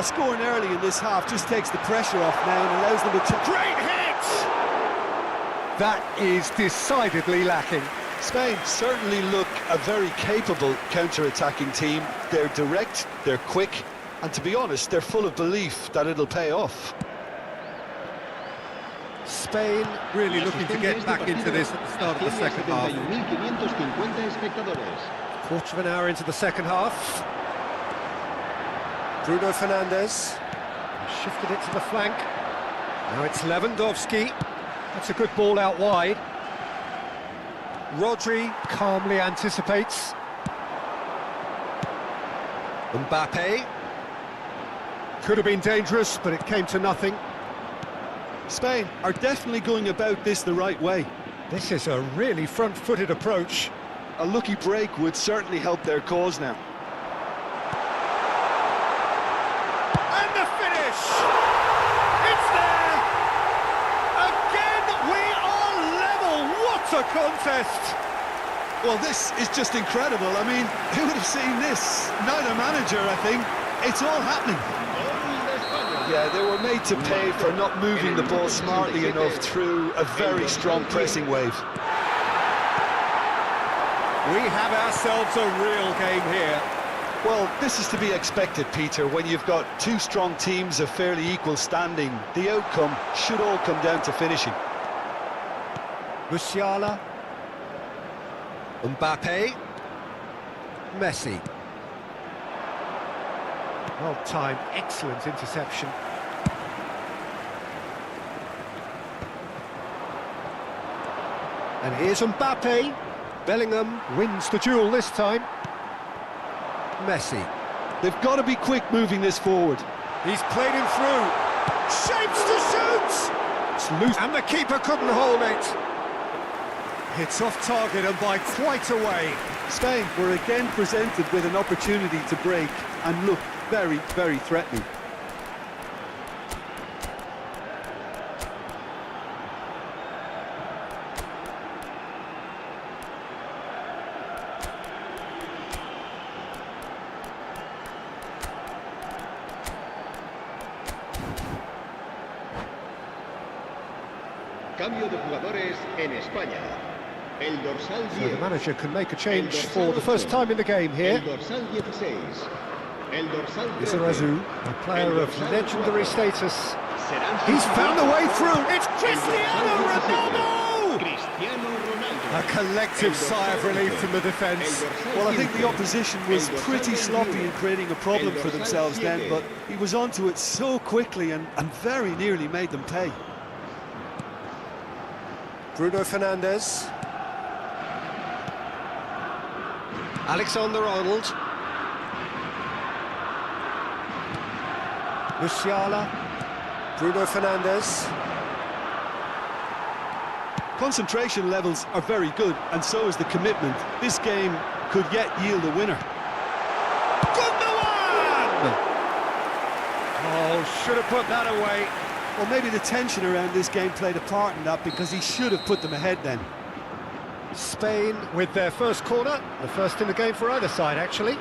Scoring early in this half just takes the pressure off now and allows them to... Great hit! That is decidedly lacking. Spain certainly look a very capable counter-attacking team. They're direct, they're quick, and to be honest, they're full of belief that it'll pay off. Spain really looking to get back into this at the start of the second half. 71.550 espectadores. Quarter of an hour into the second half. Bruno Fernandes. Shifted it to the flank. Now it's Lewandowski. That's a good ball out wide. Rodri calmly anticipates. Mbappe. Could have been dangerous, but it came to nothing. Spain are definitely going about this the right way. This is a really front-footed approach. A lucky break would certainly help their cause now. And the finish! It's there! Again, we are level! What a contest! Well, this is just incredible. I mean, who would have seen this? Neither manager, I think. It's all happening. Yeah, they were made to pay for not moving the ball smartly enough through a very strong pressing wave. We have ourselves a real game here. Well, this is to be expected, Peter. When you've got two strong teams of fairly equal standing, the outcome should all come down to finishing. Musiala. Mbappe. Messi. Well timed, excellent interception. And here's Mbappe. Bellingham wins the duel this time. Messi. They've got to be quick moving this forward. He's played him through. Shapes to shoot! It's loose. And the keeper couldn't hold it. It's off target and by quite a way. Spain were again presented with an opportunity to break and look very, very threatening. Cambio de jugadores en España. El dorsal 10. So the manager can make a change for the first time in the game here. El dorsal 16. El dorsal 13. Lizarazu, a player of legendary status. He's found a way through. It's Cristiano Ronaldo! Cristiano Ronaldo. A collective sigh of relief from the defence. Well, I think the opposition was pretty sloppy in creating a problem for themselves then, but he was onto it so quickly and very nearly made them pay. Bruno Fernandes. Alexander-Arnold. Musiala. Bruno Fernandes. Concentration levels are very good, and so is the commitment. This game could yet yield a winner. Oh, should have put that away. Well, maybe the tension around this game played a part in that, because he should have put them ahead then. Spain with their first corner, the first in the game for either side, actually.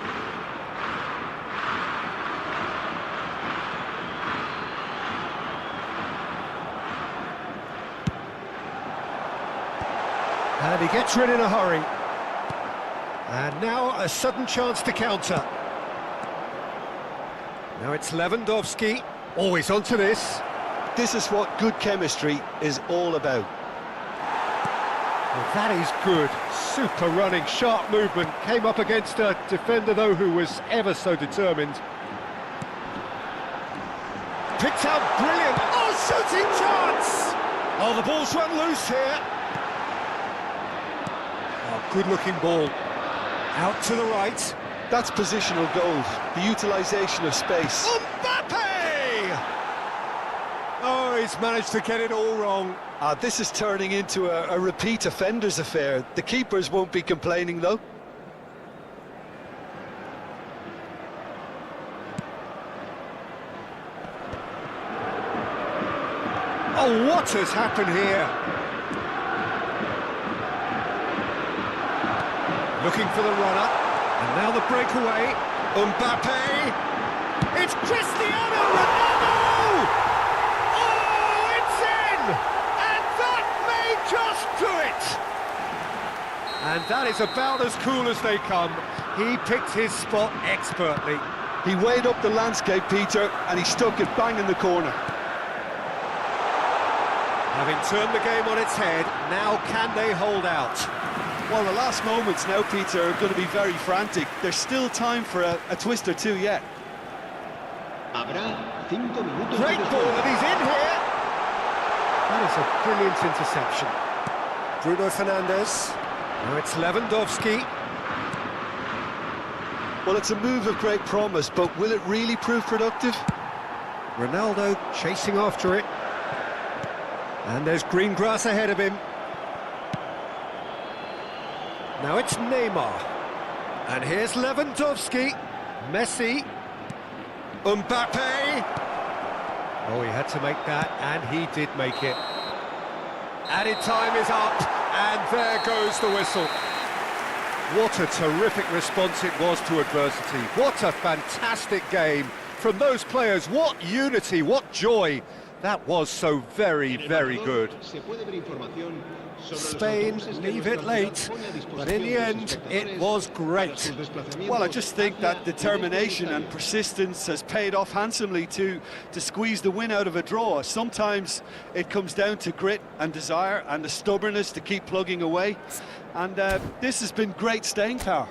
And he gets rid in a hurry. And now a sudden chance to counter. Now it's Lewandowski, always onto this. This is what good chemistry is all about. Well, that is good. Super running, sharp movement. Came up against a defender, though, who was ever so determined. Picked out brilliant. Oh, shooting chance! Oh, the ball's run loose here. Oh, good-looking ball. Out to the right. That's positional goals, the utilisation of space. Mbappe! Oh, he's managed to get it all wrong. This is turning into a repeat offenders affair. The keepers won't be complaining, though. Oh, what has happened here? Looking for the runner, and now the breakaway. Mbappe! It's Cristiano Ronaldo! Oh, it's in! And that may just do it! And that is about as cool as they come. He picked his spot expertly. He weighed up the landscape, Peter, and he stuck it bang in the corner. Having turned the game on its head, now can they hold out? Well, the last moments now, Peter, are going to be very frantic. There's still time for a twist or two yet. Habrá 5 minutos. Great ball, and he's in here! That is a brilliant interception. Bruno Fernandes. Now it's Lewandowski. Well, it's a move of great promise, but will it really prove productive? Ronaldo chasing after it. And there's green grass ahead of him. Now it's Neymar. And here's Lewandowski. Messi. Mbappe. Oh, he had to make that, and he did make it. Added time is up, and there goes the whistle. What a terrific response it was to adversity. What a fantastic game from those players. What unity, what joy. That was so very, very good. Spain leave it late, but in the end, it was great. Well, I just think that determination and persistence has paid off handsomely to squeeze the win out of a draw. Sometimes it comes down to grit and desire and the stubbornness to keep plugging away. And this has been great staying power.